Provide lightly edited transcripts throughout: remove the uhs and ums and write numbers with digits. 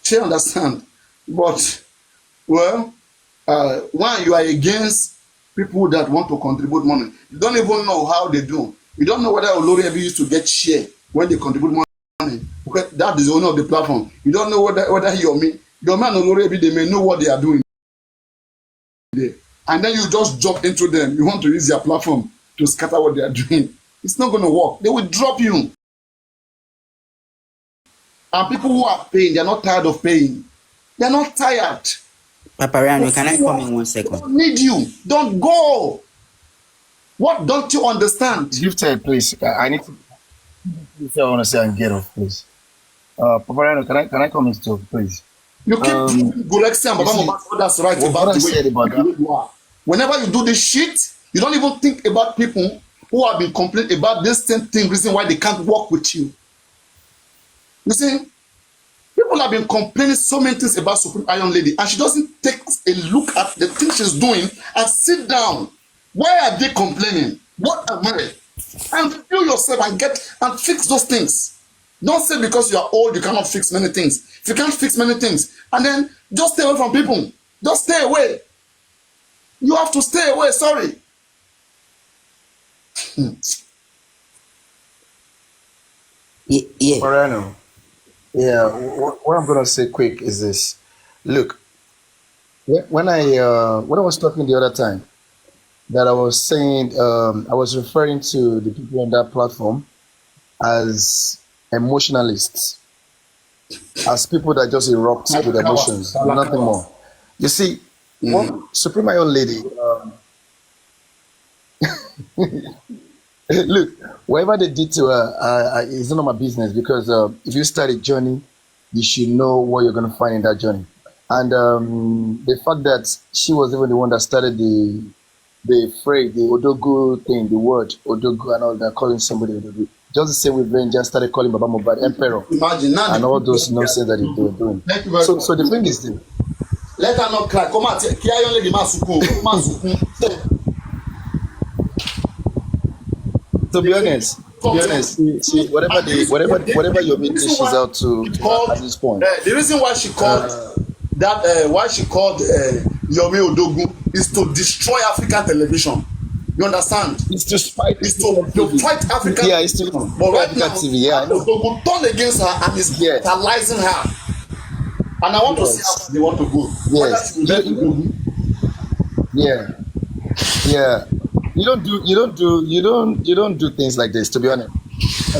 She understand. But, well, when you are against people that want to contribute money, you don't even know how they do. You don't know whether Olori ever used to get share when they contribute money. Because that is the owner of the platform. You don't know whether he or me, your man Olori ever, they may know what they are doing there. And then you just jump into them. You want to use their platform to scatter what they are doing. It's not going to work. They will drop you. And people who are paying, they're not tired of paying. They're not tired. Papariano, can I come in 1 second? Don't need you. Don't go. What don't you understand? Gifted, please. I need to. If I want to say and get off, please. Papariano, can I come in too, please? You keep Gulexi and Baba Mohbad, that's right about the way you are. Whenever you do this shit, you don't even think about people who have been complaining about this same thing, reason why they can't work with you. You see, people have been complaining so many things about Supreme Iron Lady, and she doesn't take a look at the things she's doing and sit down. Why are they complaining? What am I? And review yourself and fix those things. Don't say because you are old you cannot fix many things. If you can't fix many things, and then just stay away from people. Just stay away. You have to stay away. Sorry. Yeah. Mariano. Yeah, what I'm gonna say quick is this. Look, when I was talking the other time, that I was saying I was referring to the people on that platform as emotionalists, as people that just erupt with emotions, nothing more. You see, one Supreme Iron Lady. Look, whatever they did to her, it's none of my business, because if you start a journey, you should know what you're going to find in that journey. And the fact that she was even the one that started the phrase, the Odogu thing, the word Odogu and all that, calling somebody Odogu. Just the same way Ben just started calling Baba Mohbad Emperor. Imagine and all those nonsense that they were doing. So the thing is this. Let her not cry. Come out. Iron Lady To be honest, see, whatever your meeting she's out to at this point. The reason why she called Yomi Odogu is to destroy African television. You understand? It's to fight. It's to fight African. Yeah, it's to but right African now, TV. Yeah, Odogu turned against her and is brutalizing her. And I want to see how they want to go. Yes. Yeah. You don't do things like this, to be honest.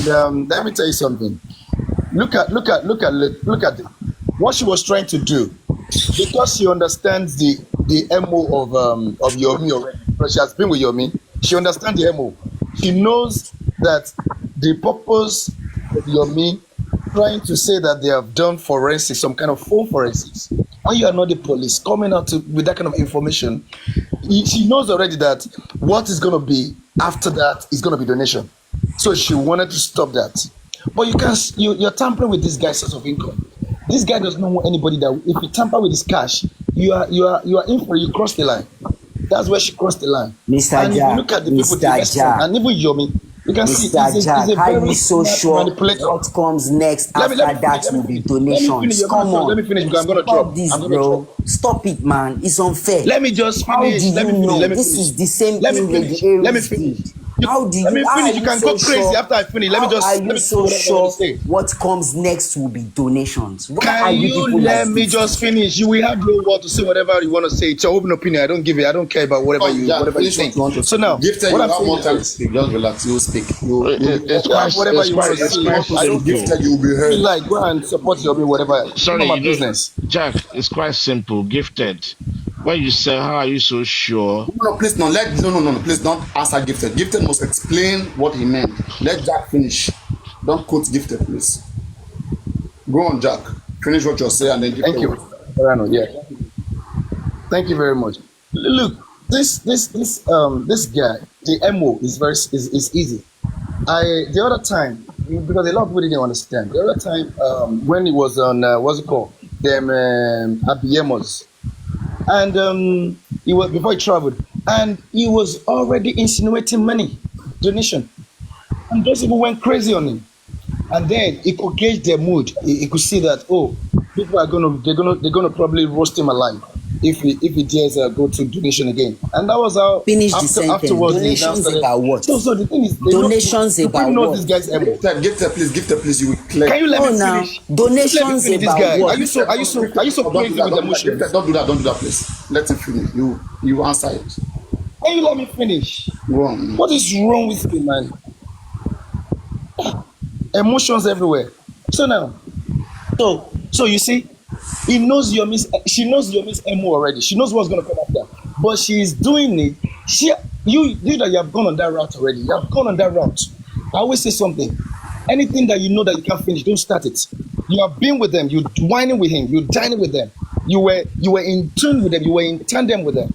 And let me tell you something. Look at what she was trying to do, because she understands the MO of Yomi already. Because she has been with Yomi, she understands the MO. She knows that the purpose of Yomi trying to say that they have done forensics, some kind of phone forensics. When you are not the police coming out with that kind of information, she knows already that what is going to be after that is going to be donation. So she wanted to stop that. But you're tampering with this guy's source of income. This guy does not want anybody that if you tamper with his cash, you are in for you cross the line. That's where she crossed the line. Mr. And if you look at the people, and even Yomi, you can see he's a very so sure what comes next after that will be donations. Come on. Let me finish because I'm going to drop. This, bro. Stop it, man. It's unfair. Let me just finish. This is the same thing with the Let me finish. How do you? Let me finish. You can go crazy after I finish. Let me just. Are you so sure what comes next will be donations? Can you let me just finish? You will have your word to say whatever you want to say. It's your open opinion. I don't give it. I don't care about whatever you think. So now, what I'm saying, more time to speak. Just relax. You speak. Whatever you want to say. I don't gifted. You will be heard. Like go and support your whatever. Sorry, my business. Jack. It's quite simple. Gifted. When you say, how are you so sure? No, please no. Please don't answer Gifted. Gifted must explain what he meant. Let Jack finish. Don't quote Gifted, please. Go on, Jack. Finish what you're saying and then Thank you. Yeah. Thank you very much. Look, this guy, the MO is easy. The other time, because a lot of people didn't understand. The other time, when he was on what's it called? Them Abiemos. And he was before he traveled, and he was already insinuating money donation, and those people went crazy on him. And then he could gauge their mood. He could see that people are they're gonna probably roast him alive if he dares go to donation again. And that was how Finish the sentence. afterwards they now Donations started. about what? So the thing is, Donations about know what? this guy's emo. Give the please. You will clear. Can you let me now. finish? Donations Let me finish this about guy. what? Are you so crazy with emotions? Don't do that, please. Let him finish. You answer it. Can you let me finish? Go on. What is wrong with you, man? Emotions everywhere. So now, so you see, she knows your miss Emo already. She knows what's gonna come after. But she's doing it. You that you have gone on that route already. You have gone on that route. I always say something. Anything that you know that you can't finish, don't start it. You have been with them, you whining with him, you dining with them. You were in tune with them, you were in tandem with them.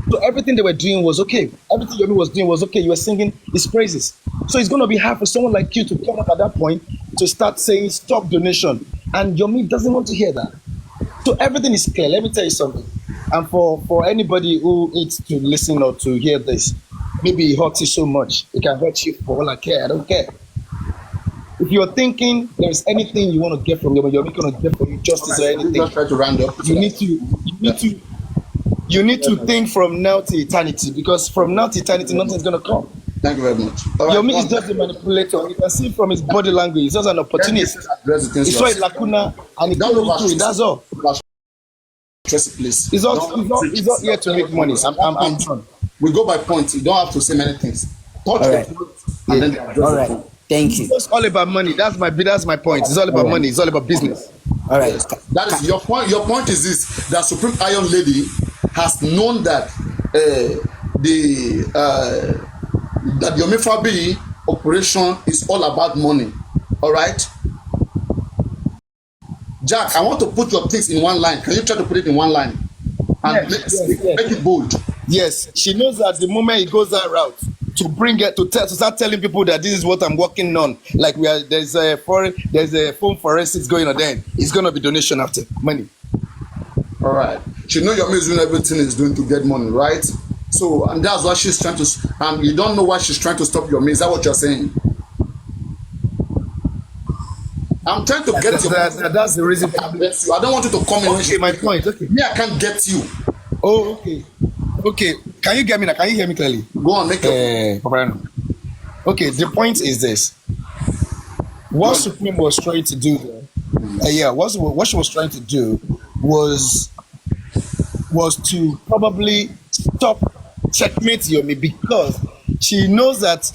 So everything they were doing was okay. Everything Yomi was doing was okay. You were singing his praises. So it's going to be hard for someone like you to come up at that point to start saying stop donation. And Yomi doesn't want to hear that. So everything is clear. Let me tell you something. And for anybody who needs to listen or to hear this, maybe it hurts you so much. It can hurt you for all I care. I don't care. If you're thinking there's anything you want to get from Yomi, Yomi going to get for you justice or anything. Just try to round up. You need to think from now to eternity, because from now to eternity, nothing's going to come. Thank you very much. Yomi is just a manipulator. You can see from his body language, he's just an opportunist. He saw a lacuna and he came into it. That's all. Please. He's not here to make money. I'm done. We go by points. You don't have to say many things. All right. All right. Thank you. It's all about money. That's my point. It's all about money. It's all about business. All right. That is your point. Your point is this: that Supreme Iron Lady has known that that Yomi Fabi operation is all about money. All right, Jack. I want to put your things in one line. Can you try to put it in one line and make it bold? Yes, she knows that the moment he goes that route to bring it to start telling people that this is what I'm working on. Like there's a phone forensics going on. Then it's gonna be donation after money. All right. She know Yomi is doing everything he's doing to get money, right? So, and that's why she's trying to. You don't know why she's trying to stop Yomi. Is that what you're saying? I'm trying to get you. That's the reason. I don't want you to come in. Okay, my point. Okay. Me, I can't get you. Oh, okay. Okay. Can you get me now? Can you hear me clearly? Go on, make it. Okay. The point is this: what Supreme was trying to do there, what she was trying to do was to probably stop checkmate Yomi, because she knows that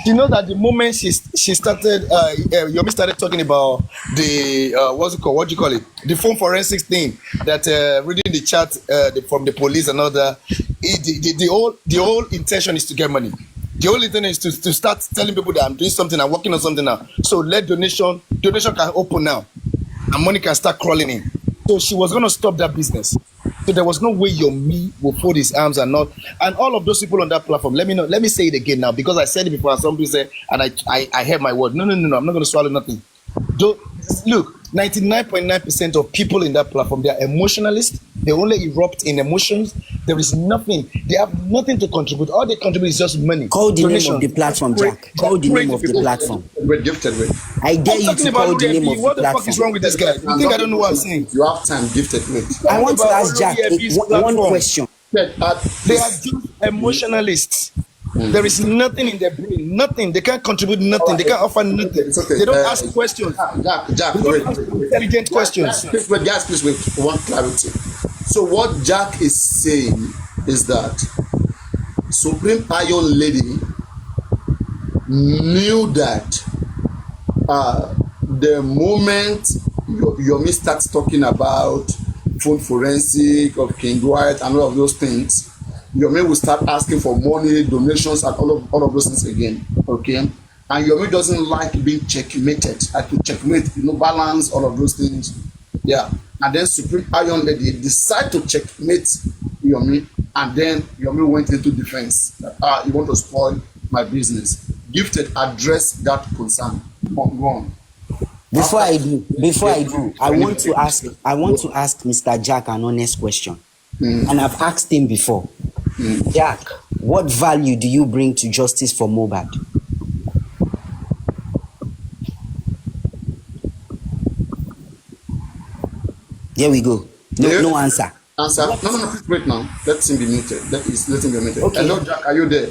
the moment she started Yomi started talking about the what do you call it, the phone forensics thing, that reading the chat from the police and all that, the whole intention is to get money. The only thing is to start telling people that I'm doing something, I'm working on something now. So let donation can open now and money can start crawling in. So she was going to stop that business. So there was no way Yomi will fold his arms and not. And all of those people on that platform, let me say it again now, because I said it before and somebody said, and I heard my word. No, I'm not going to swallow nothing. Look, 99.9% of people in that platform, they are emotionalists. They only erupt in emotions. There is nothing. They have nothing to contribute. All they contribute is just money. Call the name of the platform, Jack. Call the name of the platform. We're gifted with. I dare you to call the name of the platform. What the fuck is wrong with this guy? You think I don't know what I'm saying? You have time, gifted with. I want to ask Jack one question. They are just emotionalists. There is nothing in their brain, nothing. They can't contribute nothing. They can't offer nothing. Okay. They don't ask questions. Jack, wait. Intelligent questions. Please wait. One clarity. So what Jack is saying is that Supreme Iron Lady knew that the moment Yomi starts talking about phone forensic of King Dwight and all of those things, Yomi will start asking for money, donations, and all of those things again. Okay, and Yomi doesn't like being checkmated. Like to checkmate, balance all of those things. Yeah, and then Supreme Iron Lady decide to checkmate Yomi, and then Yomi went into defense. You want to spoil my business. Gifted address that concern. Go on. Before I do, I want to ask Mr. Jack an honest question. And I've asked him before. Jack, what value do you bring to justice for Mohbad? There we go. No answer. Answer. No, please wait now. Let him be muted. Let him be muted. Okay. Hello, Jack. Are you there?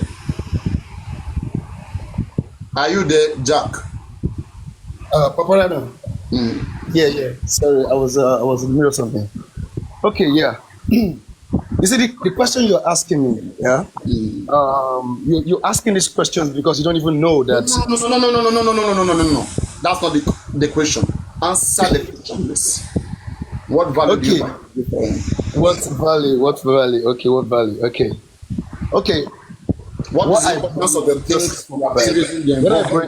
Are you there, Jack? Paparano. Yeah. Sorry, I was in the middle of something. Okay, yeah. You see, the question you're asking me, yeah. You're asking these questions because you don't even know that. No. That's not the question. Answer the question, please. What value do you bring? What value? Okay, what value? Okay. What is the importance of the things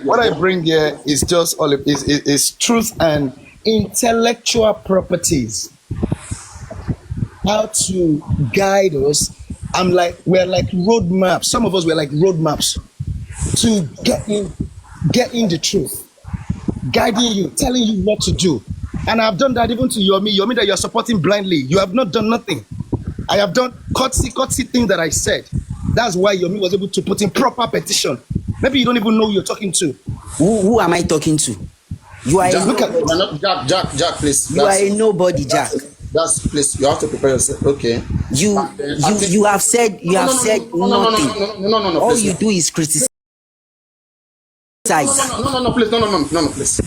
what I bring here is just all is truth and intellectual properties. How to guide us. We're like roadmaps. Some of us were like roadmaps to getting the truth, guiding you, telling you what to do. And I've done that even to Yomi that you're supporting blindly. You have not done nothing. I have done courtesy thing that I said. That's why Yomi was able to put in proper petition. Maybe you don't even know who you're talking to. Who am I talking to? You are Jack, please. You are a nobody, Jack. That's please. You have to prepare yourself. Okay. You have said nothing. No. All you do is criticize. No, please.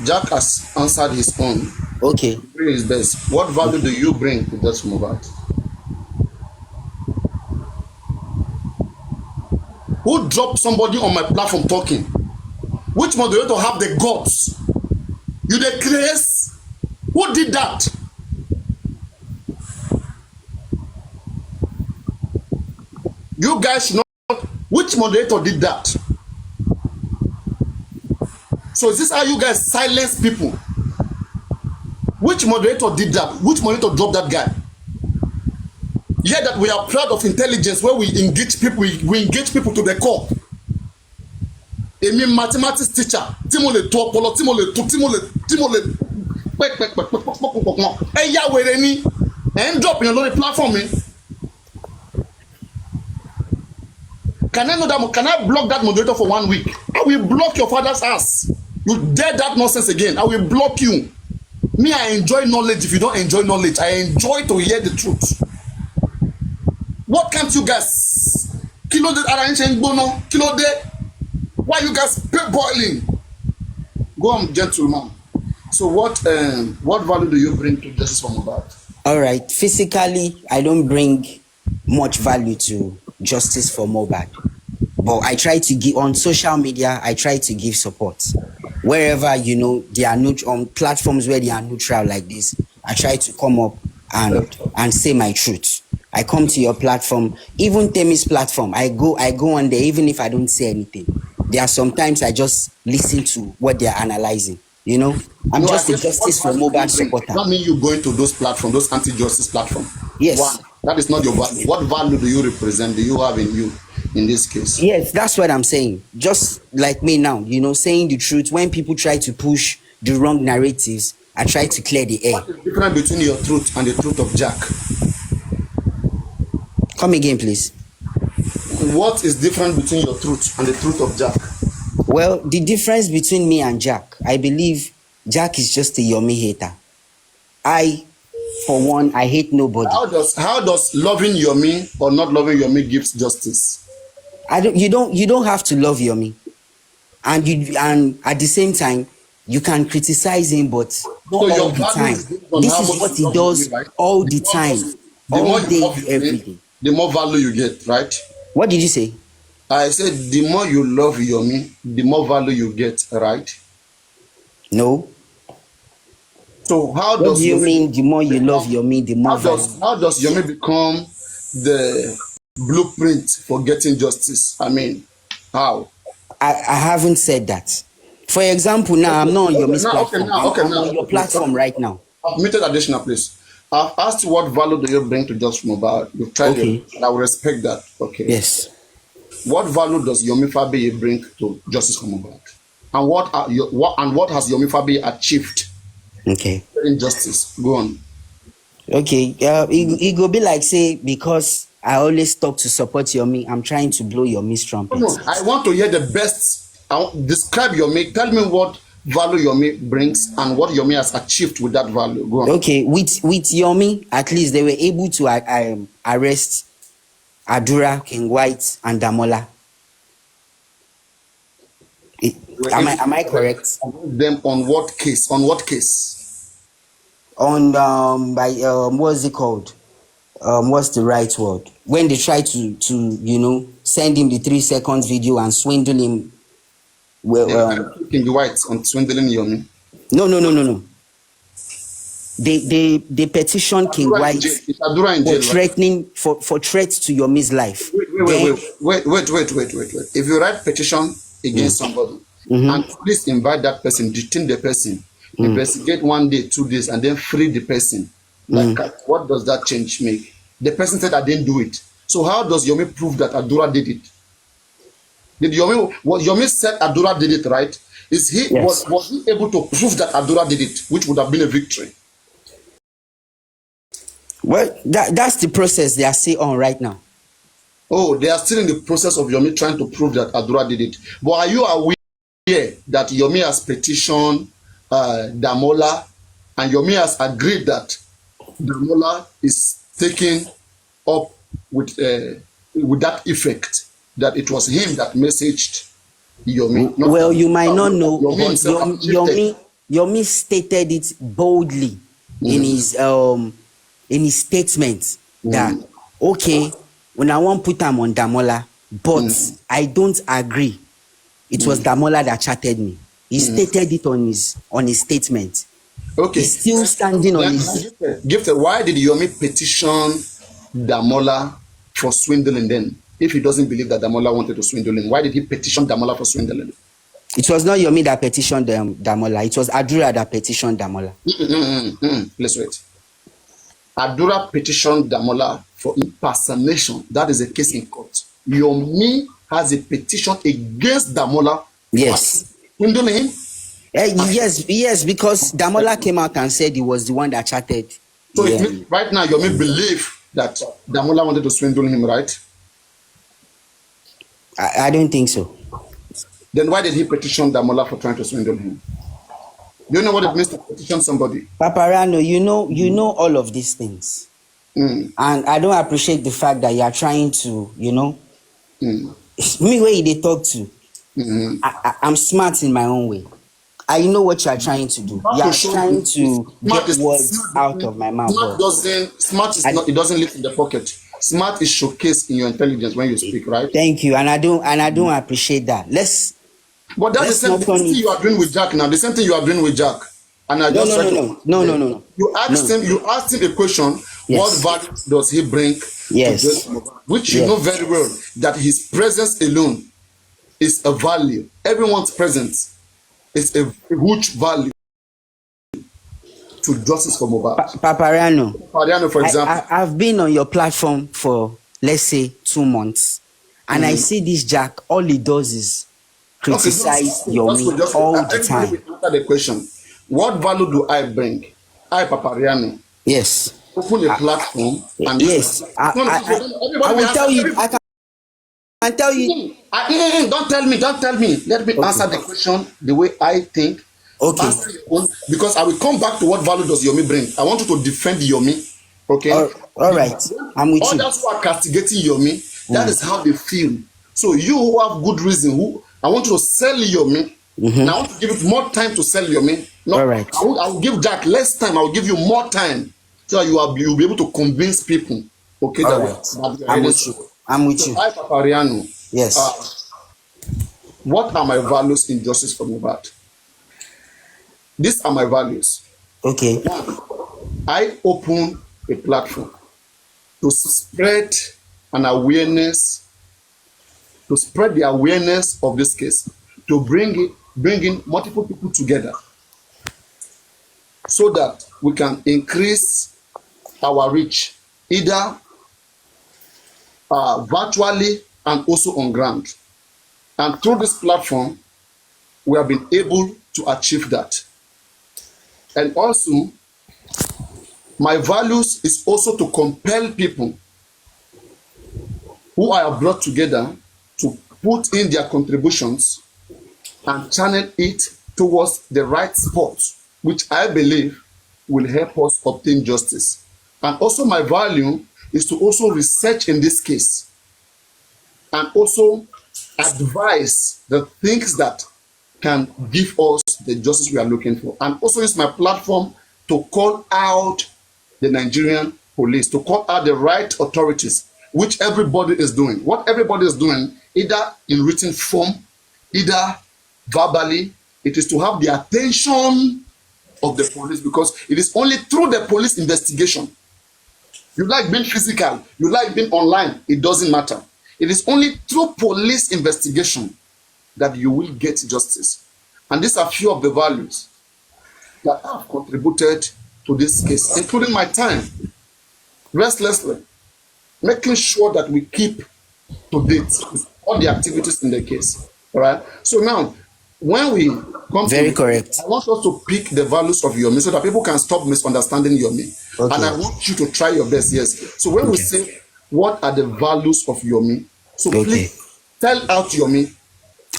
Jack has answered his own. Okay. Doing his best. What value do you bring to this mobile? Who dropped somebody on my platform talking? Which moderator have the guts? You the grace? Who did that? You guys should not. Which moderator did that? So is this how you guys silence people? Which moderator did that? Which moderator dropped that guy? Yeah, that we are proud of intelligence where we engage people, we engage people to the core. Èmi mathematics teacher, tí mo lè tó ọpọlọ, tí mo lè ẹ yá wèrè ni, ẹ ń drop yẹn lórí platform mi. Can I block that moderator for 1 week? I will block your father's ass. You dare that nonsense again, I will block you. Me, I enjoy knowledge. If you don't enjoy knowledge, I enjoy to hear the truth. What can't you guys? Kilo de arrange bono, kilo de. Why you guys boiling? Go on, gentleman. So what value do you bring to justice for Mohbad? All right. Physically, I don't bring much value to justice for Mohbad, but I try to give on social media. I try to give support wherever they are on platforms where they are neutral like this. I try to come up and say my truth. I come to your platform, even Temi's platform. I go on there, even if I don't say anything. There are sometimes I just listen to what they are analyzing. I'm just a justice for Mohbad supporter. That mean you going to those platforms, those anti-justice platforms? Yes. One, that is not your value. What value do you represent? Do you have in you in this case? Yes, that's what I'm saying. Just like me now, saying the truth. When people try to push the wrong narratives, I try to clear the air. What is the difference between your truth and the truth of Jack? Come again, please. What is different between your truth and the truth of Jack? Well, the difference between me and Jack, I believe Jack is just a Yomi hater. For one, I hate nobody. How does loving Yomi or not loving Yomi gives justice? You don't have to love Yomi, and at the same time you can criticize him, but not all the time. This is what he does all the time, all day, every day. The more value you get, right? What did you say? I said the more you love Yomi, the more value you get, right? No. So what do you mean the more you love Yomi, the more how does Yomi become the blueprint for getting justice? I mean, how? I haven't said that. For example, now I'm not on Yomi's platform. I'm on your platform right now. I've muted additional, please. I've asked you what value do you bring to justice Mohbad. You've tried it, and I will respect that. Okay. Yes. What value does Yomi Fabiyi bring to justice for Mohbad? And what has Yomi Fabiyi achieved? Okay. Injustice. Go on. Okay. It go be like say because I always talk to support Yomi, I'm trying to blow Yomi's trumpet. No, I want to hear the best. Describe Yomi. Tell me what value Yomi brings and what Yomi has achieved with that value. Go on. Okay, with Yomi, at least they were able to arrest Adura, King White, and Damola. Am I correct? Them on what case? On what case? On by what's it called? What's the right word? When they try to send him the 3 seconds video and swindle him. Well, King White on swindling Yomi. No. They petitioned King White for threatening for threats to Yomi's life. Wait. If you write petition against somebody and please invite that person, detain the person, investigate 1 day, 2 days, and then free the person. Like what does that change make? The person said I didn't do it. So how does Yomi prove that Adura did it? Did Yomi said Adura did it, right? Is he was he able to prove that Adura did it, which would have been a victory? Well, that's the process they are still on right now. Oh, they are still in the process of Yomi trying to prove that Adura did it. But are you aware that Yomi has petitioned Damola, and Yomi has agreed that Damola is taken up with that effect, that it was him that messaged Yomi? Well, you might not know, but Yomi stated it boldly in his statement that okay, when I want put him on Damola, but I don't agree. It was Damola that chatted me. He stated it on his statement. Okay. He's still standing on his. Gifted, why did Yomi petition Damola for swindling then? If he doesn't believe that Damola wanted to swindle him, why did he petition Damola for swindling? It was not Yomi that petitioned Damola. It was Adura that petitioned Damola. Let's wait. Adura petitioned Damola for impersonation. That is a case in court. Yomi has a petition against Damola. Yes. Swindling him? Yes, because Damola came out and said he was the one that chatted. So it means right now Yomi believe that Damola wanted to swindle him, right? I don't think so. Then why did he petition Damola for trying to swindle him? Do you know what it means to petition somebody? Paparano, you know all of these things. And I don't appreciate the fact that you are trying to, me where they talk to. I'm smart in my own way. I know what you are trying to do. You are trying to get words out of my mouth. It doesn't live in the pocket. Smart is showcased in your intelligence when you speak, right? Thank you, and I don't appreciate that. But that's the same thing you are doing with Jack now. The same thing you are doing with Jack. And I just no. You asked him a question. Yes. What value does he bring? Yes. To which you know very well that his presence alone is a value. Everyone's presence is a huge value to justice for Mohbad. Paparano, for example. I've been on your platform for, let's say, 2 months, and I see this Jack. All he does is criticize Yomi all the time. Answer the question. What value do I bring? Papariano. Yes. Open a platform. And yes. I will tell you. I can tell you. Don't tell me. Let me answer the question the way I think. Okay. Because I will come back to what value does Yomi bring. I want you to defend Yomi. Okay. All right. I'm with you. Others who are castigating Yomi, that is how they feel. So you who have good reason, I want you to sell Yomi. And I want to give it more time to sell Yomi. No, all right. I will give Jack less time. I will give you more time so that you'll be able to convince people. Okay. All right. I'm with you. I, Papariano. Yes. What are my values in justice for Mohbad? These are my values. Okay. One, I open a platform to spread the awareness of this case, to bring in multiple people together so that we can increase our reach, either virtually and also on ground. And through this platform, we have been able to achieve that. And also, my values is also to compel people who I have brought together to put in their contributions and channel it towards the right spot, which I believe will help us obtain justice. And also my value is to also research in this case and also advise the things that can give us the justice we are looking for. And also use my platform to call out the Nigerian police, to call out the right authorities, which everybody is doing. What everybody is doing, either in written form, either verbally, it is to have the attention of the police, because it is only through the police investigation. You like being physical, you like being online, it doesn't matter. It is only through police investigation that you will get justice. And these are few of the values that have contributed to this case, including my time, restlessly, making sure that we keep to date with all the activities in the case. All right. So now, when we come Very to correct. I want us to pick the values of Yomi so that people can stop misunderstanding Yomi. Okay. And I want you to try your best. Yes. So when we say what are the values of Yomi, so please tell out Yomi.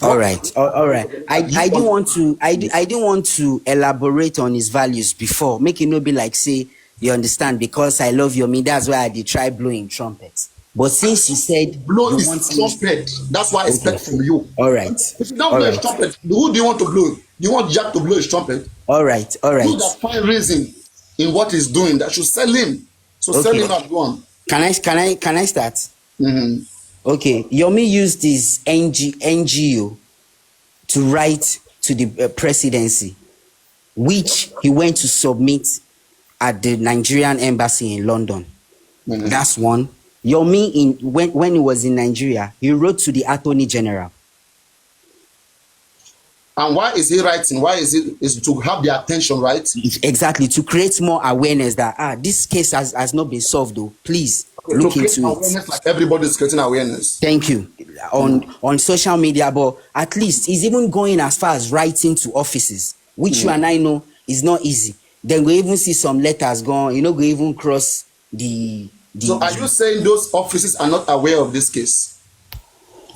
All right. I didn't want to elaborate on his values before. Make it not be like, say, you understand, because I love Yomi, that's why I did try blowing trumpets. But since you said blow his trumpet, that's why I expect from you. All right. If you don't blow his trumpet, who do you want to blow? Do you want Jack to blow his trumpet? All right. Do that fine reason in what he's doing that should sell him. So sell him at one. Can I start? Mm-hmm. Okay. Yomi used his NGO to write to the presidency, which he went to submit at the Nigerian embassy in London. Mm-hmm. That's one. Yomi, when he was in Nigeria, he wrote to the Attorney General. And why is he writing? Why is it to have the attention, right? Exactly, to create more awareness that this case has not been solved though. Please look into it. Like everybody's creating awareness. Thank you. On social media, but at least he's even going as far as writing to offices, which you and I know is not easy. Then we even see some letters going, we even cross the so are you saying those offices are not aware of this case?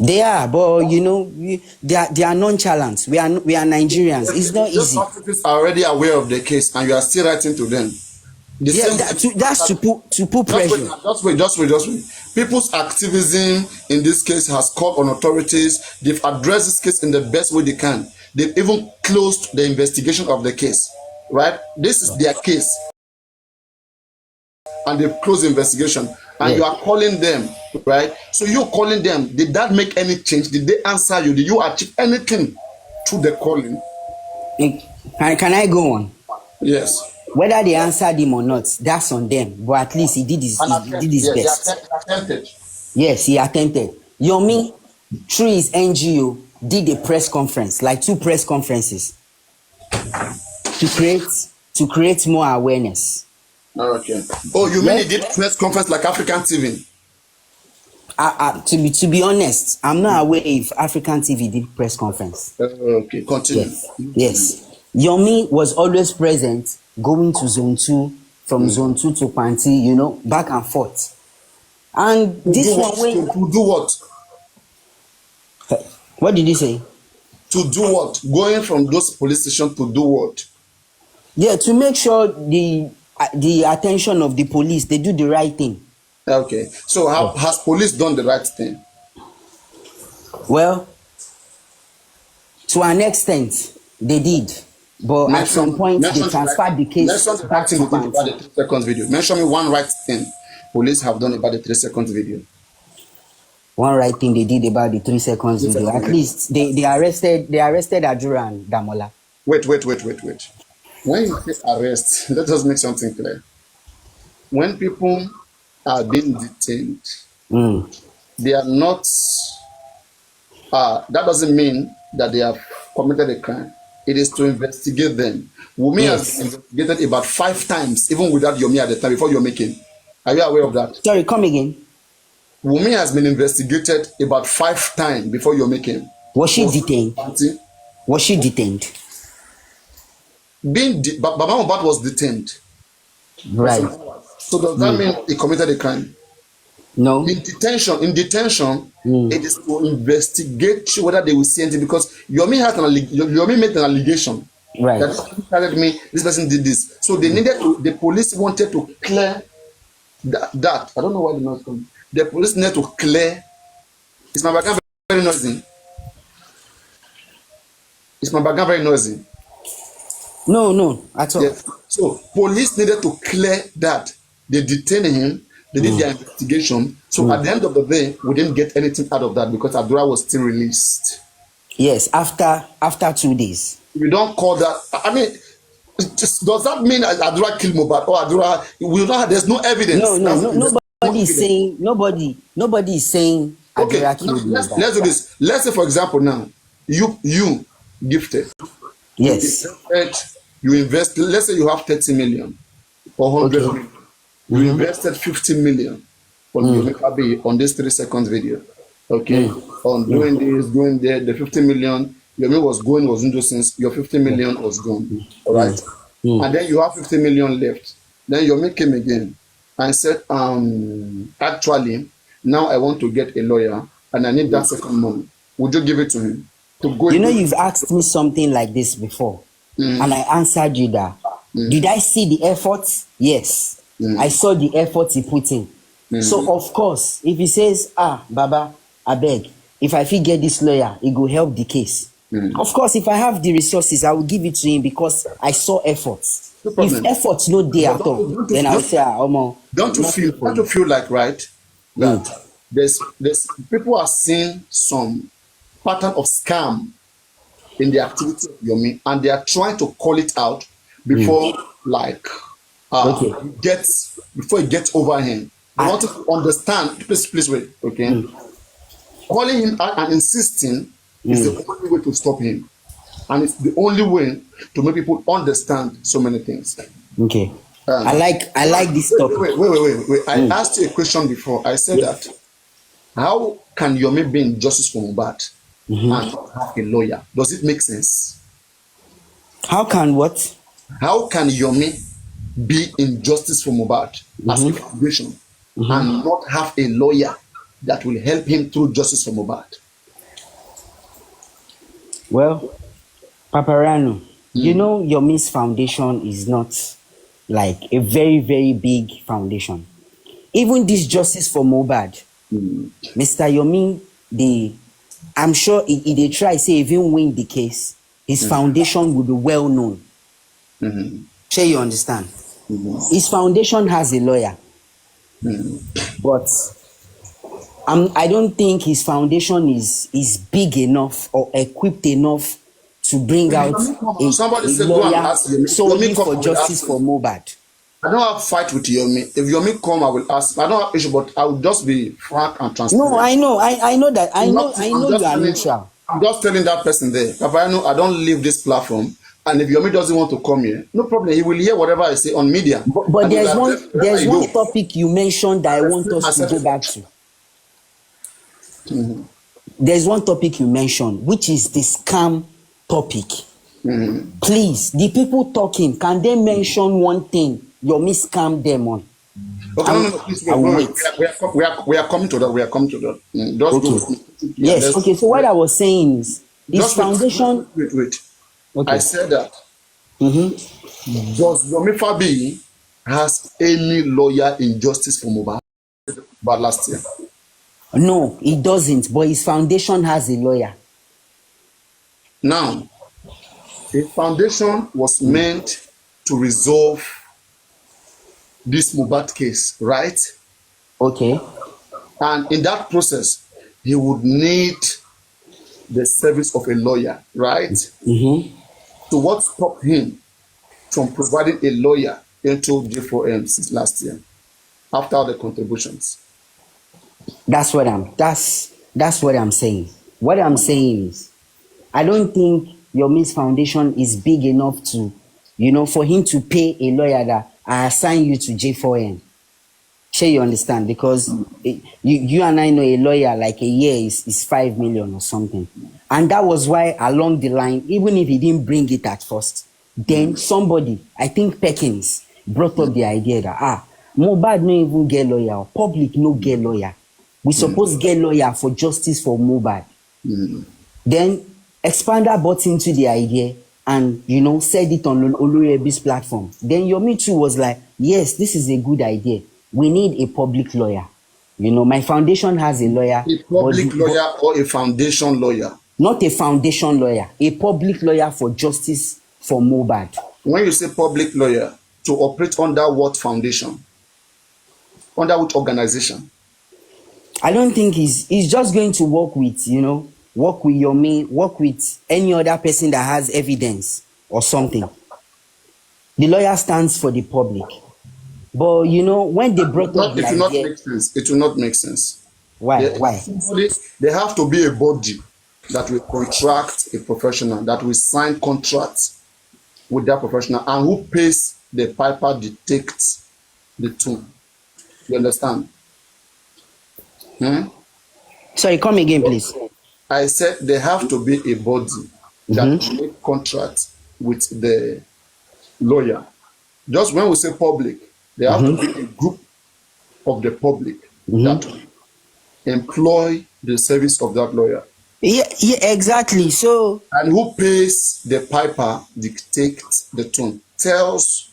They are, but they are nonchalant. We are Nigerians. It's not easy. Those offices are already aware of the case, and you are still writing to them. That's to put pressure. Just wait. People's activism in this case has called on authorities. They've addressed this case in the best way they can. They've even closed the investigation of the case. Right? This is their case. And they've closed the investigation. And you are calling them, right? So you're calling them. Did that make any change? Did they answer you? Did you achieve anything through the calling? Can I go on? Yes. Whether they answered him or not, that's on them. But at least he did his best. Attempted. Yes, he attempted. Yomi, through his NGO, did a press conference, like 2 press conferences, to create more awareness. Okay. Oh, you mean he did press conference like African TV? To be honest, I'm not aware if African TV did press conference. Okay, continue. Yes. Yomi was always present, going to zone 2, from zone 2 to Panti, back and forth. And this one to do what? What did you say? To do what? Going from those police stations to do what? Yeah, to make sure the attention of the police, they do the right thing. Okay. So has police done the right thing? Well, to an extent, they did. But at some point, they transferred the case back to about the 3 seconds video. Mention me one right thing police have done about the 3 seconds video. One right thing they did about the 3 seconds video. At least they arrested Ajura and Damola. Wait. When you say arrest, let us make something clear. When people are being detained, they are not. That doesn't mean that they have committed a crime. It is to investigate them. Wumi has been investigated about 5 times, even without Yomi at the time, before Yomi came. Are you aware of that? Sorry, come again. Wumi has been investigated about 5 times before Yomi came. Was she detained? Was she detained? Baba Mohbad was detained. Right. So does that mean he committed a crime? No. In detention, it is to investigate whether they will see anything, because Yomi made an allegation Right. that this person targeted me, this person did this. So the police wanted to clear that. I don't know why the noise coming. The police needed to clear. Is my background very noisy? Is my background very noisy? No, at all. Yes. So police needed to clear that. They detained him. They did their investigation. So at the end of the day, we didn't get anything out of that because Abdullah was still released. Yes, after 2 days. We don't call that. I mean, does that mean Abdullah killed Mohbad or Abdullah? We don't. There's no evidence. No. Nobody is saying. Nobody is saying Okay, Abdullah killed let's Mohbad. do this. Let's say, for example, now you gifted. Yes. You invest. Let's say you have 30 million or 100 million. You invested 50 million on this 3 seconds video. Okay, on doing this, doing that, the 50 million. Yomi was doing those things. Your 50 million was gone. All right, and then you have 50 million left. Then Yomi came again and said, actually, now I want to get a lawyer and I need that second money. Would you give it to him? You've asked me something like this before, and I answered you that. Did I see the efforts? Yes. I saw the effort he put in. So of course, if he says, Baba, I beg, if I fit get this lawyer, it will help the case. Of course, if I have the resources, I will give it to him because I saw efforts. No if efforts no there at all, then I'll say, don't you feel like, right, that there's people are seeing some pattern of scam in the activity of Yomi, and they are trying to call it out before before it gets over him. I want to understand. Please wait. Okay, calling him out and insisting is the only way to stop him, and it's the only way to make people understand so many things. Okay, I like this topic. Wait. I asked you a question before. I said that how can Yomi be in justice for Mohbad and not have a lawyer? Does it make sense? How can what? How can Yomi be in justice for Mohbad as a foundation and not have a lawyer that will help him through justice for Mohbad? Well, Paparano, Yomi's foundation is not like a very, very big foundation. Even this justice for Mohbad, Mr. Yomi, I'm sure if they try say even win the case, his foundation will be well known. Sure, you understand? His foundation has a lawyer, but I don't think his foundation is big enough or equipped enough to bring out a lawyer solely for justice for Mohbad. I don't have a fight with Yomi. If Yomi come, I will ask. I don't have issue, but I will just be frank and transparent. No, I know that. I know you are neutral. I'm just telling that person there, Papa, I don't leave this platform. And if Yomi doesn't want to come here, no problem. He will hear whatever I say on media. But there's one topic you mentioned that I want us to go back to. There's one topic you mentioned, which is the scam topic. Please, the people talking, can they mention one thing Yomi scammed them on? Okay, no, please wait. We are coming to that. We are coming to that. Okay. Yes. Okay. So what I was saying is, his foundation. Wait. Okay. I said that. Does Yomi Fabi has any lawyer in justice for Mohbad? But last year. No, he doesn't. But his foundation has a lawyer. Now, the foundation was meant to resolve this Mohbad case, right? Okay. And in that process, he would need the service of a lawyer, right? So what stopped him from providing a lawyer into G4M since last year, after all the contributions? That's what I'm saying. What I'm saying is, I don't think Yomi's foundation is big enough to, for him to pay a lawyer that I assign you to J4N. Sure, you understand? Because you and I know a lawyer like a year is 5 million or something. And that was why along the line, even if he didn't bring it at first, then somebody, I think Perkins, brought up the idea that, Mohbad no even get lawyer. Public no get lawyer. We suppose get lawyer for justice for Mohbad. Then Expander bought into the idea and said it on Olurebi's platform. Then Yomi too was like, yes, this is a good idea. We need a public lawyer. My foundation has a lawyer. A public lawyer or a foundation lawyer? Not a foundation lawyer, a public lawyer for justice for Mohbad. When you say public lawyer, to operate under what foundation? Under which organization? I don't think he's just going to work with, work with Yomi, work with any other person that has evidence or something. The lawyer stands for the public. But when they brought up the idea, it will not make sense. Why? There have to be a body that will contract a professional, that will sign contracts with that professional, and who pays the piper dictates the tune. You understand? Sorry, come again, please. I said there have to be a body that will make contracts with the lawyer. Just when we say public, there have to be a group of the public that employ the service of that lawyer. Yeah, exactly. So, and who pays the piper dictates the tune, tells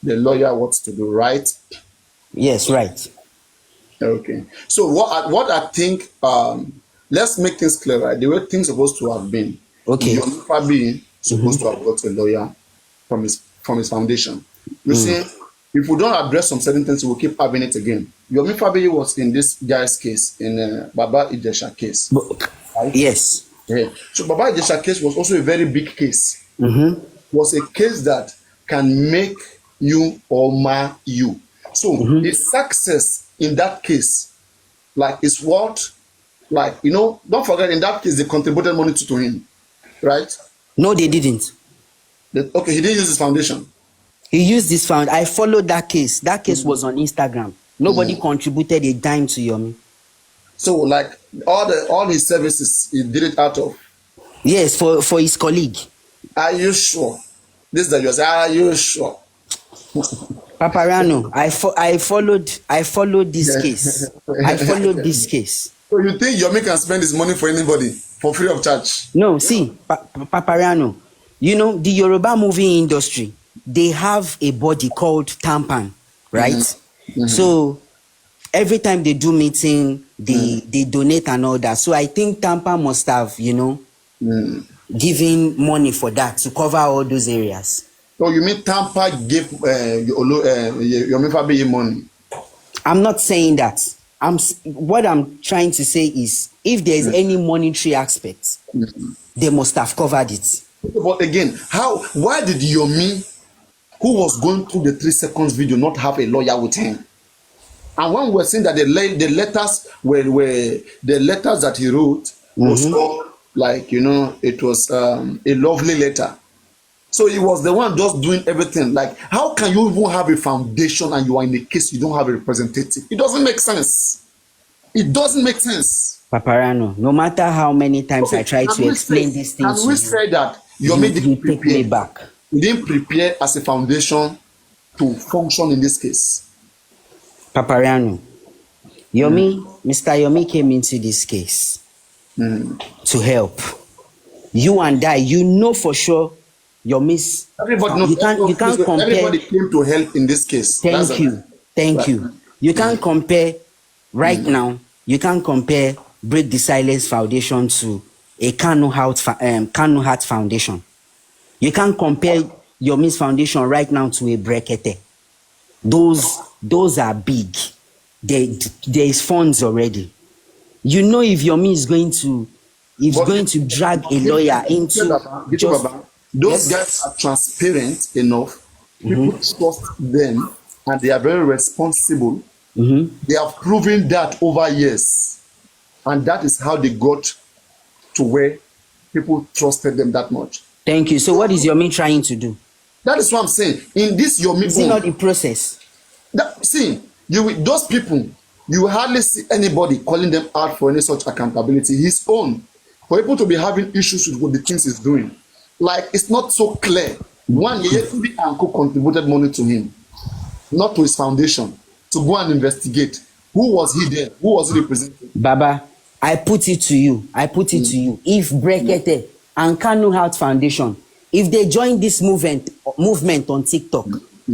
the lawyer what to do, right? Yes, right. Okay. So what I think, let's make things clear, right? The way things supposed to have been. Okay. Yomi Fabiyi supposed to have got a lawyer from his foundation. You see, if we don't address some certain things, we'll keep having it again. Yomi Fabiyi was in this guy's case, in Baba Ijesha case. Right? Yes. Yeah. So Baba Ijesha case was also a very big case. Was a case that can make you or mar you. So his success in that case, is what, don't forget, in that case they contributed money to him, right? No, they didn't. Okay, he didn't use his foundation. He used his found. I followed that case. That case was on Instagram. Nobody contributed a dime to Yomi. So all his services, he did it out of. Yes, for his colleague. Are you sure? This is that you say, are you sure? Paparano, I followed this case. I followed this case. So you think Yomi can spend his money for anybody for free of charge? No, see, Paparano, the Yoruba movie industry, they have a body called Tampan, right? So every time they do meeting, they donate and all that. So I think Tampan must have, giving money for that to cover all those areas. So you mean Tampa gave Yomi Fabiyi money? I'm not saying that. What I'm trying to say is, if there is any monetary aspect, they must have covered it. But again, why did Yomi, who was going through the 3 seconds video, not have a lawyer with him? And when we're saying that the letters were the letters that he wrote was called, it was a lovely letter. So he was the one just doing everything. How can you even have a foundation and you are in a case you don't have a representative? It doesn't make sense. It doesn't make sense. Paparano, no matter how many times I try to explain these things, and we say that Yomi didn't take me back. He didn't prepare as a foundation to function in this case. Paparano, Mr. Yomi came into this case to help. You and I, for sure. Everybody knows. You can't compare. Everybody came to help in this case. Thank you. You can't compare right now. You can't compare Break the Silence Foundation to a Kanu Heart Foundation. You can't compare Yomi's foundation right now to a Brekete. Those are big. There is funds already. If Yomi is going to drag a lawyer into those guys are transparent enough. People trust them, and they are very responsible. They have proven that over years, and that is how they got to where people trusted them that much. Thank you. So what is Yomi trying to do? That is what I'm saying. In this Yomi, is it not the process? Those people, you hardly see anybody calling them out for any such accountability. His own, for people to be having issues with what the things he's doing. It's not so clear. One, Yeye and Co contributed money to him, not to his foundation. to go and investigate. Who was he there? Who was he representing? Baba, I put it to you. If Brekete and Kanu Health Foundation, if they join this movement on TikTok,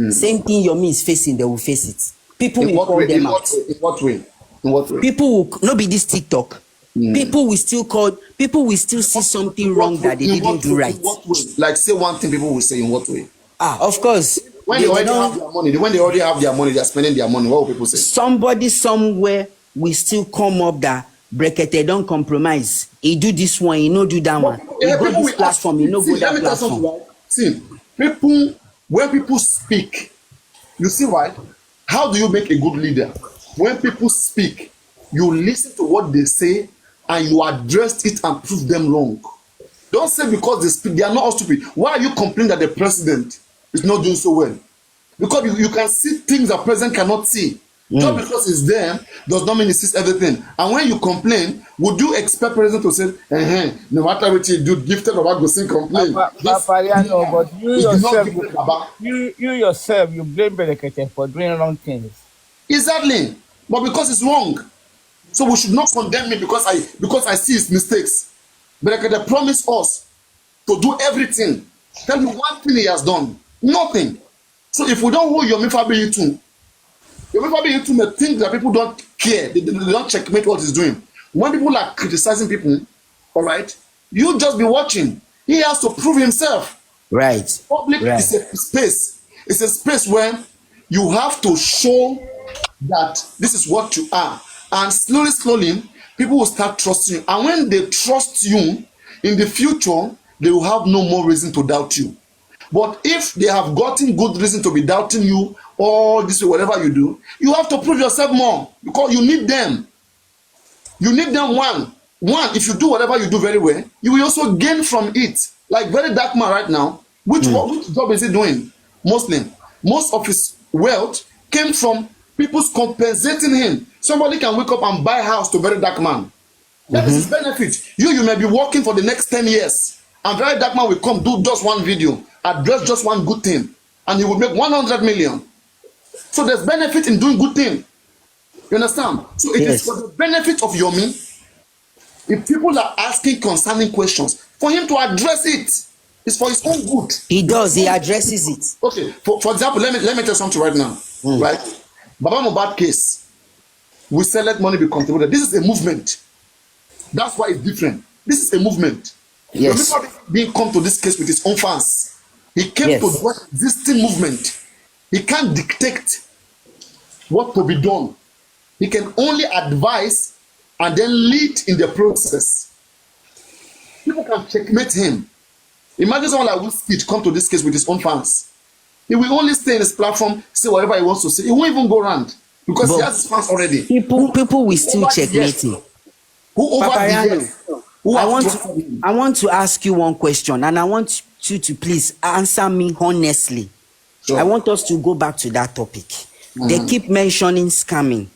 same thing Yomi is facing, they will face it. People will call them out. In what way? In what way? People will not be this TikTok. People will still see something wrong that they didn't do right. In what way? Like, say one thing people will say, in what way? Of course. When they already have their money, they're spending their money. What will people say? Somebody somewhere will still come up that Brekete don't compromise. He do this one, he no do that one. He go this platform, he no go that platform. See, when people speak, you see why? How do you make a good leader? When people speak, you listen to what they say and you address it and prove them wrong. Don't say because they speak, they are not all stupid. Why are you complaining that the president is not doing so well? Because you can see things that president cannot see. Just because it's there does not mean he sees everything. And when you complain, would you expect president to say, no matter what you do, gifted Baba go sing complain? But you yourself, you blame Brekete for doing wrong things. Exactly. But because it's wrong. So we should not condemn him because I see his mistakes. Brekete promised us to do everything. Tell me one thing he has done. Nothing. So if we don't hold Yomi Fabiyi to, Yomi Fabiyi to may think that people don't care. They don't checkmate what he's doing. When people are criticizing people, all right, you just be watching. He has to prove himself. Right. Public is a space. It's a space where you have to show that this is what you are. And slowly, people will start trusting you. And when they trust you, in the future, they will have no more reason to doubt you. But if they have gotten good reason to be doubting you all this way, whatever you do, you have to prove yourself more because you need them. You need them one, if you do whatever you do very well, you will also gain from it. Like very dark man right now, which job is he doing? Muslim. Most of his wealth came from people's compensating him. Somebody can wake up and buy a house to very dark man. That is his benefit. You may be working for the next 10 years. And very dark man will come do just one video, address just one good thing, and he will make 100 million. So there's benefit in doing good thing. You understand? So it is for the benefit of Yomi. If people are asking concerning questions, for him to address it, it's for his own good. He does. He addresses it. Okay. For example, let me tell you something right now. Right? Baba Mohbad case. We say let money be contributed. This is a movement. That's why it's different. This is a movement. Yes. Yomi didn't come to this case with his own fans. He came to do existing movement. He can't dictate what to be done. He can only advise and then lead in the process. People can checkmate him. Imagine someone like Will Speech come to this case with his own fans. He will only stay in his platform, say whatever he wants to say. He won't even go around because he has his fans already. People will still checkmate him. I want to ask you one question, and I want you to please answer me honestly. Sure. I want us to go back to that topic. They keep mentioning scamming.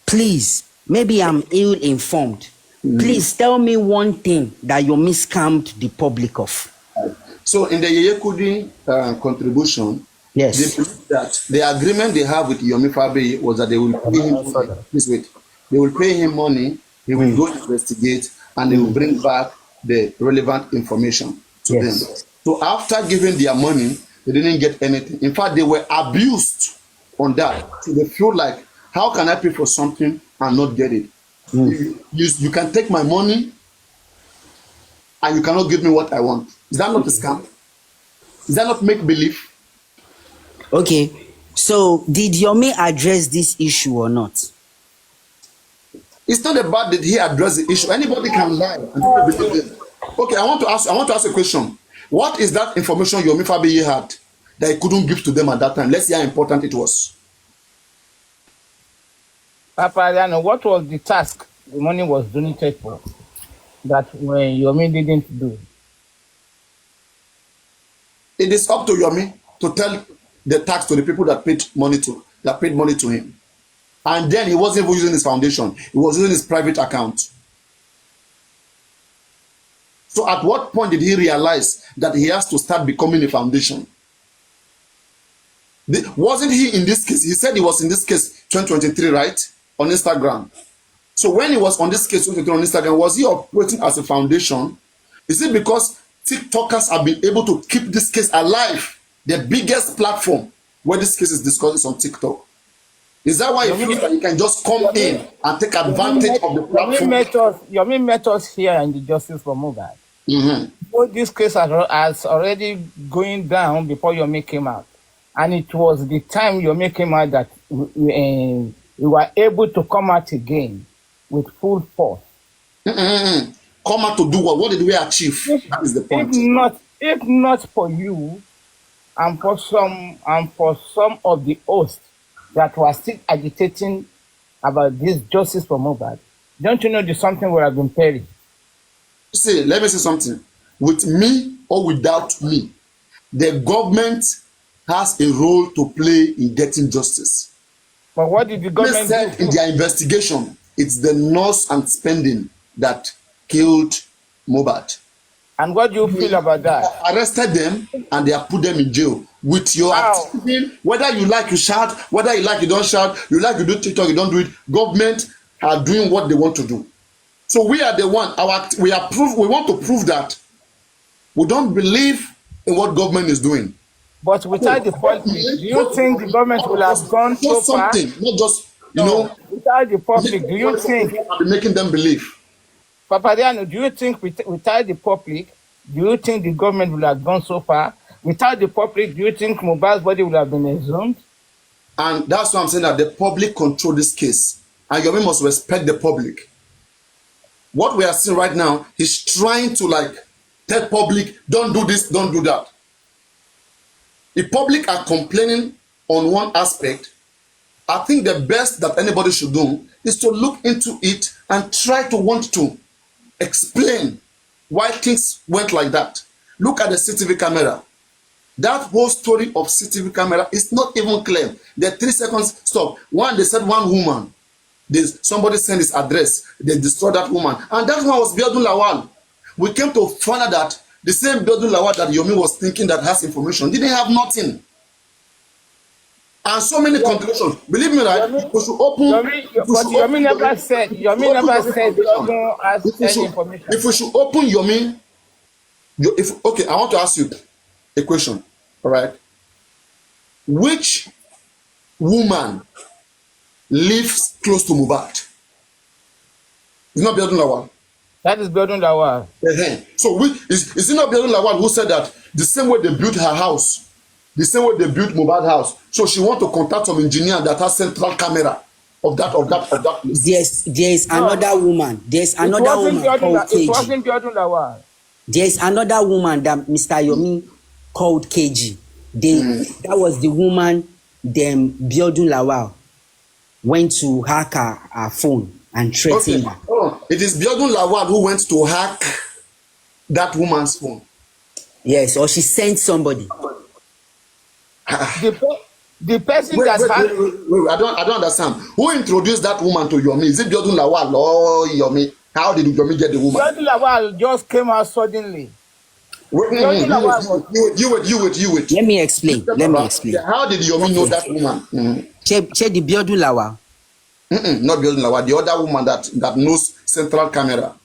Please, maybe I'm ill-informed. Please tell me one thing that you scammed the public of. So in the Yeye Kudi contribution, they believe that the agreement they have with Yomi Fabiyi was that they will pay him money. Please wait. They will pay him money, he will go investigate, and they will bring back the relevant information to them. So after giving their money, they didn't get anything. In fact, they were abused on that. So they feel like, how can I pay for something and not get it? You can take my money and you cannot give me what I want. Is that not a scam? Is that not make believe? Okay, so did Yomi address this issue or not? It's not about did he address the issue. Anybody can lie and people believe them. Okay, I want to ask a question. What is that information Yomi Fabiyi had that he couldn't give to them at that time? Let's see how important it was. Papa Ariano, what was the task the money was donated for that when Yomi didn't do? It is up to Yomi to tell the tax to the people that paid money to him. And then he wasn't even using his foundation. He was using his private account. So at what point did he realize that he has to start becoming a foundation? Wasn't he in this case? He said he was in this case 2023, right? On Instagram. So when he was on this case 2023 on Instagram, was he operating as a foundation? Is it because TikTokers have been able to keep this case alive? The biggest platform where this case is discussed is on TikTok. Is that why you feel that you can just come in and take advantage of the platform? Yomi met us here in the Justice for Mohbad. So this case has already going down before Yomi came out. And it was the time Yomi came out that we were able to come out again with full force. Come out to do what? What did we achieve? That is the point. If not for you and for some of the hosts that were still agitating about this justice for Mohbad, don't you know there's something would have been perished? See, let me say something. With me or without me, the government has a role to play in getting justice. But what did the government said do? In their investigation, it's the nurse and spending that killed Mohbad. And what do you feel about that? Arrested them and they have put them in jail. With your activity, whether you like you shout, whether you like you don't shout, you like you do TikTok, you don't do it, government are doing what they want to do. So we are the one, we want to prove that we don't believe in what government is doing. But without the public, do you think the government will have gone so far? Not just, you know. Without the public, do you think? Making them believe. Papadiano, do you think without the public, do you think the government will have gone so far? Without the public, do you think Mohbad's body would have been exhumed? And that's why I'm saying that the public control this case. And you must respect the public. What we are seeing right now is trying to tell public, don't do this, don't do that. The public are complaining on one aspect. I think the best that anybody should do is to look into it and try to want to explain why things went like that. Look at the CCTV camera. That whole story of CCTV camera is not even clear. The 3 seconds stop. One, they said one woman. Somebody sent his address. They destroyed that woman. And that one was Biodun Lawal. We came to find out that the same Biodun Lawal that Yomi was thinking that has information didn't have nothing. And so many contradictions. Believe me, right? We should open. Yomi never said Biodun has any information. If we should open Yomi, okay, I want to ask you a question. All right. Which woman lives close to Mohbad? It's not Biodun Lawal. That is Biodun Lawal. So is it not Biodun Lawal who said that the same way they built her house, the same way they built Mohbad house, so she want to contact some engineer that has central camera of that place? There's another woman. There's another woman called KG. It wasn't Biodun Lawal. There's another woman that Mr. Yomi called KG. That was the woman Biodun Lawal went to hack her phone and threatened her. Oh, it is Biodun Lawal who went to hack that woman's phone. Yes, or she sent somebody. The person wait, I don't understand. Who introduced that woman to Yomi? Is it Biodun Lawal or Yomi? How did Yomi get the woman? Biodun Lawal just came out suddenly. You wait. Let me explain. How did Yomi know that woman? Check the Biodun Lawal. Not Biodun Lawal. The other woman that knows central camera.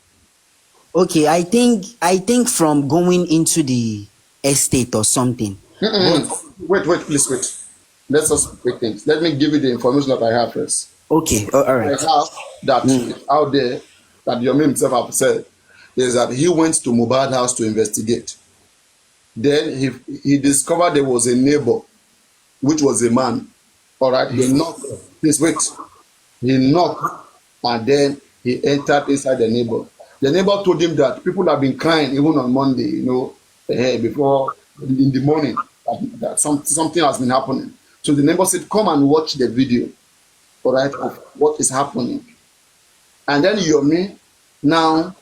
Okay, I think from going into the estate or something. Wait, please wait. Let's just break things. Let me give you the information that I have first. Okay, all right. I have that out there that Yomi himself have said is that he went to Mohbad house to investigate. Then he discovered there was a neighbor, which was a man. All right, he knocked. Please wait. He knocked and then he entered inside the neighbor. The neighbor told him that people have been crying even on Monday, before in the morning that something has been happening. So the neighbor said, come and watch the video, all right, of what is happening. And then Yomi now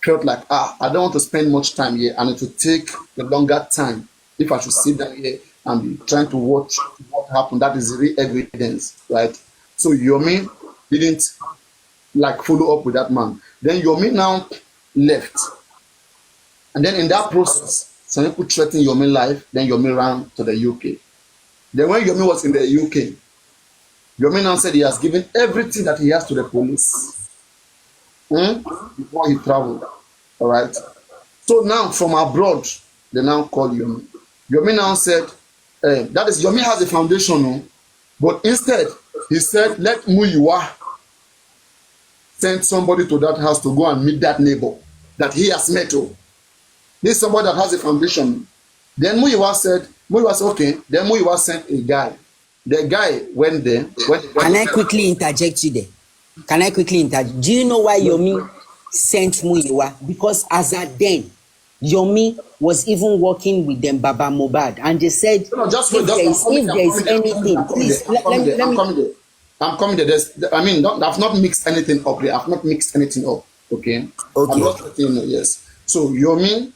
felt like, I don't want to spend much time here, and it will take a longer time if I should sit down here and be trying to watch what happened. That is real evidence, right? So Yomi didn't follow up with that man. Then Yomi now left. And then in that process, some people threatened Yomi life, then Yomi ran to the UK. Then when Yomi was in the UK, Yomi now said he has given everything that he has to the police before he traveled. All right. So now from abroad, they now call Yomi. Yomi now said, that is, Yomi has a foundation, no? But instead, he said, let Muyiwa send somebody to that house to go and meet that neighbor that he has met. Oh. This is somebody that has a foundation. Then Muyiwa said, okay. Then Muyiwa sent a guy. The guy went there. Can I quickly interject you there? Can I quickly interject? Do you know why Yomi sent Muyiwa? Because as at then, Yomi was even working with them, Baba Mohbad, and they said, no, if there is anything, please, let me. I'm coming there. I mean, I've not mixed anything up here. I've not mixed anything up. Okay. Okay. I'm not letting you know, yes. So Yomi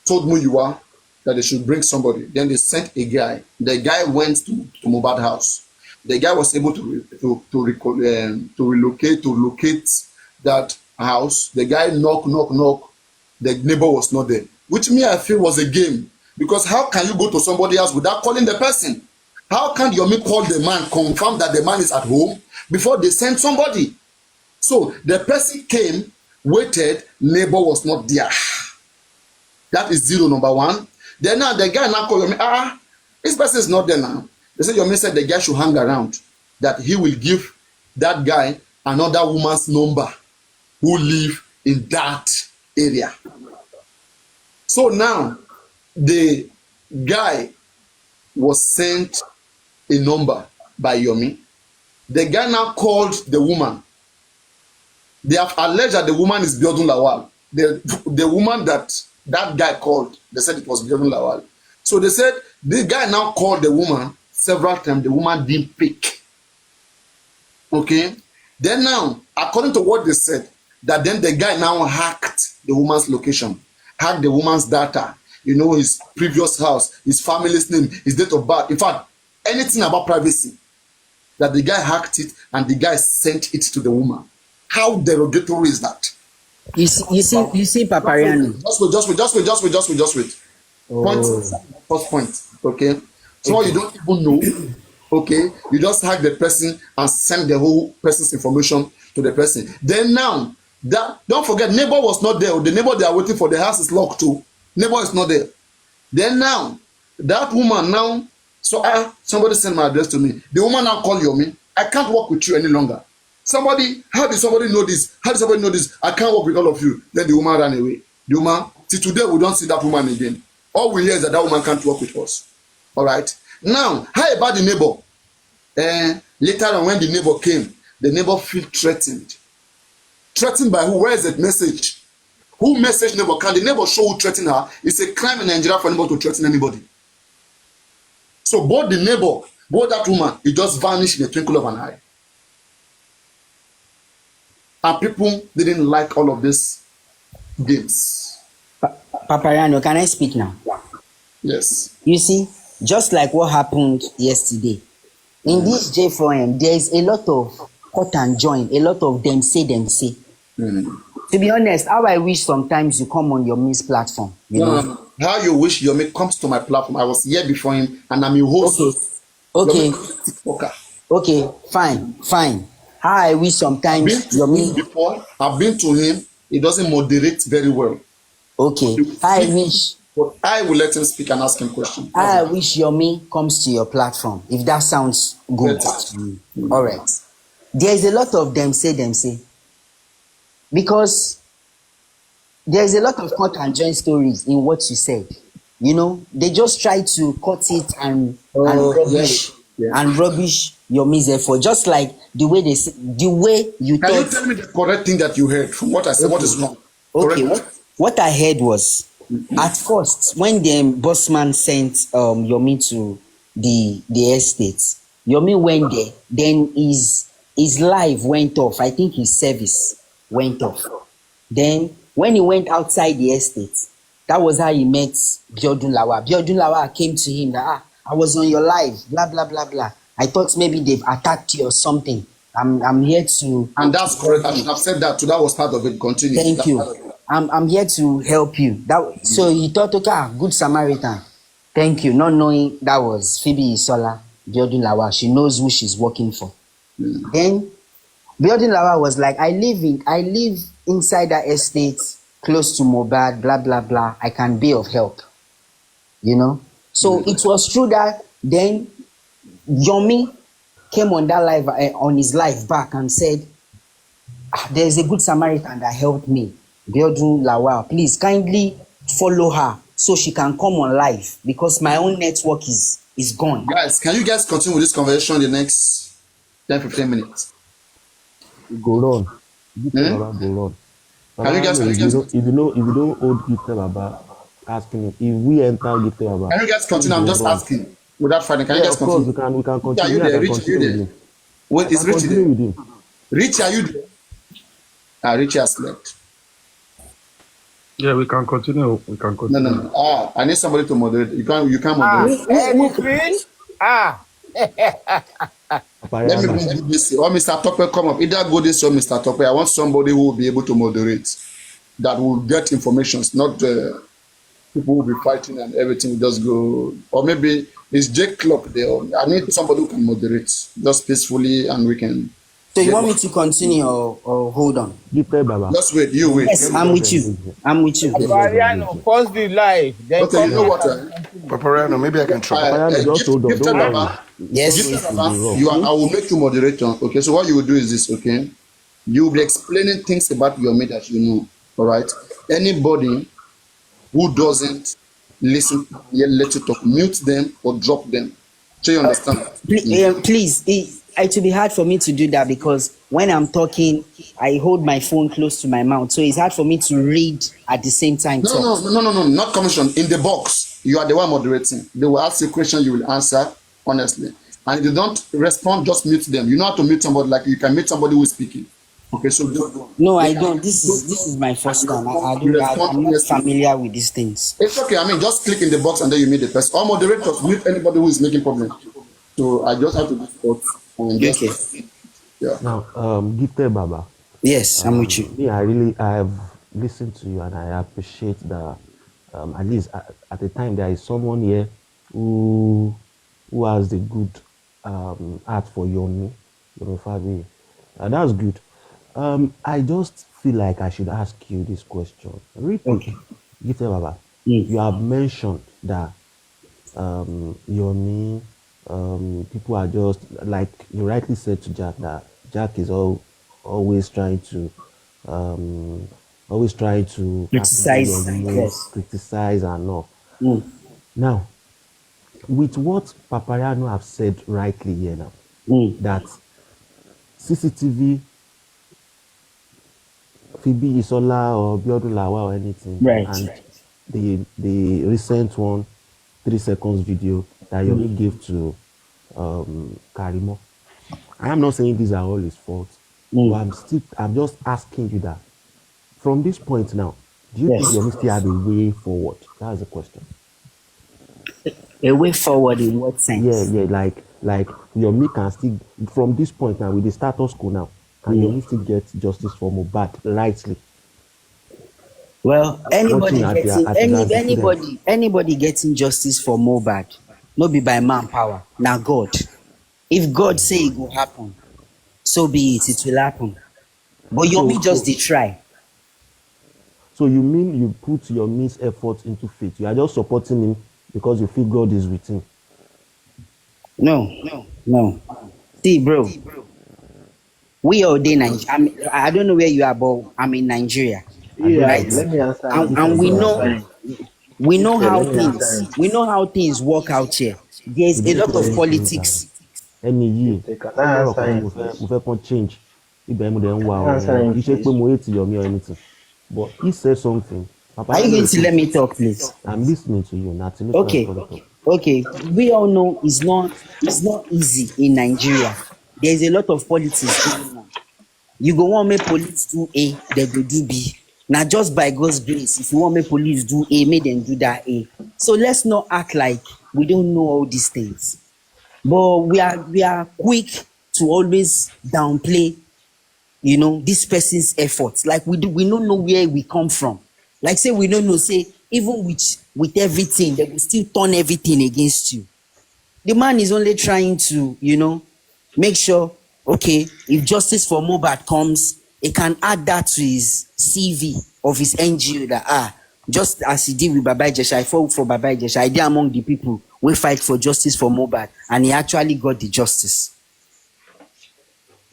told Muyiwa that they should bring somebody. Then they sent a guy. The guy went to Mohbad house. The guy was able to locate that house. The guy knock. The neighbor was not there, which me I feel was a game, because how can you go to somebody else without calling the person? How can Yomi call the man, confirm that the man is at home before they send somebody? So the person came, waited, neighbor was not there. That is zero, number one. Then now the guy now called Yomi, this person is not there now. They said Yomi said the guy should hang around, that he will give that guy another woman's number who live in that area. So now the guy was sent a number by Yomi. The guy now called the woman. They have alleged that the woman is Biodun Lawal. The woman that guy called, they said it was Biodun Lawal. So they said the guy now called the woman several times. The woman didn't pick. Okay. Then now, according to what they said, that then the guy now hacked the woman's location, hacked the woman's data, his previous house, his family's name, his date of birth. In fact, anything about privacy, that the guy hacked it and the guy sent it to the woman. How derogatory is that? You see, Papariano. Just wait. First point, okay? So you don't even know, okay? You just hack the person and send the whole person's information to the person. Then now, don't forget, neighbor was not there. The neighbor they are waiting for, the house is locked too. Neighbor is not there. Then now, that woman now, so somebody send my address to me. The woman now call Yomi. I can't work with you any longer. How did somebody know this? How did somebody know this? I can't work with all of you. Then the woman ran away. The woman, till today we don't see that woman again. All we hear is that woman can't work with us. All right. Now, how about the neighbor? Later on, when the neighbor came, the neighbor feel threatened. Threatened by who? Where is that message? Who messaged neighbor? Can the neighbor show who threatened her? It's a crime in Nigeria for anybody to threaten anybody. So both the neighbor, both that woman, it just vanished in the twinkle of an eye. And people didn't like all of these games. Papariano, can I speak now? Yes. You see, just like what happened yesterday, in this J4M, there is a lot of cut and join, a lot of them say. To be honest, how I wish sometimes you come on your Miss platform. How you wish Yomi comes to my platform. I was here before him and I'm your host. Okay. Okay, fine. How I wish sometimes I've been to him. He doesn't moderate very well. Okay. But I will let him speak and ask him questions. I wish Yomi comes to your platform, if that sounds good. All right. There is a lot of them say. Because there is a lot of cut and join stories in what you said. They just try to cut it and rubbish Yomi's effort. Just like the way you Can you tell me the correct thing that you heard from what I said? Okay. What is wrong? Okay, what I heard was, at first, when the bossman sent Yomi to the estate, Yomi went there, then his life went off. I think his service went off. Then when he went outside the estate, that was how he met Biodun Lawal. Biodun Lawal came to him that I was on your live, blah blah blah blah. I thought maybe they've attacked you or something. I'm here to. And that's correct. I should have said that too. That was part of it. Continue. Thank you. I'm here to help you. So he thought, okay, good Samaritan. Thank you. Not knowing that was Phoebe Isola, Biodun Lawal. She knows who she's working for. Then Biodun Lawal was like, I live inside that estate close to Mobad, blah blah blah. I can be of help. You know? So it was true that then Yomi came on that live on his live back and said, there's a good Samaritan that helped me, Biodun Lawal. Please kindly follow her so she can come on live because my own network is gone. Guys, can you guys continue with this conversation in the next 10-15 minutes? Go on. Go on. Can you guys if you don't hold Gifted Baba, asking him if we enter Gifted Baba. Can you guys continue? I'm just asking without fighting. Can you guys continue? Of course, we can continue. Are you there? Rich, are you there? Wait, is Rich there? Rich, are you there? Rich has left. Yeah, we can continue. No. I need somebody to moderate. You can't moderate. Let me bring this. Or Mr. Tokwe come up. Either go this or Mr. Tokwe. I want somebody who will be able to moderate. That will get information. Not people will be fighting and everything will just go. Or maybe it's Jake Club there. I need somebody who can moderate just peacefully and we can. So you want me to continue or hold on? Just wait. You wait. Yes, I'm with you. Papariano, pause the live. Then okay, you know what? Papariano, maybe I can try. Just hold on. Yes. I will make you moderator. Okay, so what you will do is this. Okay, you will be explaining things about your mate that you know. All right. Anybody who doesn't listen, let you talk, mute them or drop them. So you understand? Please, it will be hard for me to do that because when I'm talking, I hold my phone close to my mouth. So it's hard for me to read at the same time. No, not commission. In the box, you are the one moderating. They will ask you a question, you will answer honestly. And if you don't respond, just mute them. You know how to mute somebody, like you can mute somebody who is speaking. Okay, so no, I don't. This is my first time. I'm not familiar with these things. It's okay. I mean, just click in the box and then you mute the person. Or moderators mute anybody who is making problem. So I just have to do that. Okay. Yeah. Now, Gifted Baba. Yes, I'm with you. Yeah, I have listened to you and I appreciate that. At least at the time there is someone here who has the good heart for Yomi Fabi. That's good. I just feel like I should ask you this question. Okay. Gifted Baba, you have mentioned that Yomi, people are just, like you rightly said to Jack, that Jack is always trying to criticize and all. Now, with what Papariano have said rightly here now, that CCTV, Phoebe Isola or Biodun Lawal or anything, right, and the recent 3 seconds video that Yomi gave to Karimo. I am not saying these are all his faults, but I'm just asking you that from this point now, do you think Yomi still have a way forward? That's the question. A way forward in what sense? Yeah, like Yomi can still, from this point now with the status quo now, can Yomi still get justice for Mohbad rightly? Well, anybody getting justice for Mohbad, no be by manpower, now God. If God say it will happen, so be it. It will happen. But Yomi just dey try. So you mean you put Yomi's effort into faith? You are just supporting him because you feel God is with him? No. See, bro. We are in Nigeria. I don't know where you are, but I'm in Nigeria. Yeah, right? Let me answer. And we know how things work out here. There's a lot of politics. Any year, we can change. Anything. But he said something. Are you going to let me talk, please? I'm listening to you. Okay. We all know it's not easy in Nigeria. There's a lot of politics going on. You go want me police do A, they go do B. Now just by God's grace, if you want me police do A, make them do that A. So let's not act like we don't know all these things. But we are quick to always downplay, this person's efforts. Like we don't know where we come from. Like say we don't know, say even with with everything, they will still turn everything against you. The man is only trying to, make sure, okay, if justice for Mohbad comes, he can add that to his CV of his NGO that, just as he did with Baba Ijesha, I fought for Baba Ijesha, I did among the people who fight for justice for Mohbad, and he actually got the justice.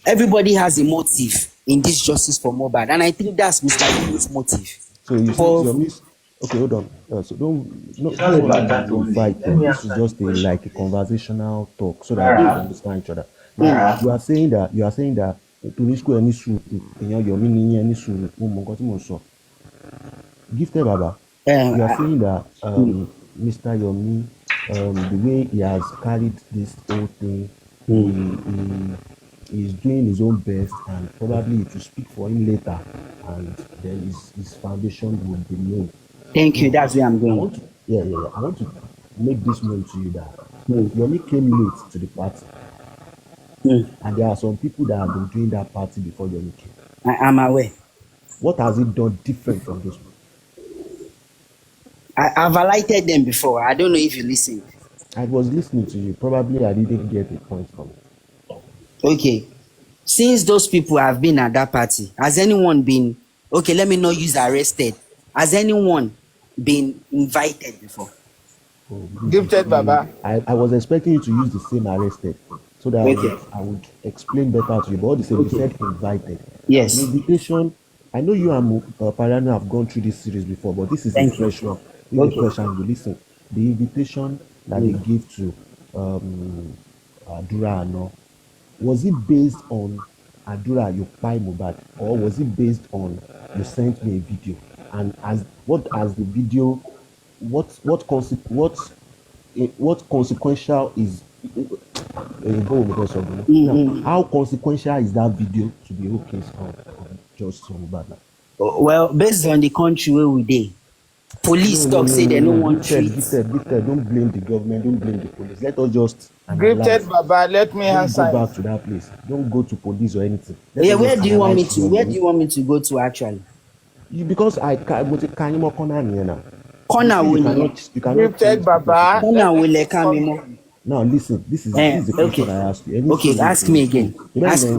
Everybody has a motive in this justice for Mohbad, and I think that's Mr. Yomi's motive. So you see, Yomi, okay, hold on. So this one is a fight. This is just like a conversational talk so that we understand each other. Now, you are saying that Tunisco any suru, Yomi ni any suru, Gifted Baba. You are saying that Mr. Yomi, the way he has carried this whole thing, he is doing his own best, and probably it will speak for him later, and then his foundation will be known. Thank you. That's where I'm going. I want to make this known to you that Yomi came late to the party, and there are some people that have been doing that party before Yomi came. I'm aware. What has he done different from those people? I've highlighted them before. I don't know if you listened. I was listening to you. Probably I didn't get a point from it. Okay. Since those people have been at that party, has anyone been, okay, let me not use arrested. Has anyone been invited before? Gifted Baba. I was expecting you to use the same arrested so that I would explain better to you. But all the same, you said invited. Yes. The invitation, I know you and Pariano have gone through this series before, but this is a fresh one. This is a fresh angle. Listen, the invitation that they gave to Adura Ano, was it based on Adura you buy Mohbad, or was it based on you sent me a video? And what the video, what consequential is now, how consequential is that video to the whole case of Justice Mohbad? Well, based on the country where we dey, police talk say they don't want treat. Don't blame the government, don't blame the police. Let us just Gifted Baba, let me answer. Go back to that place. Don't go to police or anything. Where do you want me to? Where do you want me to go to actually? Because I can't more corner now. Corner will Gifted Baba. Corner will come more. Now listen, this is the question I asked you. Okay, ask me again. Ask me.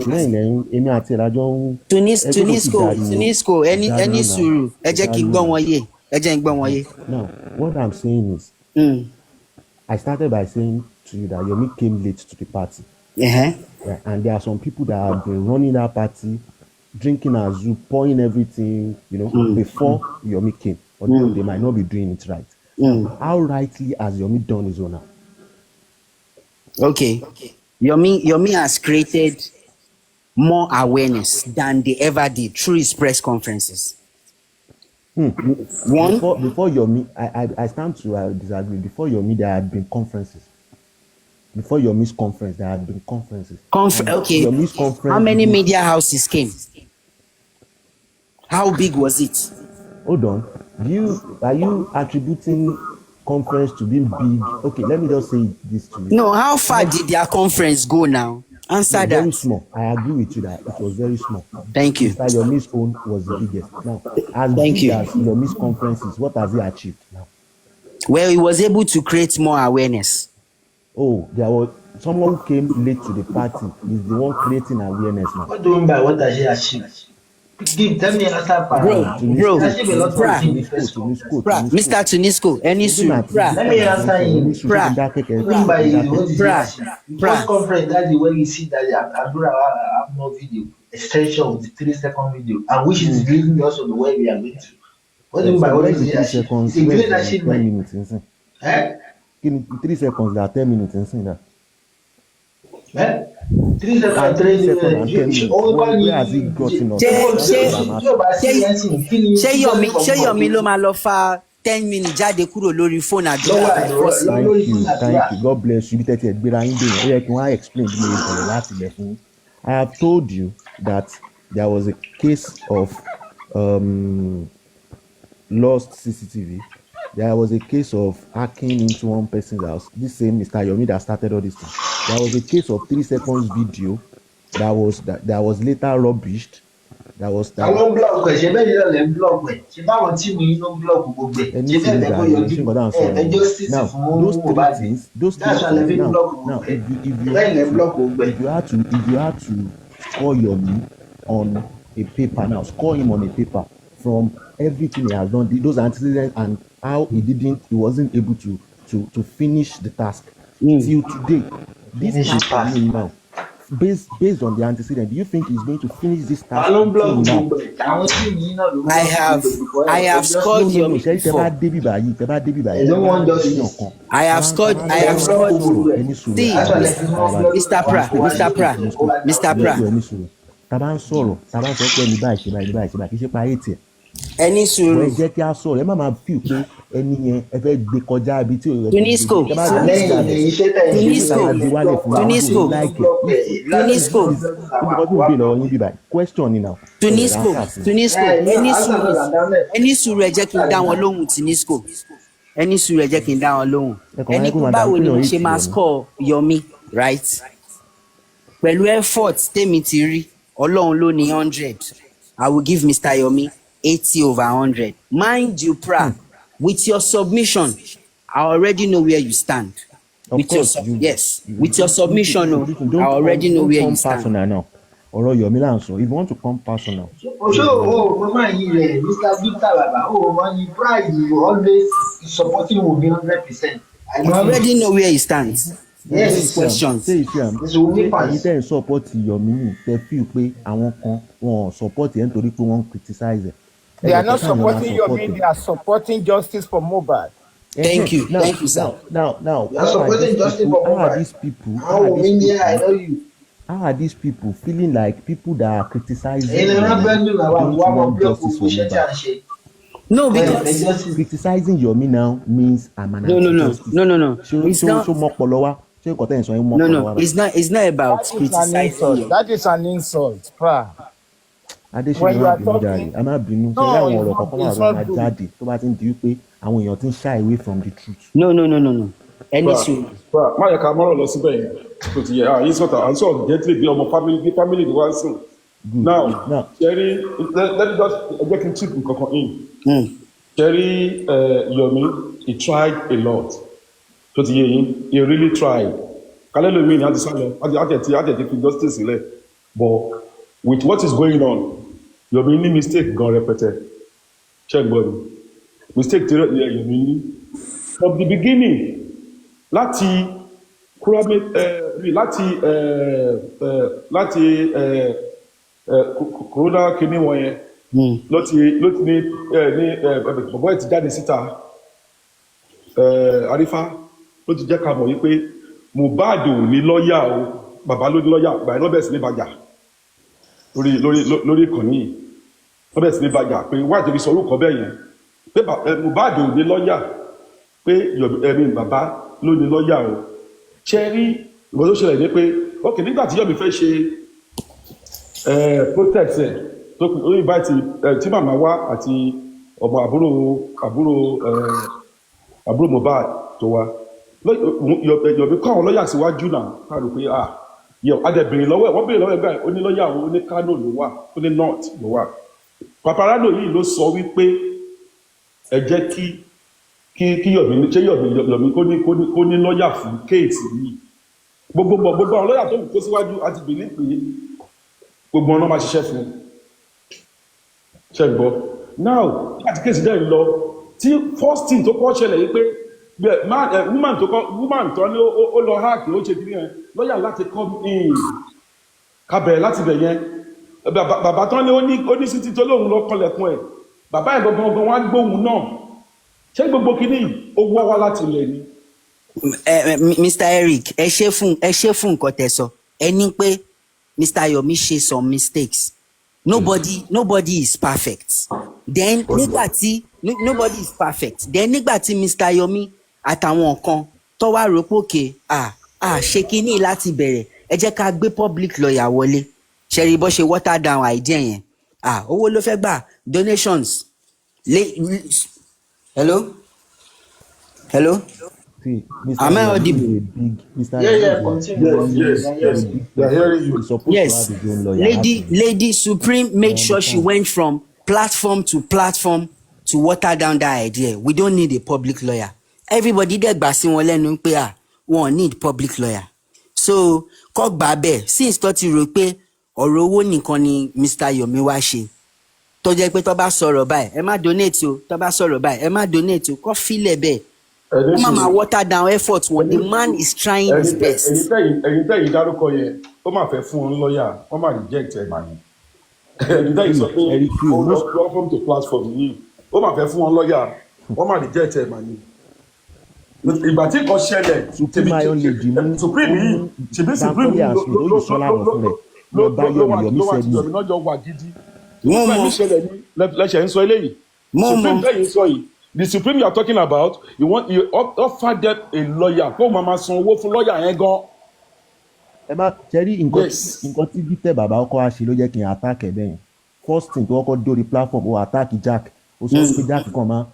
Tunisco, any suru. Now, what I'm saying is, I started by saying to you that Yomi came late to the party. Yeah, and there are some people that have been running that party, drinking azu, pouring everything, before Yomi came. Although they might not be doing it right. How rightly has Yomi done his own now? Okay. Yomi has created more awareness than they ever did through his press conferences. One before Yomi, I stand to disagree. Before Yomi, there had been conferences. Before Yomi's conference, there had been conferences. Okay. Yomi's conference. How many media houses came? How big was it? Hold on. Are you attributing conference to being big? Okay, let me just say this to you. No, how far did their conference go now? Answer that. Very small. I agree with you that it was very small. Thank you. Mr. Yomi's own was the biggest. Now, as big as Yomi's conferences, what has he achieved now? Well, he was able to create more awareness. Oh, there was someone who came late to the party. Is the one creating awareness now. What do you mean by what has he achieved? Tell me another part. Bro, Mr. Tunisco, any let me answer him. First conference, that's the way you see that Abdullah have no video, extension of the 3-second video, and which is leading also the way we are going to. What do you mean by what is he achieved? It's a great achievement. 3 seconds, there are 10 minutes inside that. 3 seconds, 3 minutes. Where has he gotten us? Ṣé Yomi ló máa lọ fa 10 minutes jáde kúrò lórí phone àdúrà? Thank you. God bless you. I explain I have told you that there was a case of lost CCTV. There was a case of hacking into one person's house. This same Mr. Yomi that started all this thing. There was a case of 3 seconds video that was later rubbished. That was I won't block ẹ ṣe bẹ́ẹ̀ ni lọ́lẹ̀ ń block ẹ ṣe báwọn tíìmù yín ló ń block gbogbo ẹ any ṣe bẹ́ẹ̀ single bẹ́ẹ̀ kó guy, yọjú ẹ justice now fún those three Mohbad things, that's why lè fi now, block gbogbo ẹ bẹ́ẹ̀ lè block gbogbo ẹ. if you had to score your name on a paper now, score him on a paper from everything he has done, those antecedents and how he wasn't able to finish the task till today. This task for me now, based on the antecedent, do you think he's going to finish this task Àwọn block now? gbogbo ẹ àwọn tíìmù yín náà ló ń I have scored your No, before. I don't want justice. I have scored. See, Mr. Pra. Tàbá ń sọ̀rọ̀ pé ẹni báyìí ṣe báyìí kì í ṣe pa ayé tiẹ̀. Ẹni sùúrù. Ẹ jẹ́ kí a sọ̀rọ̀, ẹ má máa feel pé ẹni yẹn ẹ fẹ́ gbé kọjá ibi tí ò yẹ. Tunisco. Question ni now. Tunisco. Ẹni sùúrù ẹ jẹ́ kí n dá wọn lóhùn Tunisco. Ẹni sùúrù ẹ jẹ́ kí n dá wọn lóhùn. Ẹni pé báwo ni mo ṣe máa score Yomi, right? Pẹ̀lú effort tèmi ti rí, Ọlọ́run ló ní 100. I will give Mr. Yomi 80/100. Mind you, Pra, with your submission, I already know where you stand. With your submission, I already know where you stand. Ọ̀rọ̀ Yomi là ń sọ. If you want to come personal. Mo máa yí rẹ̀ Mr. Victor Baba wọ́n yí pride you always supporting Wunmi 100%. I already know where he stands. Yes, questions. Ẹ̀yin tẹ́ ẹ̀ support Yomi tẹ́ feel pé àwọn kan wọn support ẹ̀ nítorí pé wọ́n criticize ẹ̀. They are not supporting Yomi, they are supporting justice for Mohbad. Thank you, sir. Now, you are supporting justice for Mohbad. How are these people feeling like people that are criticizing No, because criticizing Yomi now means I'm an No. It's not. No. It's not about criticizing. That is an insult, Pra. When you are talking, I'm not bínú. Ṣé àwọn ọ̀rọ̀ kankan máa jáde tó bá ti ń di wípé àwọn èèyàn ti ń shy away from the truth. No. Ẹni sùn. Má yẹ ká mọ́rọ̀ lọ síbẹ̀ yẹn. Kò ti yẹ àyè sọ̀tà à ń sọ̀rọ̀ gently bí ọmọ family ni wá sùn. Now, Jerry, let me just ẹgbẹ́ kí n chip nǹkankan in. Jerry Yomi, he tried a lot. Tó ti yẹ yín, he really tried. Kálẹ́ lómi ni a ti sá lọ, àtẹ̀tí fi justice sílẹ̀. But with what is going on, Yomi ní mistake gan rẹpẹtẹ. Check body. Mistake tí Yomi ní. From the beginning, láti corona kìíní wọn yẹn ló ti ní bọ̀bọ̀ ẹ̀ ti jáde síta Arífá ló ti jẹ́ ká mọ̀ wípé Mohbad ò ní lọ́ọ̀yà o bàbá ló ní lọ́ọ̀yà gbà lọ́bẹ̀ sí ní bàjá lórí ìkànnì yìí lọ́bẹ̀ sí ní bàjá pé wájú fi sọ orúkọ bẹ́ẹ̀ yẹn pé Mohbad ò ní lọ́ọ̀yà pé ẹ̀mí bàbá ló ní lọ́ọ̀yà o ṣe rí ìwọ́n tó ṣẹlẹ̀ ní pé ok nígbà tí Yomi fẹ́ ṣe protest ẹ̀ tó kù ó invite tí màmá wá àti ọmọ àbúrò Mohbad tó wá Yomi kọ́ àwọn lọ́ọ̀yà síwájú náà ká rò pé adẹ̀bìnrin lọ́wọ́ ẹ̀ wọ́n bèèrè lọ́wọ́ ẹ̀ báyìí ó ní lọ́ọ̀yà ó ní Kano ló wà ó ní North ló wà Paparazzo yìí ló sọ wípé ẹ jẹ́ kí Yomi kó ní lọ́ọ̀yà fún kéèsì yìí gbogbo àwọn lọ́ọ̀yà tó kó síwájú àti bìnrin pé gbogbo ọ̀nà máa ṣiṣẹ́ fún ṣẹ́gbọ́ now láti kéèsì dẹ́ lọ tí first thing tó kọ́ ṣẹlẹ̀ yìí pé woman tó ní ó lọ hack ó ṣe kí ní ẹ lọ́ọ̀yà láti come in kábẹ̀rẹ̀ láti bẹ̀ yẹn bàbá tán ní ó ní sí ti tó lóun lọ kọlẹ̀kùn ẹ̀ bàbá ẹ̀ gangan wá gbóhùn náà ṣé gbogbo kìíní ó wọ́ wá láti ilẹ̀ ni. Mr. Eric ẹ ṣe fún nǹkan tẹ́ sọ ẹ ní pé Mr. Yomi ṣe some mistakes nobody is perfect then nobody is perfect then nígbà tí Mr. Yomi àtàwọn kan tó wá rò pé òkè ṣe kínní láti bẹ̀rẹ̀ ẹ jẹ́ ká gbé public lawyer wọlé ṣẹ̀rí bó ṣe water down idea yẹn owó ló fẹ́ gbà donations hello See, Mr. Am I Yomi is audible? a big Mr. Yeah, Yomi yeah, is a continue. very, Yeah, very yes. big We are person. hearing you. He's supposed to have Yes. his own lawyer. Actually, Lady Supreme I made sure she understand. went from platform to water down that idea. We don't need a public lawyer. Everybody dẹ̀ gbà sí wọn lẹ́nu pé wọn need public lawyer. So kọ́ gbà bẹ́ẹ̀ since tó ti rò pé ọ̀rọ̀ owó nìkan ni Mr. Yomi wá ṣe. Tó jẹ́ pé tó bá sọ̀rọ̀ báyìí ẹ má donate o, tó bá sọ̀rọ̀ báyìí ẹ má donate o, kọ́ fílẹ̀ bẹ́ẹ̀. Wọ́n má máa water down effort wọn. The man is trying his best. ẹ̀yin tẹ́yìn dárúkọ yẹn ó máa fẹ́ fún wọn lọ́ọ̀yà wọ́n máa reject ẹ̀ màá ní. ẹ̀yin tẹ́yìn sọ pé ó lọ platform to platform yìí ó máa fẹ́ fún wọn lọ́ọ̀yà wọ́n máa reject ẹ̀ màá ní. ìgbà tí nǹkan ṣẹlẹ̀ Supreme Iron Lady mú Supreme yìí ṣèbí Supreme yìí ló sọ́lá lọ fún rẹ̀ lọ bá Yomi ló wà said tí no. Yomi náà jọ wà gidi. Wọ́n Supreme mọ̀. ṣẹlẹ̀ ní lẹ́sẹ̀ ń sọ eléyìí. Supreme tẹ́yìn sọ yìí the Supreme you are talking about you offer them a lawyer kó máa san owó fún lawyer yẹn gan. Ẹ má ṣẹ́rí nǹkan tí Gifted bàbá ọkọ wa ṣe ló jẹ́ kí n attack ẹ̀ bẹ́yẹn. First thing tó kọ́kọ́ dórí platform ó attack Jack ó sọ pé Jack kàn máa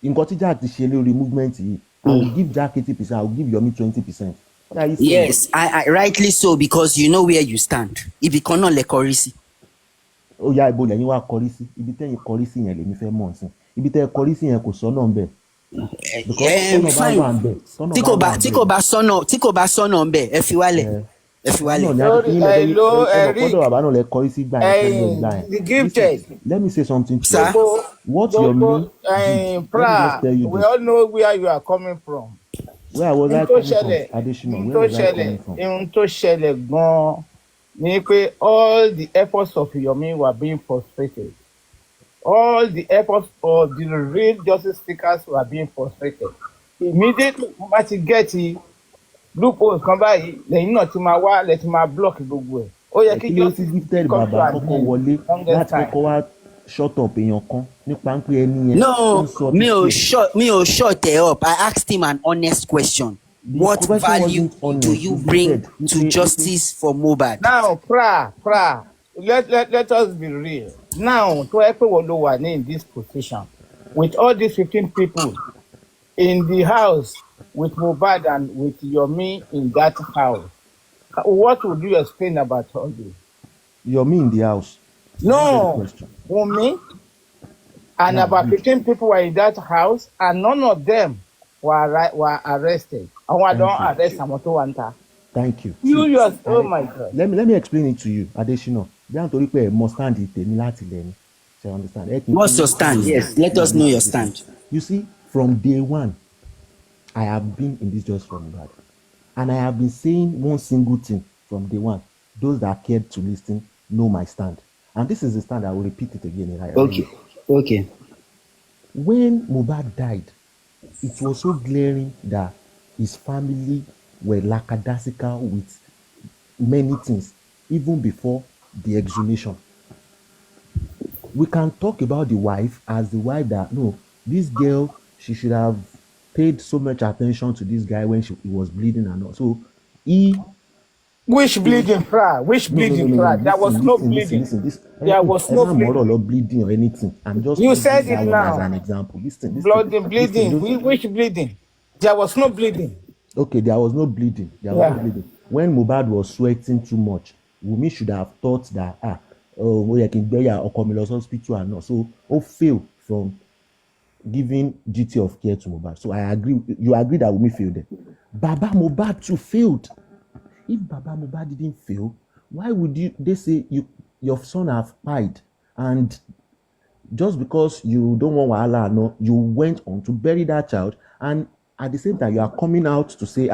nǹkan tí Jack ti ṣe lórí movement yìí I will give Jack 80%, I will give Yomi 20%. Yes, I rightly so because you know where you stand. Ibi kan náà lẹ kọrí sí. Ó yá ibo lẹ́yìn wá kọrí sí ibi tẹ́yìn kọrí sí yẹn lèmi fẹ́ mọ̀ sí ibi tẹ́ kọrí sí yẹn kò sọ́nà ńbẹ̀. Tí kò bá sọ́nà ńbẹ̀ ẹ fi wálẹ̀. The Gifted. Let me say something to you. What Yomi did, we all know where you are coming from. Where was I coming from? Additional. Where was I coming from? Ohun tó ṣẹlẹ̀ gan-an ni pé all the efforts of Yomi were being frustrated. All the efforts of the real justice seekers were being frustrated. Immediately, wọ́n ti get loophole kan báyìí lẹ́yìn náà ti máa wá lẹ́ ti máa block gbogbo ẹ̀. Ó yẹ kí justice Gifted bàbá kọ́kọ́ wọlé láti kọ́kọ́ wá shut up èèyàn kan nípa pé ẹni yẹn. No, mi ò shut up. I asked him an honest question. What value do you bring to justice for Mohbad? Now, let us be real. Now, to everyone who are in this position, with all these 15 people in the house, with Mohbad and with Yomi in that house, what would you explain about all this? Yomi in the house? No, Yomi and about 15 people were in that house, and none of them were arrested. I don't arrest someone. Thank you. Oh my God. Let me explain it to you, Adesina. Bí à ń torí pé ẹ mọ stand tèmi láti lẹ́nu. So you understand? What's your stand? Yes, let us know your stand. You see, from day one, I have been in this just from God. And I have been saying one single thing from day one. Those that cared to listen know my stand. And this is the stand, I will repeat it again. Okay. When Mohbad died, it was so glaring that his family were lackadaisical with many things, even before the exhumation. We can talk about the wife as the wife that, no, this girl, she should have paid so much attention to this guy when he was bleeding and all. So Which bleeding, Pra? There was no bleeding. There was no bleeding or anything. I'm just you said it now as an example. Bleeding. Which bleeding? There was no bleeding. Okay, there was no bleeding. When Mohbad was sweating too much, Wunmi should have thought that I can bear or come to hospital and not. So fail from giving duty of care to Mohbad. So I agree. You agree that Wunmi failed there. Baba Mohbad too failed. If Baba Mohbad didn't fail, why would they say your son have died, and just because you don't want wahala, no, you went on to bury that child, and at the same time you are coming out to say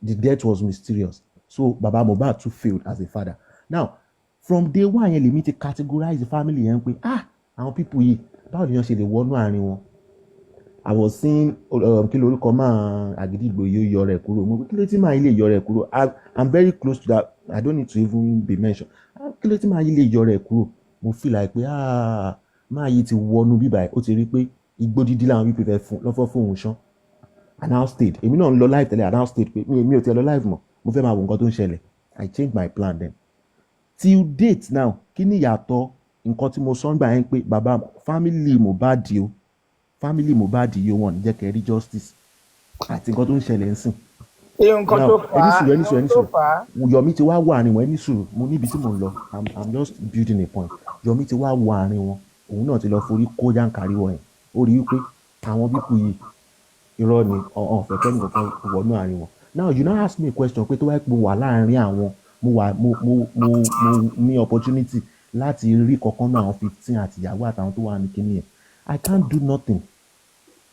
the death was mysterious. So Baba Mohbad too failed as a father. Now, from day one, you need to categorize the family and say àwọn people yìí báwo ni wọ́n ṣe lè wọnú àárín wọn. I was seeing kí lorúkọ máa Àgídìgbò yóò yọ rẹ̀ kúrò. Mo kí ló tí máa ilé yọ rẹ̀ kúrò. I'm very close to that. I don't need to even be mentioned. Kí ló tí máa ilé yọ rẹ̀ kúrò. Mo feel like pé máa yìí ti wọnú bíbá ẹ̀ ó ti rí pé igbó dídí làwọn people fẹ́ lọ́fọ́ fún òun ṣán. I now stayed. Èmi náà ń lọ live tẹ́lẹ̀. I now stayed pé mi ò tiẹ̀ lọ live mọ́. Mo fẹ́ máa wo nǹkan tó ń ṣẹlẹ̀. I changed my plan then. Till date now, kí ni ìyàtọ̀ nǹkan tí mo sọ ń gbà yẹn pé bàbá family Mohbad o family Mohbad yìí wọ́n ní jẹ́ kẹ́ rí justice àti nǹkan tó ń ṣẹlẹ̀ ń sìn. nǹkan tó fà á ẹni sùúrù Yomi ti wá wọ àárín wọn ẹni sùúrù mo níbi tí mò ń lọ I'm just building a point. Yomi ti wá wọ àárín wọn òun náà ti lọ forí kó jàǹkárí wọ̀ yẹn ó rí wípé àwọn pípù yìí irọ́ ni ọ̀fẹ́ kẹ́ni kankan wọnú àárín wọn. Now you now ask me a question pé tó wáyé pé mo wà láàárín àwọn mo ní opportunity láti rí kankan náà àwọn 15 àtìyàwó àtàwọn tó wà ní kíní yẹn I can't do nothing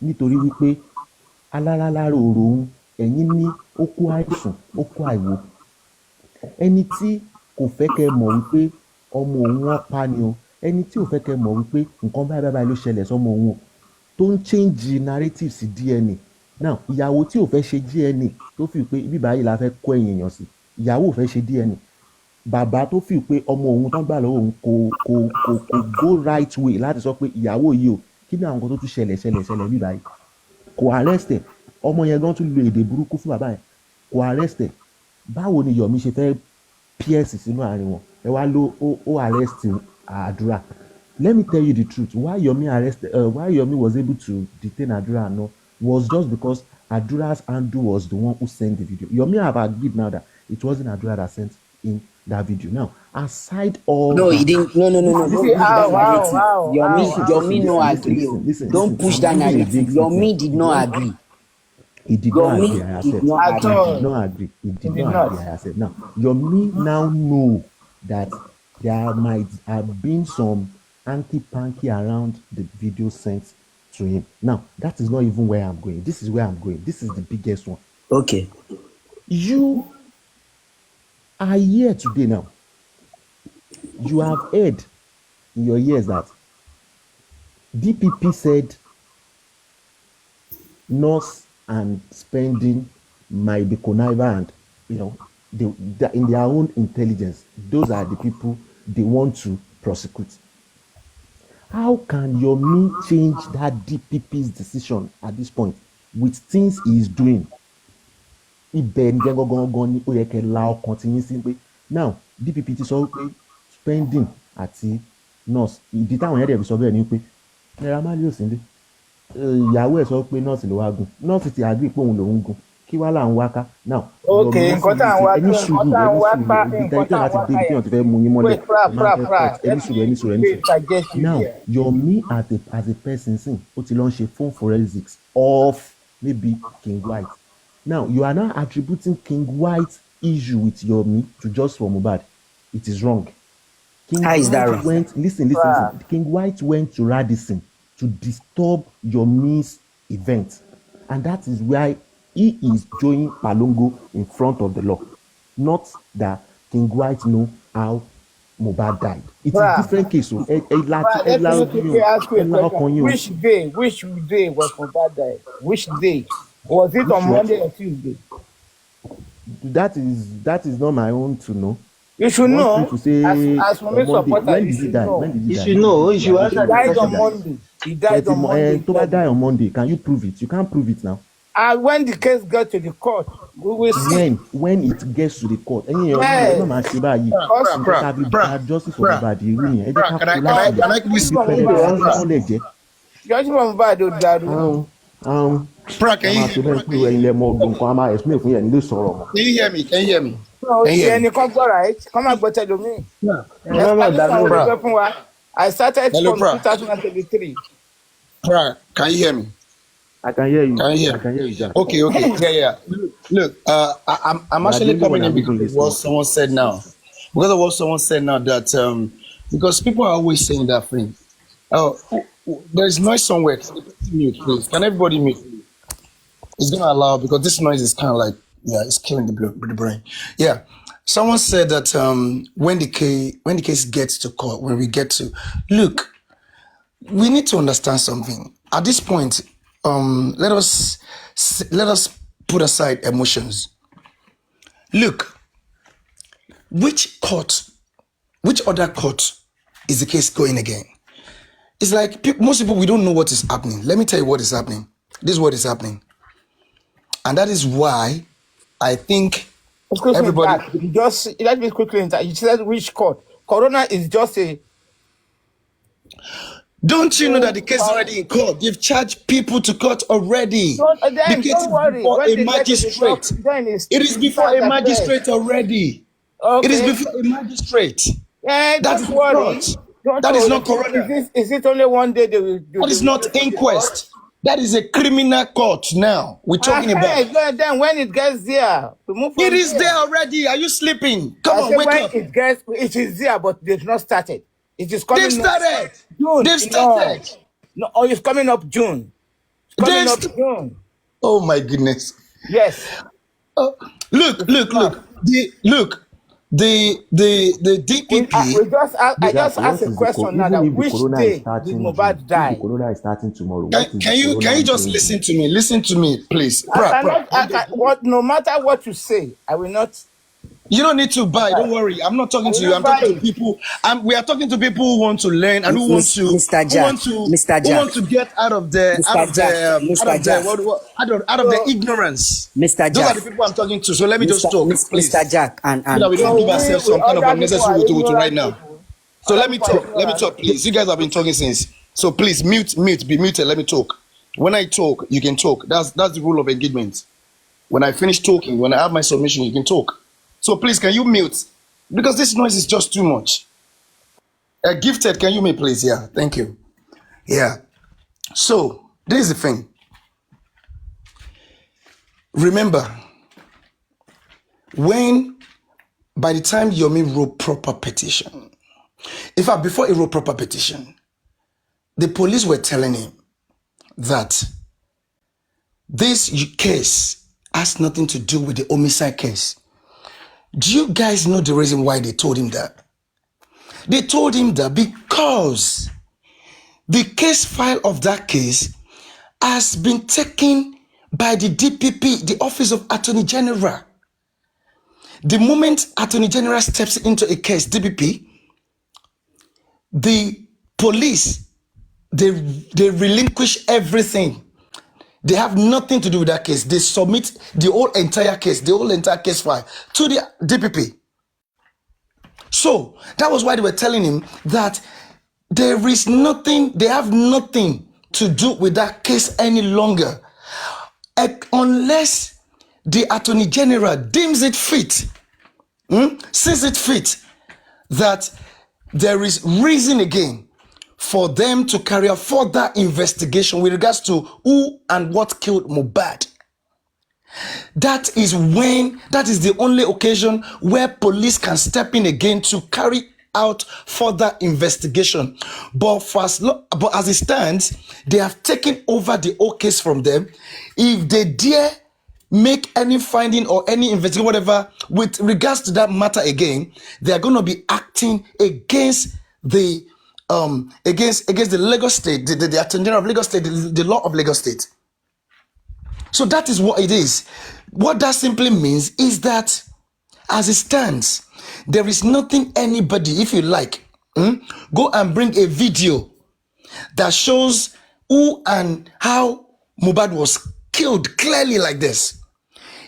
nítorí wípé aláràlárò òròhún ẹ̀yin ní ó kó àìsàn ó kó àìwò ẹni tí kò fẹ́ kẹ́ mọ̀ wípé ọmọ òun wọ́n pa ni o ẹni tí ò fẹ́ kẹ́ mọ̀ wípé nǹkan báyìí ló ṣẹlẹ̀ sọ́mọ òun tó ń change narrative sí DNA now ìyàwó tí ò fẹ́ ṣe DNA tó fi pé ibi báyìí la fẹ́ kó ẹ̀yìn èèyàn sí ìyàwó ò fẹ́ ṣe DNA bàbá tó fi pé ọmọ òun tán gbà lọ́wọ́ òun kò go right way láti sọ pé ìyàwó yìí o kí ni àwọn nǹkan tó tún ṣẹlẹ̀ bí báyìí kò arrest ẹ̀ ọmọ yẹn gan tún lo èdè burúkú fún bàbá yẹn kò arrest ẹ̀ báwo ni Yomi ṣe fẹ́ pierce sínú àárín wọn ẹ wá ló ó arrest Àdúrà. Let me tell you the truth why Yomi was able to detain Àdúrà no was just because Àdúrà's handle was the one who sent the video. Yomi have agreed now that it wasn't Àdúrà that sent in that video. Now, aside all no, that, he didn't. No. Yomi no agree. Don't push that narrative. Yomi did not agree. He did not agree. I said. He did not agree. He did not agree. I said. Now, Yomi now know that there might have been some hanky-panky around the video sent to him. Now, that is not even where I'm going. This is where I'm going. This is the biggest one. Okay. You are here today now. You have heard in your ears that DPP said Nurse and Spending might be conniving and, in their own intelligence, those are the people they want to prosecute. How can Yomi change that DPP's decision at this point with things he is doing? Ibẹ̀ ní gangan ni ó yẹ kẹ́ la ọkàn tí yín sí pé now DPP ti sọ pé Spending àti Nurse ìdí táwọn yẹn dẹ̀ fi sọ bẹ́ẹ̀ ni pé Naira Marley ò sí nílé ìyàwó ẹ̀ sọ pé Nurse ló wá gùn Nurse ti agree pé òun lòún gùn kí wá là ń wá ká now. ok nǹkan tá à ń wá ẹni sùúrù nǹkan tá à ń wá ká ẹ̀ ti fẹ́ mú yín mọ́lẹ̀ ẹni sùúrù now Yomi as a person sin ó ti lọ ń ṣe phone forensics of maybe King White. Now, you are now attributing King White's issue with Yomi to just for Mohbad. It is wrong. How is that wrong? Listen. King White went to Radisson to disturb Yomi's event. And that is why he is joining Palongo in front of the law. Not that King White know how Mohbad died. It's a different case. Which day was Mohbad died? Which day? Was it on Monday or Tuesday? That is not my own to know. You should know. To say as for me supporter, when did he die? You should know. You should answer the question. He died on Monday. To die on Monday. Can you prove it? You can't prove it now. When the case gets to the court, we will see. When it gets to the court. Yes. Pra, can you hear me? Can you hear me? I started from 2023. Pra, can you hear me? I can hear you. Can you hear? I can hear you, Jack. Okay. Yeah. Look, I'm actually coming in because of what someone said now. Because of what someone said now that because people are always saying that thing. Oh, there's noise somewhere. Can mute, please? Can everybody mute? It's gonna allow because this noise is kind of like it's killing the brain. Yeah. Someone said that when the case gets to court, when we get to look, we need to understand something. At this point, let us put aside emotions. Look, which other court is the case going again? It's like most people, we don't know what is happening. Let me tell you what is happening. This is what is happening. And that is why I think everybody... let me quickly interrupt. You said which court? Corona is just a... Don't you know that the case is already in court? They've charged people to court already. Then The case is don't worry. before When a they get to the top, magistrate. then It is before a magistrate already. It is before a magistrate. Yeah, That is don't not worry. court. Don't That is worry. not coroner. Is it only one day they will do? That is not inquest. That is a criminal court now. We're talking about. Then when it gets there, we move from It is there already. Are you sleeping? Come on, wake up. It is there, but they've not started. It is coming. They've started. June. They've started. No, it's coming up June. It's coming up June. Oh my goodness. Yes. Look. The DPP. I just asked a question now. That which day did Mohbad die? The corona is starting tomorrow. Can you just listen to me? Listen to me, please. No matter what you say, I will not. You don't need to buy. Don't worry. I'm not talking to you. I'm talking to people. We are talking to people who want to learn and who want to get out of their ignorance. Mr. Jack. Those are the people I'm talking to. So let me just talk, please. Mr. Jack, and we don't give ourselves some kind of unnecessary wotowoto right now. So let me talk, please. You guys have been talking since. So please be muted. Let me talk. When I talk, you can talk. That's the rule of engagement. When I finish talking, when I have my submission, you can talk. So please, can you mute? Because this noise is just too much. Gifted, can you mute, please? Yeah, thank you. Yeah. So, this is the thing. Remember, by the time Yomi wrote proper petition, in fact, before he wrote proper petition, the police were telling him that this case has nothing to do with the homicide case. Do you guys know the reason why they told him that? They told him that because the case file of that case has been taken by the DPP, the Office of Attorney General. The moment Attorney General steps into a case, DPP, the police, they relinquish everything. They have nothing to do with that case. They submit the whole entire case file to the DPP. So that was why they were telling him that they have nothing to do with that case any longer, unless the Attorney General deems it fit, sees it fit, that there is reason again for them to carry out further investigation with regards to who and what killed Mohbad. That is the only occasion where police can step in again to carry out further investigation. But as it stands, they have taken over the whole case from them. If they dare make any finding or any investigation, whatever, with regards to that matter again, they are going to be acting against the Lagos State, the Attorney General of Lagos State, the law of Lagos State. So that is what it is. What that simply means is that, as it stands, there is nothing anybody, if you like, go and bring a video that shows who and how Mohbad was killed clearly like this.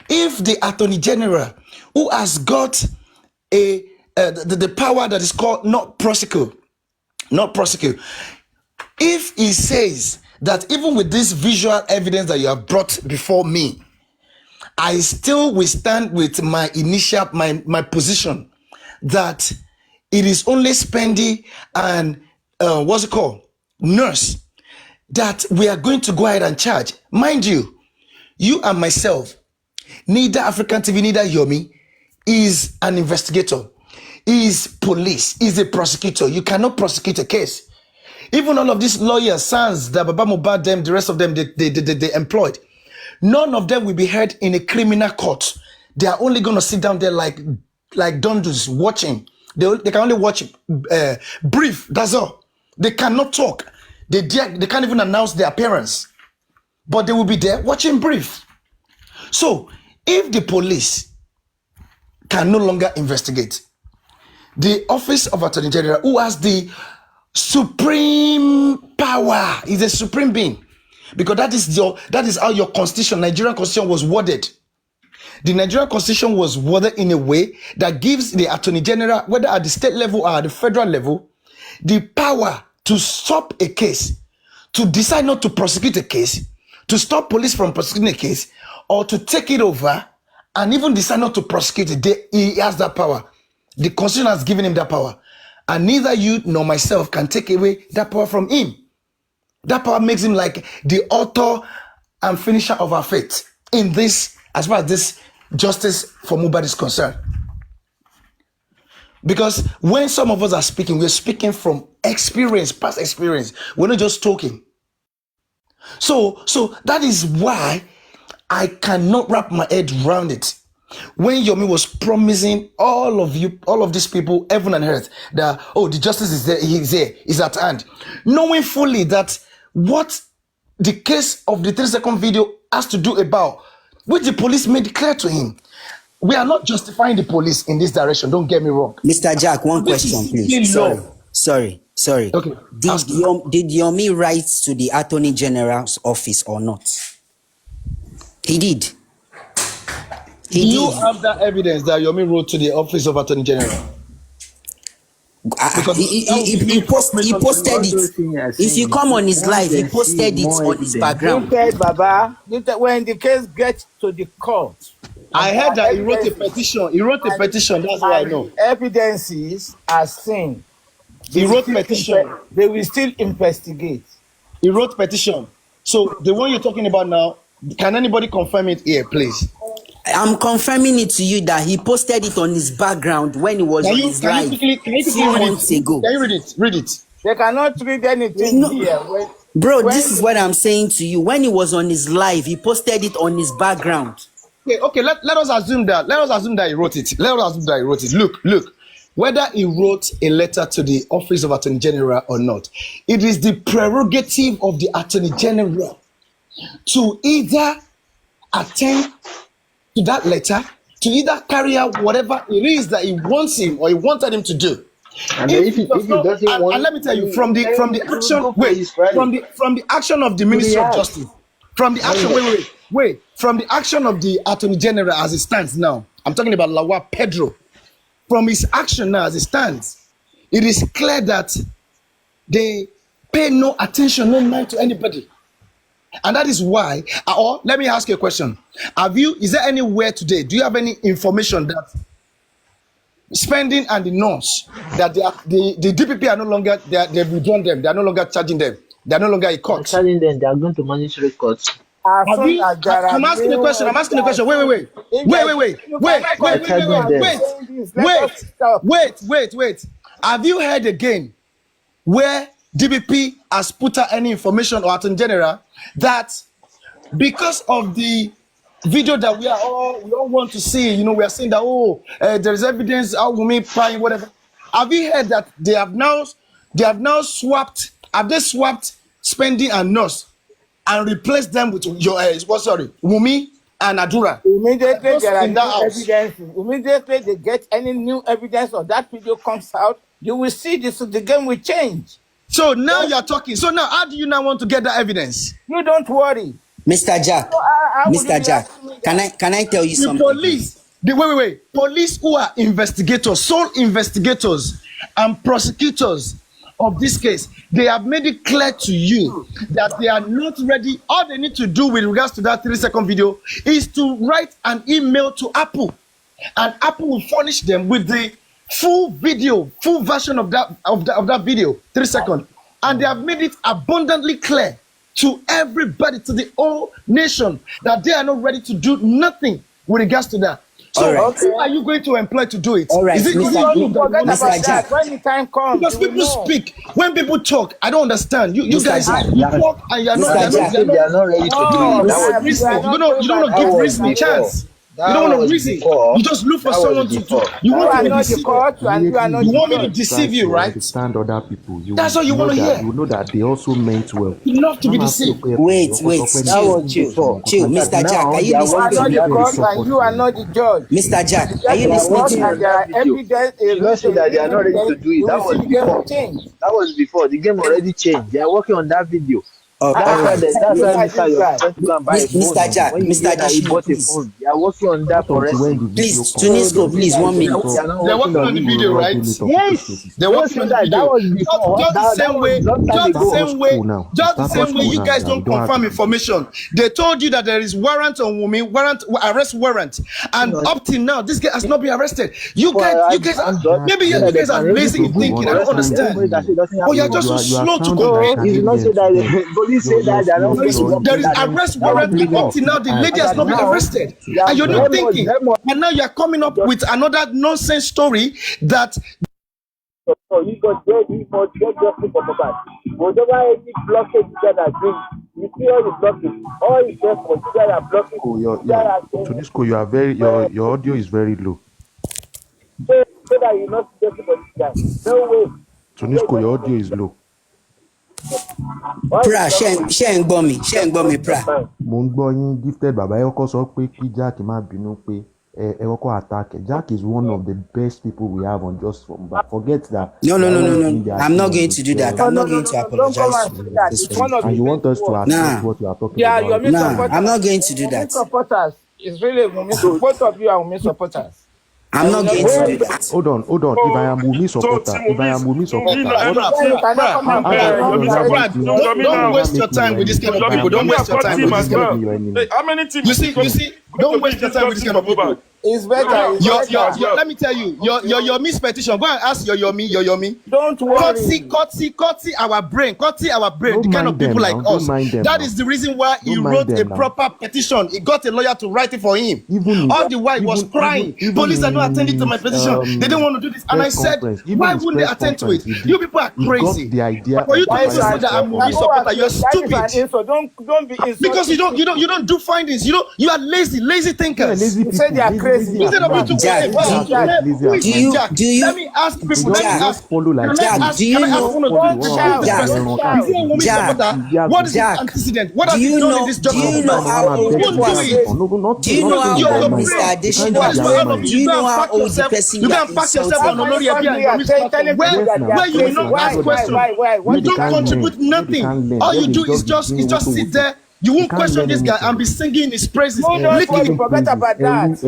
If the Attorney General, who has got the power that is called not prosecute, if he says that even with this visual evidence that you have brought before me, I still will stand with my my position that it is only Spendy and nurse that we are going to go ahead and charge. Mind you and myself, neither African TV, neither Yomi is an investigator, is police, is a prosecutor. You cannot prosecute a case. Even all of these lawyers, Sans, the Baba Mohbad, them, the rest of them, they employed, none of them will be heard in a criminal court. They are only going to sit down there like dundus watching. They can only watch brief. That's all. They cannot talk. They can't even announce their appearance. But they will be there watching brief. So if the police can no longer investigate, the Office of Attorney General, who has the supreme power, is a supreme being, because that is how your constitution, Nigerian constitution, was worded. The Nigerian constitution was worded in a way that gives the Attorney General, whether at the state level or at the federal level, the power to stop a case, to decide not to prosecute a case, to stop police from prosecuting a case, or to take it over and even decide not to prosecute it. He has that power. The Constitution has given him that power. And neither you nor myself can take away that power from him. That power makes him like the author and finisher of our faith in this, as far as this justice for Mohbad is concerned. Because when some of us are speaking, we're speaking from experience, past experience. We're not just talking. So that is why I cannot wrap my head around it. When Yomi was promising all of these people, heaven and earth, that, oh, the justice is there, is at hand. Knowing fully that what the case of the 3-second video has to do about, which the police made clear to him. We are not justifying the police in this direction, don't get me wrong. Mr. Jack, one question, please. Sorry. Okay. Did Yomi write to the Attorney General's office or not? He did. Do you have that evidence that Yomi wrote to the office of Attorney General? He posted it. If you come on his live, he posted it on his background. Baba, when the case gets to the court, I heard that he wrote a petition. He wrote a petition. That's what I know. Evidences are seen. He wrote petition. They will still investigate. He wrote petition. So the one you're talking about now, can anybody confirm it here, please? I'm confirming it to you that he posted it on his background when he was on his live 2 months ago. Can you read it? Read it. They cannot read anything here. This is what I'm saying to you. When he was on his live, he posted it on his background. Okay. Let us assume that. Let us assume that he wrote it. Look. Whether he wrote a letter to the office of Attorney General or not, it is the prerogative of the Attorney General to either attend to that letter, to either carry out whatever it is that he wants him or he wanted him to do. And if he doesn't want, and let me tell you, from the action of the Ministry of Justice, from the action of the Attorney General as it stands now, I'm talking about Lawal Pedro. From his action now as it stands, it is clear that they pay no attention, no mind to anybody. And that is why, or let me ask you a question. Is there anywhere today, do you have any information that Spending and the nurse, that the DPP are no longer, they've withdrawn them, they are no longer charging them, they are no longer a court? Charging them, they are going to manage records. I'm asking a question. Wait. Have you heard again where DPP has put out any information or Attorney General that because of the video that we all want to see, we are saying that there is evidence, how women crying, whatever. Have you heard that they have now swapped Spending and nurse and replaced them with Wumi and Adura? Immediately there are new evidence. Immediately they get any new evidence or that video comes out, you will see the game will change. So now you're talking. So now how do you now want to get that evidence? You don't worry. Mr. Jack, can I tell you something? The police who are investigators, sole investigators and prosecutors of this case, they have made it clear to you that they are not ready. All they need to do with regards to that 3-second video is to write an email to Apple, and Apple will furnish them with the full version of that video, 3 seconds. And they have made it abundantly clear to everybody, to the whole nation, that they are not ready to do nothing with regards to that. So who are you going to employ to do it? All right, Mr. Jack. When the time comes, because people speak, when people talk, I don't understand. You guys talk and you are not ready to do it. You don't give reason a chance. You don't want to reason. You just look for someone to. You want me to deceive you. You want me to deceive you, right? Understand other people. That's all you want to hear. You know that they also meant well. You love to be deceived. Wait, chill. Mr. Jack, are you listening to me? You are not the judge. Mr. Jack, are you listening to me? Because that they are not ready to do it. That was before. The game already changed. They are working on that video. That's why Mr. Your friend to go and buy a phone. Mr. Jack, When you Mr. hear that he Joshua, bought a please. phone, they are working on that for wrestling. Please, Tunisco, please, 1 minute. They are not They're working on the video, right? Yes, They're working on the that video. was before. Just the That same was way, long time ago. just the same way you guys don't confirm information. They told you that there is warrant on Wumi, arrest warrant, and up till now, this guy has not been arrested. You guys, maybe you guys are lazy in thinking. I don't understand. Oh, you're just so slow to comprehend. You not say that the police say that they are not going to work. There is arrest warrant, and up till now, the lady has not been arrested. And you're not thinking. And now you're coming up with another nonsense story that. So you got justice for Mohbad. Whatever any blockage that bring, you see all the blockage. All is there for you that are blocking. Tunisco, you are very your audio is very low. So that you not justice for this guy. No way. Tunisco, your audio is low. Pra, ṣé ń gbọ́ mi, pra. Mo ń gbọ́ yín Gifted bàbá ẹ kọ́kọ́ sọ pé kí Jack má bínú pé ẹ kọ́kọ́ attack. Jack is one of the best people we have on Just for Mohbad. Forget that. No. I'm not going to do that. I'm not going to apologize to this person. And you want us to accept what you are talking about? Nah, I'm not going to do that. Supporters. It's really both of you are Wunmi supporters. I'm not going to do that. Hold on. If I am Wunmi supporter, don't waste your time with this kind of people. Don't waste your time with this kind of people. How many teams? You see, don't waste your time with this kind of people. It's better. Let me tell you, your Yomi's petition. Go and ask your Yomi. Don't worry. Curtsy our brain. The kind of people like us. That is the reason why he wrote a proper petition. He got a lawyer to write it for him. All the while he was crying. Police are not attending to my petition. They don't want to do this. And I said, why wouldn't they attend to it? You people are crazy. The idea. For you to say that I'm Wunmi supporter, you're stupid. Don't be insulted. Because you don't do findings. You are lazy thinkers. You say they are crazy. Instead of you to Jack, do you let me ask people. Jack, do you know what is the antecedent? What has he done in this job? Do you know how old Mr. Adesina? Do you know how old the person you can pack yourself on Olori Ebi where you will not ask questions. You don't contribute nothing. All you do is just sit there. You won't question this guy and be singing his praises. Forget about that.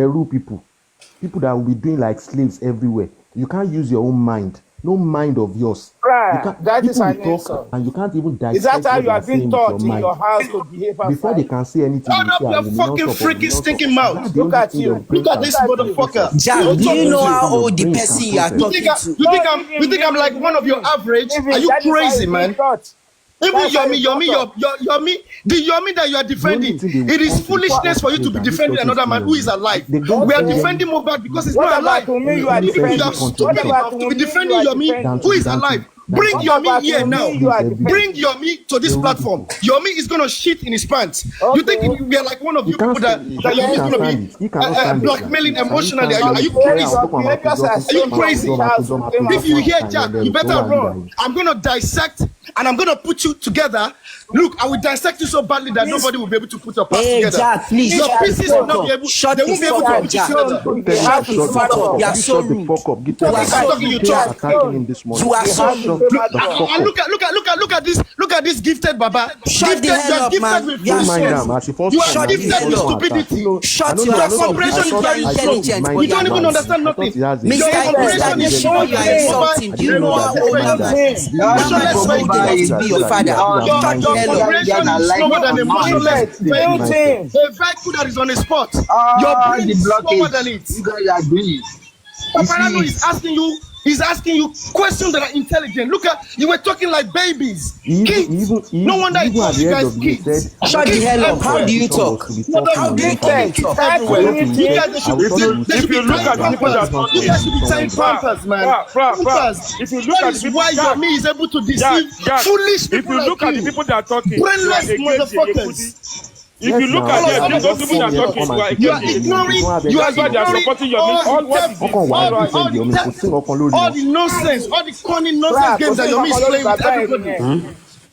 People that will be doing like slaves everywhere. You can't use your own mind. No mind of yours. That is an insult. And you can't even dissect. Is that how you have been taught in your house to behave? Before they can say anything, shut up your fucking freaking stinking mouth. Look at you. Look at this motherfucker. Jack, do you know how old the person you are talking to? You think I'm like one of your average? Are you crazy, man? Even Yomi, the Yomi that you are defending, it is foolishness for you to be defending another man who is alive. We are defending Mohbad because he's not alive. You are stupid enough to be defending Yomi who is alive. Bring Yomi here now. Bring Yomi to this platform. Yomi is going to shit in his pants. You think we are like one of you people that Yomi is going to be blackmailing emotionally? Are you crazy? Are you crazy? If you hear Jack, you better run. I'm going to dissect and I'm going to put you together. Look, I will dissect you so badly that nobody will be able to put your parts together. Jack, please. Your pieces will not be able. They won't be able to put you together. You are so rude. You are so rude. And look at this gifted Baba. Shut the hell up, man. You are gifted with stupidity. Shut your Your ass up. comprehension is very slow. You don't even understand nothing. Mr. Adesina, you are insulting. Do you know how old Mama is? Mama is old enough to be your father. Shut the hell up. Comprehension is slower than emotionless. A vehicle that is on a spot. Your brain is slower than it. You guys are doing it. Paparano is asking you questions that are intelligent. Look at you were talking like babies. Kids. No wonder he calls you guys kids. Shut the hell up. How do you talk? How do you talk? If you look at the people that are you guys should be saying pampers, man. If you look at the people why Yomi is able to deceive foolish if people you look at the people that are talking, brainless motherfuckers. If you look at them, those people that are talking, you are ignoring. You are supporting your all the nonsense, all the corny nonsense games that Yomi is playing with everybody.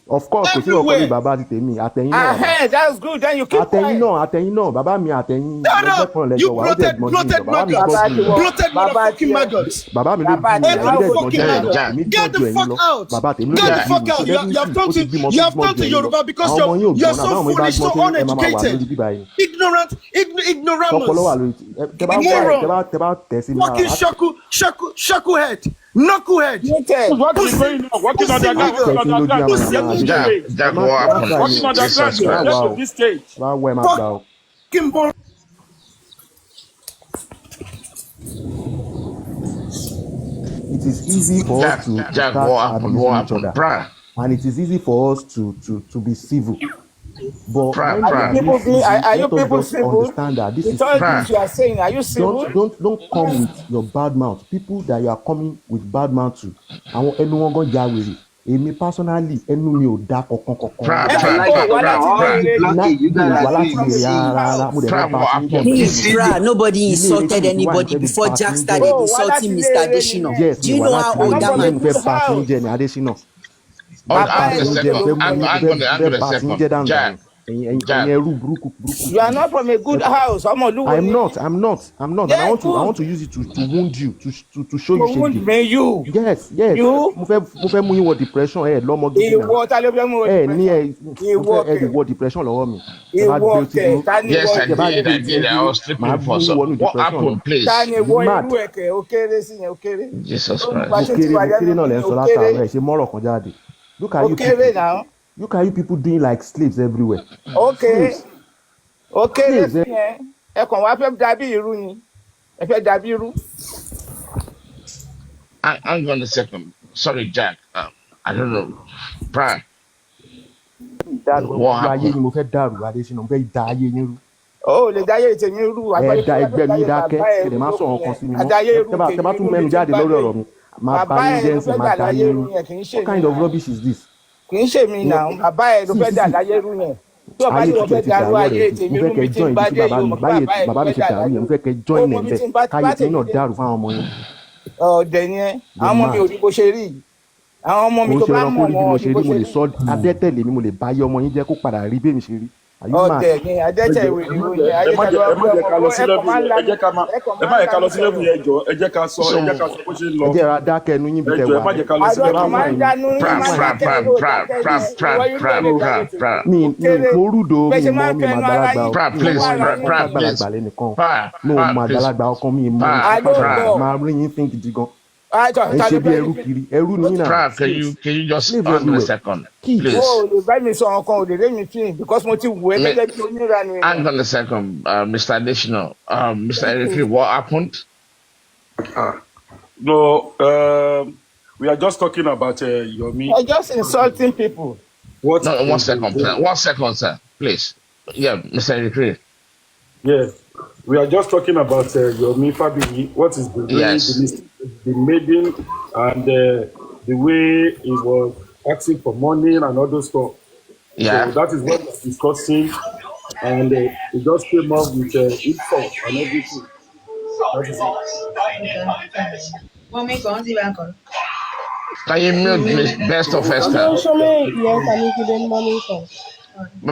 Of course, kò sí ọkọ ní bàbá ti tèmi, àtẹ̀yìn náà bàbá. That's good, then you keep Àtẹ̀yìn quiet. náà, bàbá mi àtẹ̀yìn Shut lẹ́gbẹ́ up! kan You lẹ́jọ́ wa, ó dẹ̀ gbọ́n sí mi. Bàbá mi gbọ́n sí mi. bloated motherfucking maggots. Bàbá mi ló bí mi, Every ẹ̀yin dẹ̀ gbọ́n fucking jẹ́ ẹ̀yin lọ, maggot. èmi Get gbọ́n the ju ẹ̀yin fuck lọ. out. Bàbá tèmi ló Get the bí fuck mi, out. so You have definitely ó ti bímọ you tó have gbọ́n turned ju to ẹ̀yin lọ. Yoruba because Àwọn ọmọ yín ò you're gbọ́n náà, so báwọn ọmọ yín bá foolish, so gbọ́n sí ẹ máa wà uneducated, lórí bíbá yìí. ignorant, Tọpọlọ wà ignoramus, lórí tẹ bá tẹ̀ sí mi fucking lára. shaku head, knucklehead. What is going on? Working on that Jack, what happened? Working on that Jesus get Christ. to this stage. Bá wẹ̀ máa gbà ó. Fucking bor- It is easy for us to Jack, start what happened? abusing What each happened? other, Pra. and it is easy for us to be civil. But Pra, when pra. we People abuse being, are you let us people just civil? understand that this With is all Pra. this you are saying, are you civil? don't come with your bad mouth. People that you are coming with bad mouth to, àwọn ẹnu wọn gan ja wèrè. Èmi personally ẹnu mi ò da Pra, kankan. pra, I pra, like pra, it. All pra. the blockade, you guys Wà are láti doing èrè it. ara mo dẹ̀ Pra, fẹ́ bá what ti ń jẹ́ happened? Please, Easy. bruh, nobody Ilé insulted ìrètí anybody ìwà before ìfẹ́ Jack bí started Oh, why insulting that Mr. is Adesina. yes Do mi you wà know láti how old èrè that from a man mo good fẹ́ is? bá ti ń house. jẹ ní Adésínà. Hold Baba on a is Mo second. jẹ́ okay, mo I'm fẹ́ gonna bá ti ń second. jẹ́ dànù Jack, ẹ̀yin Jack. ẹrú burúkú. You are not from a good house. I'm not I'm not, and Yeah, I want good. to use it to wound you, to show To you wound shege. me, you. Yes. You. Mo fẹ́ mú yín wọ depression lọ́mọ gidi náà. Ìwọ ta ló fẹ́ mú o Ní depression? mo Ìwọ fẹ́ lè kẹ̀. wọ depression lọ́wọ́ mi. Ẹ bá Ìwọ gbé tí kẹ̀. dúró. Ta ni Yes, ìwọ I Ẹ bá irú gbé did. tí ẹ̀? I dúró. was Màá sleeping mú for yín some. wọnú What depression lọ. happened, please? Ta ni ìwọ Mad. irú ẹ̀ kẹ̀? Ó kéré sí yẹn, ó kéré. Jesus Ó Christ. Mo gbà tí ti wà kéré lẹ́nu náà mi, lẹ́ ń ó sọ kéré. látàárọ̀ ẹ̀ ṣe mọ́rọ̀ kan jáde. Look at Ó you kéré people. náà. Look at you people doing like slaves everywhere. Okay. Slaves. Ó kéré Slaves. sí yẹn. Ẹ kàn wá fẹ́ dàbí irú ni. Ẹ fẹ́ dàbí irú. Hang on a second. Sorry, Jack. I don't know. Pra. What Ayé happened? ni mo fẹ́ dàrú Adésínà, mo fẹ́ da ayé yín rú. Ó lè dáyé tèmi rú. Ẹgbẹ́ mi dákẹ́ ẹ̀dẹ̀ máa sọ̀rọ̀ kan sí mi mọ́. Adáyé irú Tẹ́ bá tún mẹ́nu jáde lórí ọ̀rọ̀ mi, máa bá yín jẹ́ ǹsìn, máa da yín rú. What kind of rubbish is this? Kì í ṣe mi náà. Bàbá ẹ̀ ló fẹ́ dà láyé irú yẹn. Tí ọba Ayé ní wọ́n títẹ̀ fẹ́ ti dàrú dàrú ayé ọ̀rẹ́ tèmi mo rú fẹ́ mi kẹ́ tí join ń ibi bá tí dé yìí. Mo bàbá mi fẹ́ ṣe dàrú yẹn, mo fẹ́ kẹ́ join ẹ̀ bẹ́ẹ̀ káyé tí náà dàrú fáwọn ọmọ yẹn. Ọ̀dẹ̀ ni ẹ́. Àwọn ọmọ mi ò rí bó ṣe rí. Àwọn ọmọ mi Mo tó ṣe bá ẹranko mọ̀ rí bí wọn mo ò ṣe rí bó rí, mo ṣe lè rí. sọ adẹ́tẹ̀lé mi, mo lè bá yé ọmọ yín jẹ́ kó padà rí bí èmi ṣe rí. Are you mad? Ọ̀dẹ̀ ni adẹ́tẹ̀ ìwé ni wọ́n yẹn. ẹ má jẹ́ ká lọ sí Ẹ̀kọ́ level máa ń yẹn. lanu. Ẹ má jẹ́ ká lọ sí level yẹn jọ. Ẹ jẹ́ ká sọ bó ṣe ń lọ. Ẹ jẹ́ ra dákẹ́ ẹnu yín bí Ẹ tẹ jọ ẹ wà má ní. jẹ́ ká lọ sí Àdó level ọkọ̀ máa ń yẹn. dánú ní Pra, máa ń pra, dákẹ́ pra, ní pra, òdákẹ́ pra, ní pra, ìwọ irú pra, ẹ̀ lè pra, dákẹ́ pra. tó. Mi Kéré. mo rúdo Bẹ́ẹ̀ ṣe mi máa mọ ń mi mọ fẹnu ara àgbàlagbà yín. o. Pra, Mi please, mọ Ara pra, yín pra, nìyẹn. please. àgbàlagbà lẹ́nìkan. Pra, Mi ò pra, mọ please. àgbàlagbà ọkàn mi mọ Pra, I don't àgbàlagbà. know. Máa rí yín think gidi gan. Àjọ Ẹ ń ta ṣe ló bí fẹ́ ẹrú ní kiri, ẹrú ni yín náà. Pra, Slaves. can you just Slaves hang on a everywhere. second, Kids. please? o lè bá mi sọ nǹkan ò lè ré mi fi because mo ti wù ẹ́ Me- gẹ́gẹ́ bí oníranu Hang èèyàn. on a second, Mr. Additional. Mr. Eric, what happened? No, we are just talking about Yomi. You're just insulting people. What? No, 1 second, please. 1 second, sir. Please. Yeah, Mr. Eric. Yeah, we are just talking about Yomi Fabiyi. What is the way Yes. the mistake has been made in, and the way he was asking for money and all those stuff. Yeah. So that is what we're discussing, and it just came up with insult and everything. That is it. Can you mute Best of Esther? Show me, yes, I need to do money for.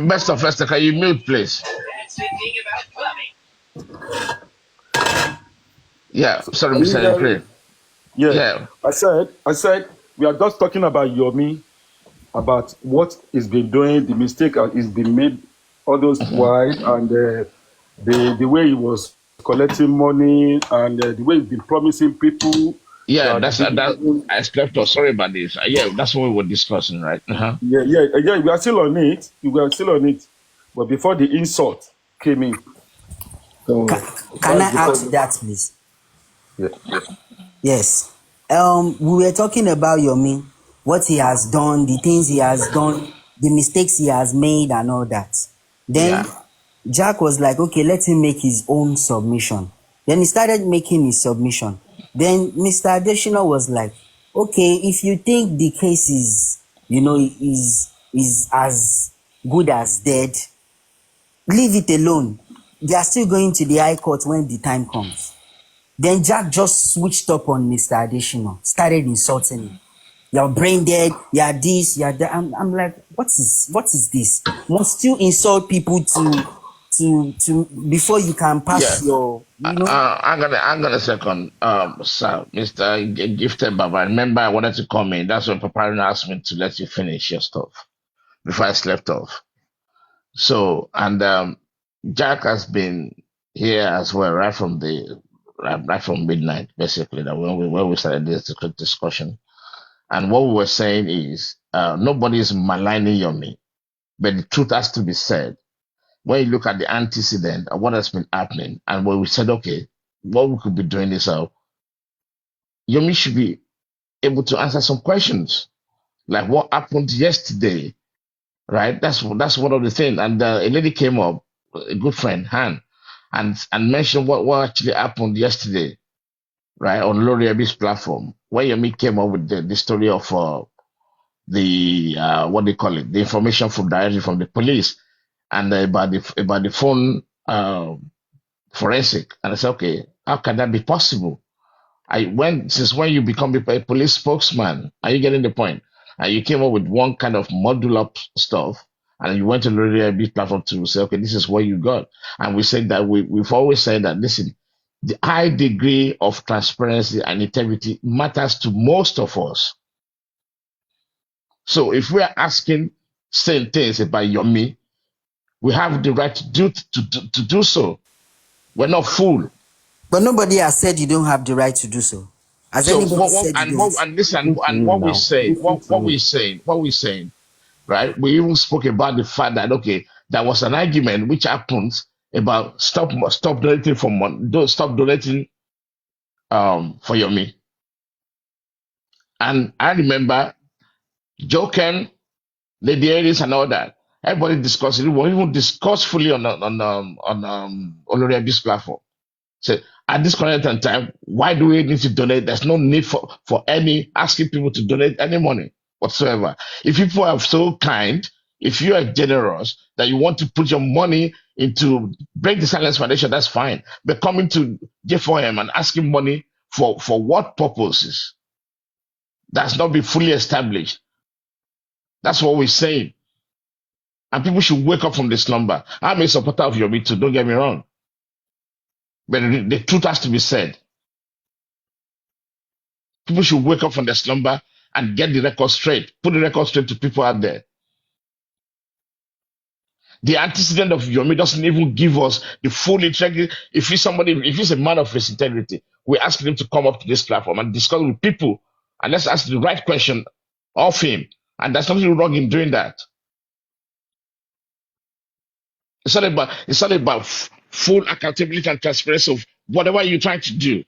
Best of Esther, can you mute, please? Yeah, sorry, Mr. Eric. Yeah. Yeah. I said, we are just talking about Yomi, about what he's been doing, the mistake he's been made all those while, and the way he was collecting money, and the way he's been promising people. Yeah, that I slept off. Sorry about this. Yeah, that's what we were discussing, right? Uh-huh. Yeah, we are still on it. We are still on it. But before the insult came in. So Can I ask that, please? Yeah. Yes. We were talking about Yomi, what he has done, the things he has done, the mistakes he has made, and all that. Then Jack was like, okay, let him make his own submission. Then he started making his submission. Then Mr. Adesina was like, okay, if you think the case is, is as good as dead, leave it alone. They are still going to the High Court when the time comes. Then Jack just switched up on Mr. Adesina, started insulting him. You're brain dead. You're this. You're that. I'm like, what is this? Must you insult people to before you can Yeah. pass your, you know? I'm gonna second, sir, Mr. Gifted Baba. Remember, I wanted to come in. That's when Papa asked me to let you finish your stuff before I slept off. So, and Jack has been here as well, right from midnight, basically. That when we started this discussion, and what we were saying is, nobody is maligning Yomi, but the truth has to be said. When you look at the antecedent of what has been happening, and when we said, okay, what we could be doing is, Yomi should be able to answer some questions, like what happened yesterday, right? That's one of the things. And a lady came up, a good friend, Han, and mentioned what actually happened yesterday, right, on Lori Abi's platform, where Yomi came up with the story of the what they call it, the information from directly from the police, and about the phone forensic. And I said, okay, how can that be possible? Since when you become a police spokesman, are you getting the point? And you came up with one kind of module up stuff, and you went to the really big platform to say, okay, this is what you got. And we said that we've always said that, listen, the high degree of transparency and integrity matters to most of us. So if we are asking certain things about Yomi, we have the right to do so. We're not fool. But nobody has said you don't have the right to do so. Has So anybody said you don't? and listen, and what we saying, right? We even spoke about the fact that, okay, there was an argument which happens about stop donating stop donating for Yomi. And I remember Joken, Lady Aries, and all that. Everybody discussed it. We even discussed fully on Oloriabi's platform. So at this current time, why do we need to donate? There's no need for any asking people to donate any money whatsoever. If people are so kind, if you are generous, that you want to put your money into Break the Silence Foundation, that's fine. But coming to J4M and asking money for what purposes? That's not been fully established. That's what we're saying. And people should wake up from the slumber. I'm a supporter of Yomi too, don't get me wrong. But the truth has to be said. People should wake up from their slumber and get the record straight. Put the record straight to people out there. The antecedent of Yomi doesn't even give us the full integrity. If he's a man of his integrity, we ask him to come up to this platform and discuss with people, and let's ask the right question of him. And there's nothing wrong in doing that. It's not about full accountability and transparency of whatever you're trying to do.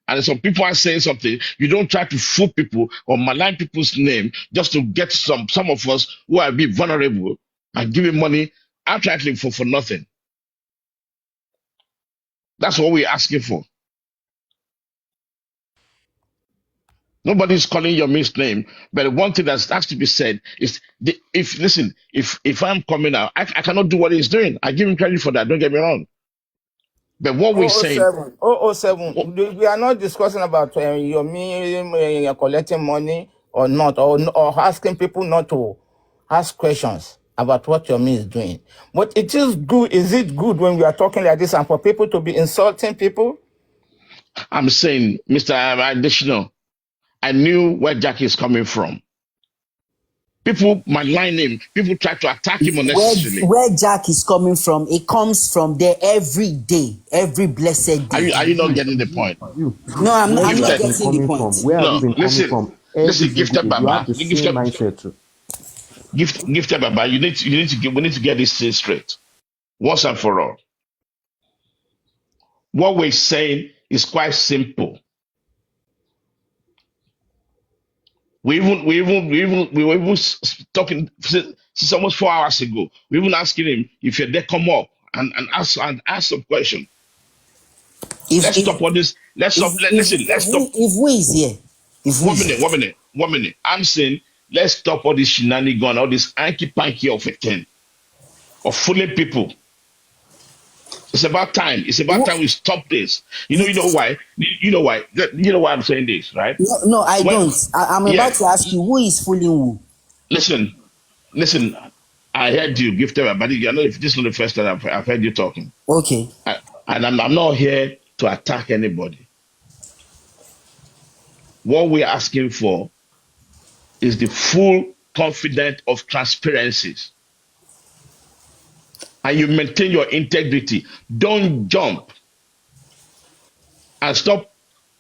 And some people are saying something, you don't try to fool people or malign people's name just to get some of us who are a bit vulnerable and giving money outrightly for nothing. That's what we're asking for. Nobody's calling your name, but one thing that has to be said is, if I'm coming out, I cannot do what he's doing. I give him credit for that, don't get me wrong. But what we're saying... 007, we are not discussing about Yomi collecting money or not, or asking people not to ask questions about what Yomi is doing. But it is good. Is it good when we are talking like this and for people to be insulting people? I'm saying, Mr. Additional, I knew where Jack is coming from. People malign him. People try to attack him unnecessarily. Where Jack is coming from, it comes from there every day, every blessed day. Are you not getting the point? No, I'm not getting the point. Where have you been coming from? Listen, Gifted Baba. You have the same mindset too. Gifted Baba, we need to get this thing straight. Once and for all. What we're saying is quite simple. We were even talking since almost 4 hours ago. We even asking him if you're there, come up and ask some question. Let's stop all this. Listen. If we is here, One minute. I'm saying let's stop all this shenanigan, all this hanky panky of a thing, of fooling people. It's about time. It's about time we stop this. You know why? You know why? You know why I'm saying this, right? No, I When, don't. I'm yeah. about to ask you, who is fooling who? Listen. I heard you, Gifted, but I know if this is not the first time I've heard you talking. Okay. And I'm not here to attack anybody. What we're asking for is the full confidence of transparencies. And you maintain your integrity. Don't jump. And stop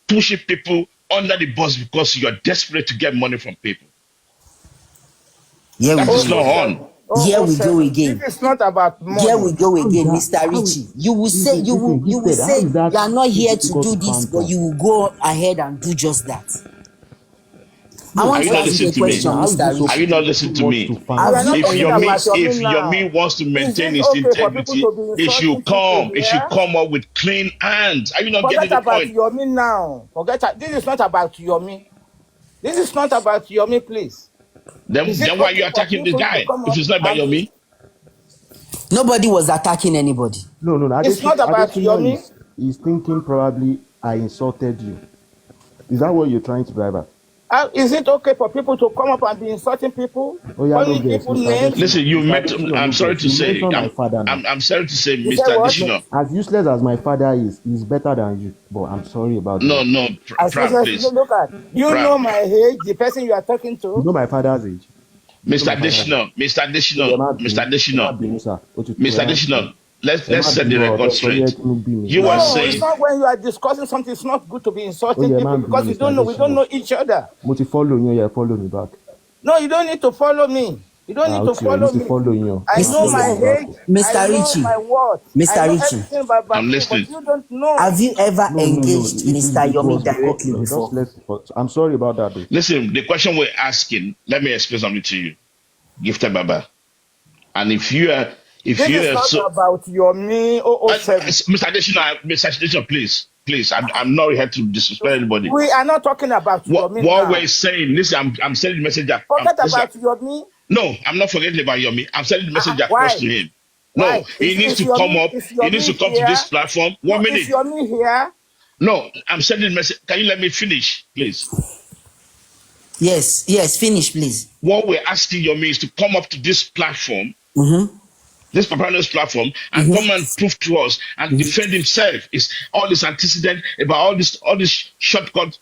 pushing people under the bus because you're desperate to get money from people. Here That we is go. not on. Here we go again. This is not about money. Here we go again, Mr. Richie. You will say you will say you are not here to do this, but you will go ahead and do just that. I want to ask you a question, Mr. Richie. Are you not listening to me? If Yomi wants to maintain his integrity, it should come up with clean hands. Are you not getting the point? Forget about Yomi now. This is not about Yomi. This is not about Yomi, please. Then why are you attacking the guy? If it's not about Yomi? Nobody was attacking anybody. No. It's not about Yomi. He's thinking probably I insulted you. Is that what you're trying to drive at? Is it okay for people to come up and be insulting people? Oh, yeah, no, people names? Listen, I'm sorry to say, Mr. Additional. As useless as my father is, he's better than you. But I'm sorry about that. No, please. Look at, you know my age, the person you are talking to. You know my father's age. Mr. Additional. Let's set the record straight. You are saying it's not when you are discussing something. It's not good to be insulting people because we don't know each other. Follow you, follow me back. No, you don't need to follow me. You don't need to follow me. I know my age. Mr. Richie. I know my words. Mr. Richie. I'm listening. You don't know. Have you ever engaged Mr. Yomi directly before? I'm sorry about that. Though. Listen, the question we're asking. Let me explain something to you, Gifted Baba. And if you are not about Yomi 007. Mr. Additional, please, I'm not here to disrespect anybody. We are not talking about Yomi. What we're saying, listen, I'm sending the message. Forget about Yomi. No, I'm not forgetting about Yomi. I'm sending the message across to him. No, he needs to come up. He needs to come to this platform. 1 minute. Is Yomi here? No, I'm sending the message. Can you let me finish, please? Yes, finish, please. What we're asking Yomi is to come up to this platform. This Papanos platform and come and prove to us and defend himself. Is all this antecedent about all this shortcut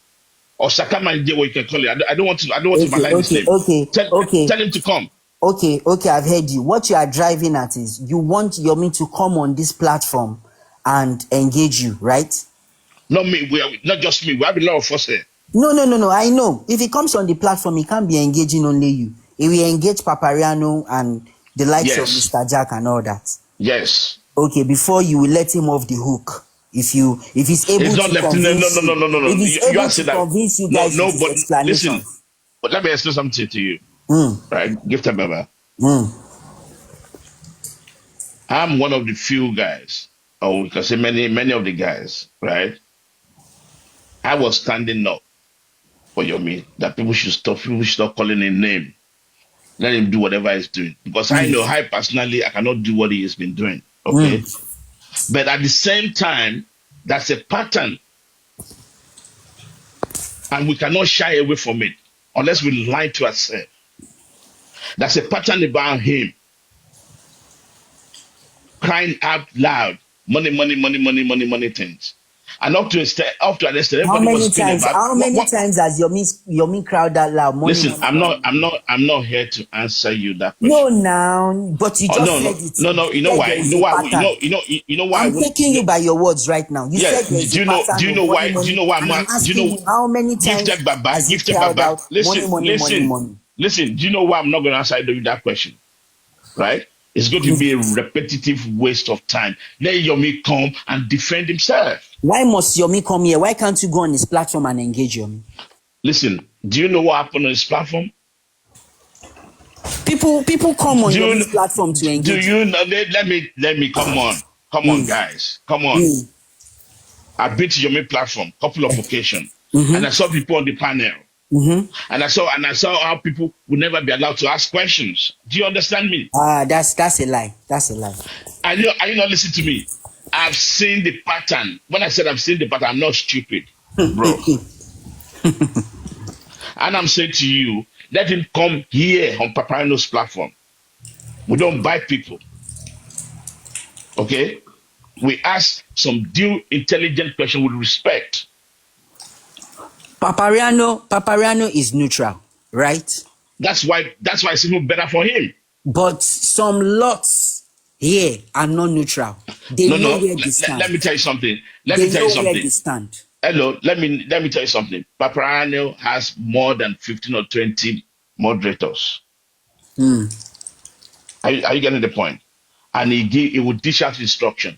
or Sakama, what you can call it. I don't want to malign his name. Tell him to come. Okay, I've heard you. What you are driving at is you want Yomi to come on this platform and engage you, right? Not me. Not just me. We have a lot of us here. No. I know. If he comes on the platform, he can't be engaging only you. He will engage Papariano and the likes of Mr. Jack and all that. Yes. Okay, before you will let him off the hook. If he's able to convince you. No. If he's able to convince you guys with his explanation. Listen, but let me explain something to you. Right? Gifted Baba. I'm one of the few guys, or we can say many of the guys, right? I was standing up for Yomi that people should stop calling him name. Let him do whatever he's doing. Because I know personally I cannot do what he has been doing. Okay. But at the same time, that's a pattern. And we cannot shy away from it unless we lie to ourselves. That's a pattern about him. Crying out loud. Money things. And up to an extent, everybody was screaming about. How many times has Yomi crowd that loud? Listen, I'm not here to answer you that question. No, now, but you just said it. No. You know why? You know why? I'm taking you by your words right now. You said do you know why? Do you know why? How many times Gifted Baba. Listen. Do you know why I'm not going to answer you that question? Right? It's going to be a repetitive waste of time. Let Yomi come and defend himself. Why must Yomi come here? Why can't you go on his platform and engage Yomi? Listen, do you know what happened on his platform? People come on Yomi's platform to engage. Do you know? Let me come on, guys, come on. I've been to Yomi platform couple of occasions, and I saw people on the panel. And I saw how people would never be allowed to ask questions. Do you understand me? That's a lie. That's a lie. Are you not listening to me? I've seen the pattern. When I said I've seen the pattern, I'm not stupid, bro. And I'm saying to you, let him come here on Paparino's platform. We don't bite people. Okay? We ask some due intelligent question with respect. Papariano is neutral, right? That's why it's even better for him. But some lots here are not neutral. They know where they stand. Let me tell you something. Where they stand. Hello, let me tell you something. Paparino has more than 15 or 20 moderators. Are you getting the point? And he will dish out instruction.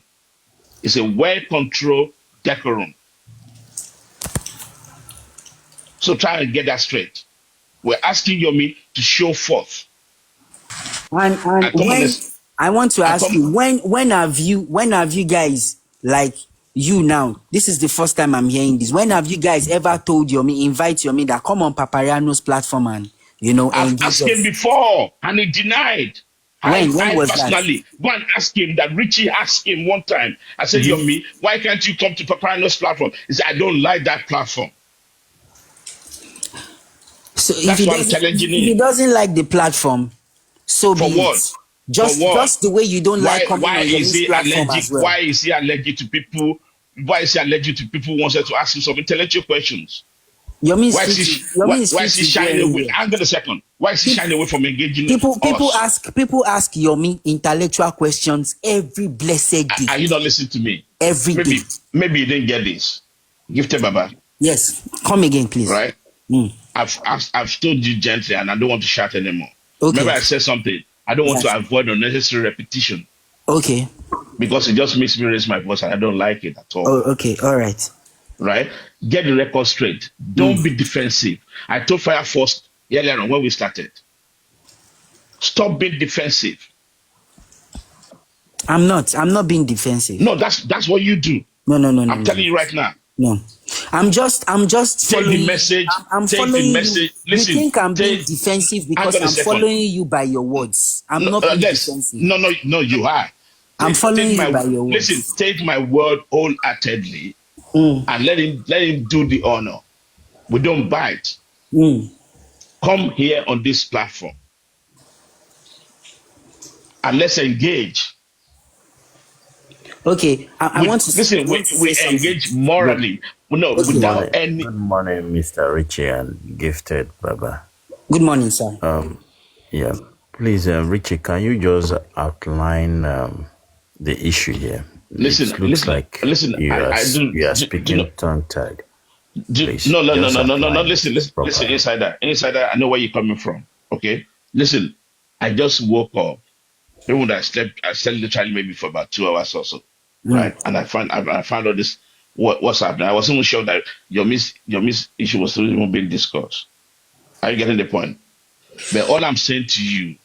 It's a well-controlled decorum. So try and get that straight. We're asking Yomi to show forth. And I want to ask you, when have you guys, like you now, this is the first time I'm hearing this. When have you guys ever told invite Yomi that come on Papariano's platform and I've asked him before and he denied. When was personally that? Go and ask him that. Richie asked him one time. I said, Yomi, why can't you come to Paparino's platform? He said, I don't like that platform. So if he doesn't like the platform, so for be what? it. Just the way you don't like coming on Yomi's platform as well. Why is he allergic to people? Why is he allergic to people who wanted to ask him some intellectual questions? Why is he shying away? Hang on a second. Why is he shying away from engaging people ask Yomi intellectual questions every blessed day. Are you not listening to me? Every day. Maybe you didn't get this. Gifted Baba. Yes. Come again, please. Right? I've told you gently and I don't want to shout anymore. Okay. Remember I said something. I don't want to avoid unnecessary repetition. Okay. Because it just makes me raise my voice and I don't like it at all. Oh, okay. All right. Right? Get the record straight. Don't be defensive. I told Fire Force earlier on when we started. Stop being defensive. I'm not being defensive. No, that's what you do. No. I'm telling you right now. No. I'm just take the message. I'm take following the message. You. Listen, you think I'm being defensive because I'm following you by your words. I'm not being defensive. No, you are. I'm following you by your words. Listen, take my word wholeheartedly and let him do the honor. We don't bite. Come here on this platform and let's engage. Okay, I want to listen. We engage morally. Without any. Good morning, Mr. Richie and Gifted Baba. Good morning, sir. Yeah, please, Richie, can you just outline the issue here? Listen, you are speaking tongue-tied. No. Listen, Insider. I know where you're coming from. Okay, listen. I just woke up. Even though I slept literally maybe for about 2 hours or so. Right, and I found out this what's happening. I wasn't even sure that your miss issue was still even being discussed. Are you getting the point? But all I'm saying to you,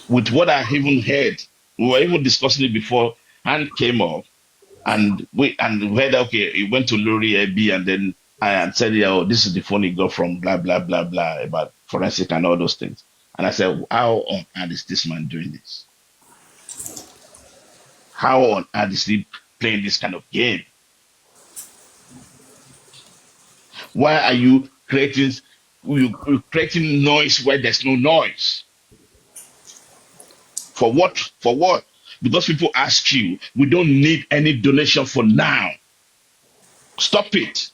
with what I even heard, we were even discussing it before and came up, and we heard it went to Lori AB, and then I said, this is the phone he got from blah blah blah blah about forensic and all those things. And I said, how on earth is this man doing this? How on earth is he playing this kind of game? Why are you creating noise where there's no noise? For what? Because people ask you, we don't need any donation for now. Stop it.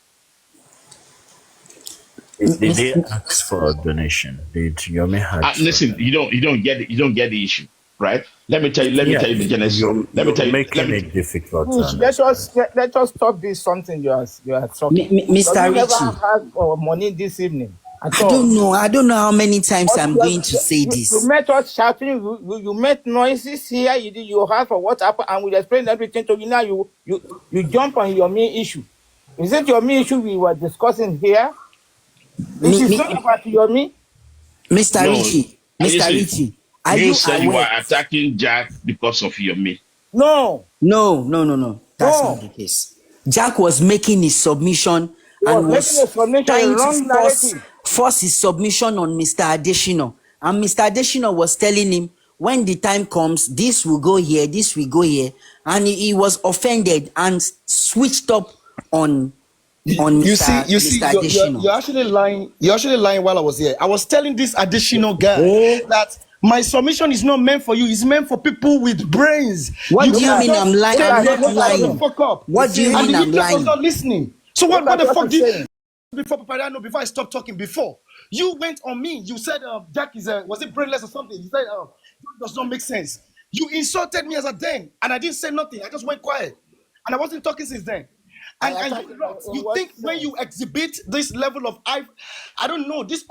Did they ask for a donation? Did Yomi ask? Listen, you don't get it. You don't get the issue, right? Let me tell you the genesis. Let me tell you. It difficult. Let us stop this something you are talking. Mr. Richie, never have money this evening. I don't know how many times I'm going to say this. You met us shouting. You met noises here. You heard for what happened, and we explained everything to you. Now you jump on your main issue. Is it your main issue we were discussing here? This is not about Yomi. Mr. Richie, are you said you are attacking Jack because of Yomi? No. That's not the case. Jack was making his submission and was trying to force his submission on Mr. Adesina. And Mr. Adesina was telling him, when the time comes, this will go here, this will go here. and he was offended and switched up on You Mr. see, Mr. Additional. you're actually lying. You're actually lying while I was here. I was telling this additional guy that my submission is not meant for you. It's meant for people with brains. What do you mean I'm lying? I'm not lying. Fuck up. What do you mean I'm lying? Was not listening. So what the fuck did you? Before I stopped talking, before you went on me, you said Jack was it brainless or something? You said that does not make sense. You insulted me as a then, and I didn't say nothing. I just went quiet, and I wasn't talking since then. And you think when you exhibit this level of I don't know, this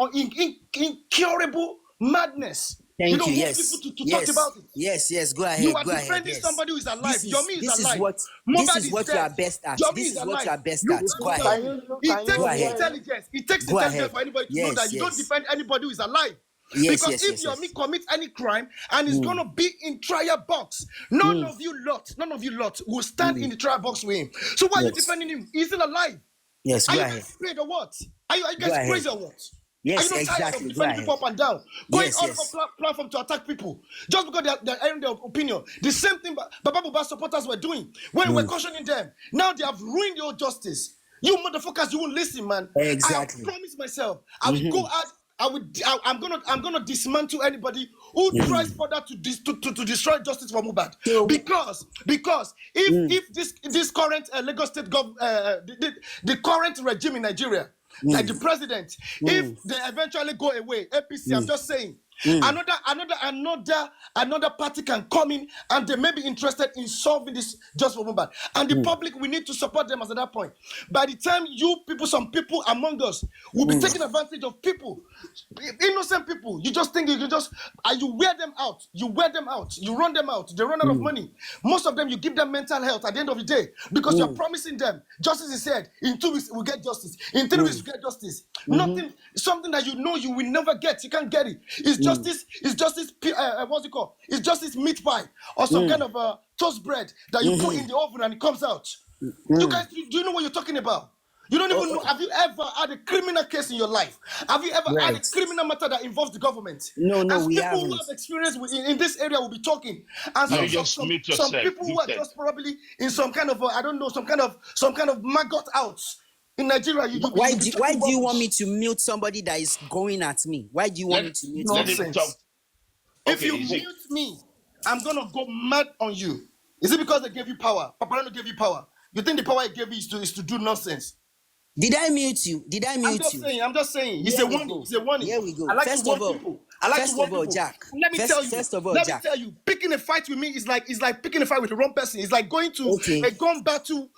incurable madness. Thank you don't you. want Yes. people to talk about it. Yes. Go ahead. You are Go ahead. defending Yes. somebody who is alive. Yomi is This is alive. what you are best at. This is what you are best at. Go ahead. It takes Go ahead. intelligence. It takes Go intelligence ahead. for anybody to know that you don't defend anybody who is alive. Yes, Because if Yomi commits any crime and is gonna be in trial box, none of you lot will stand in the trial box with him. So why are you defending him? He's still alive. Yes, Are go you ahead. guys afraid or what? Are you guys crazy or what? Yes, are you not exactly. tired of defending people up and down? Going on for platform to attack people just because they're airing their opinion. The same thing Baba Buba supporters were doing when we were cautioning them. Now they have ruined your justice. You motherfuckers, you won't listen, man. Exactly. I promise myself, I will go out. I'm gonna dismantle anybody who tries further to destroy justice for Mohbad. Because if this current Lagos State the current regime in Nigeria, like the president, if they eventually go away, APC, I'm just saying, another party can come in and they may be interested in solving this just for Mohbad. And the public, we need to support them at that point. By the time some people among us will be taking advantage of people, innocent people. You just think you can just you wear them out, you run them out, they run out of money. Most of them, you give them mental health at the end of the day because you're promising them justice is said in 2 weeks we'll get justice, in 3 weeks we'll get justice. Nothing, something that you will never get, you can't get it. It's justice, what's it called? It's just this meat pie or some kind of toast bread that you put in the oven and it comes out. You guys, do you know what you're talking about? You don't even know. Have you ever had a criminal case in your life? Have you ever had a criminal matter that involves the government? No, we haven't. People who have experience in this area will be talking. And some people who are just probably in some kind of I don't know, some kind of maggot outs in Nigeria. Why do you want me to mute somebody that is going at me? Why do you want me to mute nonsense? If you mute me, I'm gonna go mad on you. Is it because they gave you power? Paparano gave you power. You think the power he gave you is to do nonsense? Did I mute you? I'm just saying. It's a warning. Here we go. I like to warn people. First of all, Jack. Let me tell you. Picking a fight with me is like picking a fight with the wrong person. It's like going to a gun battle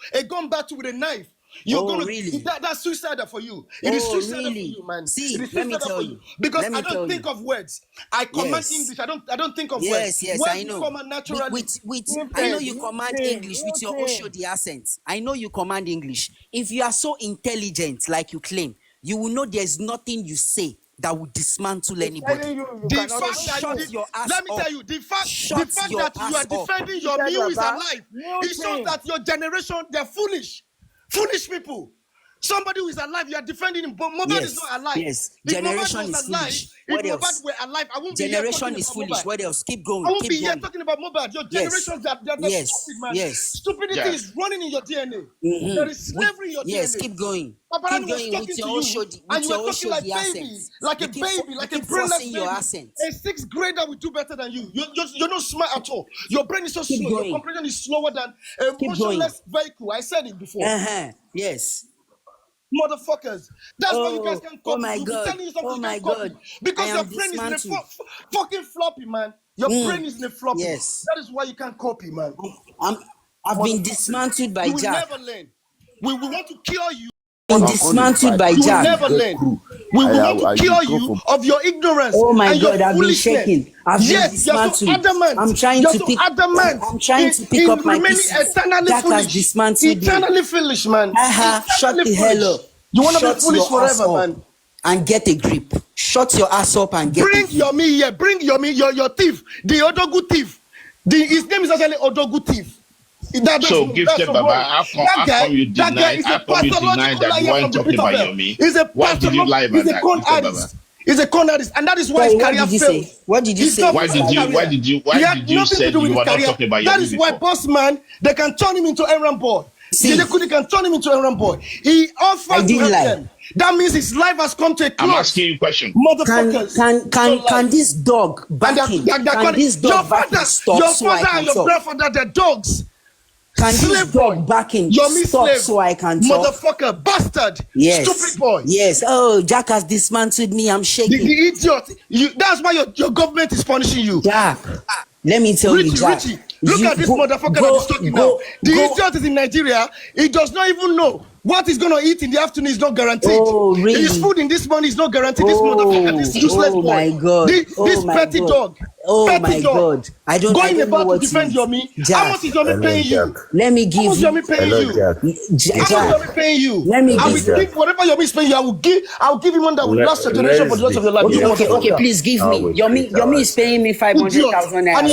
with a knife. Really? That's suicidal for you. It is suicidal for you, man. See, let me tell you. Because I don't think of words. I command English. I don't think of words. Yes, words I know. Command naturally. I know you command English with your Oshodi accent. I know you command English. If you are so intelligent like you claim, you will know there's nothing you say that will dismantle anybody. Let me tell you, the fact that you are defending your meal is alive, it shows that your generation, they're foolish. Foolish people. Somebody who is alive, you are defending him, but Mohbad is not alive. Yes, generation is foolish. What else? If Mohbad were alive, I won't generation is foolish. What else? Keep going. I won't be here talking about Mohbad. Your generations, they're stupid, man. Yes. Stupidity is running in your DNA. There is slavery in your DNA. Yes, keep going. Keep going with your Oshodi, and you are talking like a baby, like a brainless baby. Your accent. A sixth grader will do better than you. You're not smart at all. Your brain is so slow. Your comprehension is slower than a motionless vehicle. I said it before. Yes. Motherfuckers. That's why you guys can't copy. Oh my God. Oh my God. Because your brain is in a fucking floppy, man. Your brain is in a floppy. Yes. That is why you can't copy, man. I've been dismantled by Jack. You will never learn. We want to cure you. Dismantled by Jack. You will never learn. We want to cure you of your ignorance. Oh my God, I've been foolishness. shaking. I've been dismantled. I'm trying to pick up my pieces. Jack has dismantled me. Eternally foolish, man. Shut the hell up. You want to be foolish forever, man. And get a grip. Shut your ass up and get Bring your me here. Bring your thief. The Odogu thief. His name is actually Odogu thief. So, Gifted Baba, how come you deny that you weren't talking about Yomi? Why did you lie about that, Gifted Baba? He's a con artist, and that is why Sorry, his career failed. What did you He's say? not Why his did you career. why did you He why had did you nothing say to do with you his were not career. talking about That Yomi is why before? Boss Man, they can turn him into errand boy. See, They can turn him into errand boy. He I offered to didn't help lie. them. That means his life has come to a I'm close. asking you a question. Motherfuckers. Can this dog backing? Can this dog backing stop your so I father can and your talk? grandfather, they're dogs. Can this Slave boy. dog backing Yomi stop slave. so I can talk? Motherfucker, bastard. Yes. Stupid boy. Yes. Oh, Jack has dismantled me. I'm The shaking. idiot. That's why your government is punishing you. Jack, let me tell you, Jack. Richie, look at this motherfucker that is talking now. The idiot is in Nigeria. He does not even know what he's going to eat in the afternoon is not guaranteed. Oh, really? His food in this morning is not guaranteed. This motherfucker, this useless boy. My God. This petty dog. Oh petty my dog. God. I don't Going know about what to defend Yomi. Jack. How much is Yomi paying you? Let me give How much is Yomi paying you? Jack. How much is Yomi paying you? Let me I will give give whatever Yomi is paying you. I will give him one that will last your generation for the rest of your life. Okay, please give me. Yomi is paying me 500,000 naira. And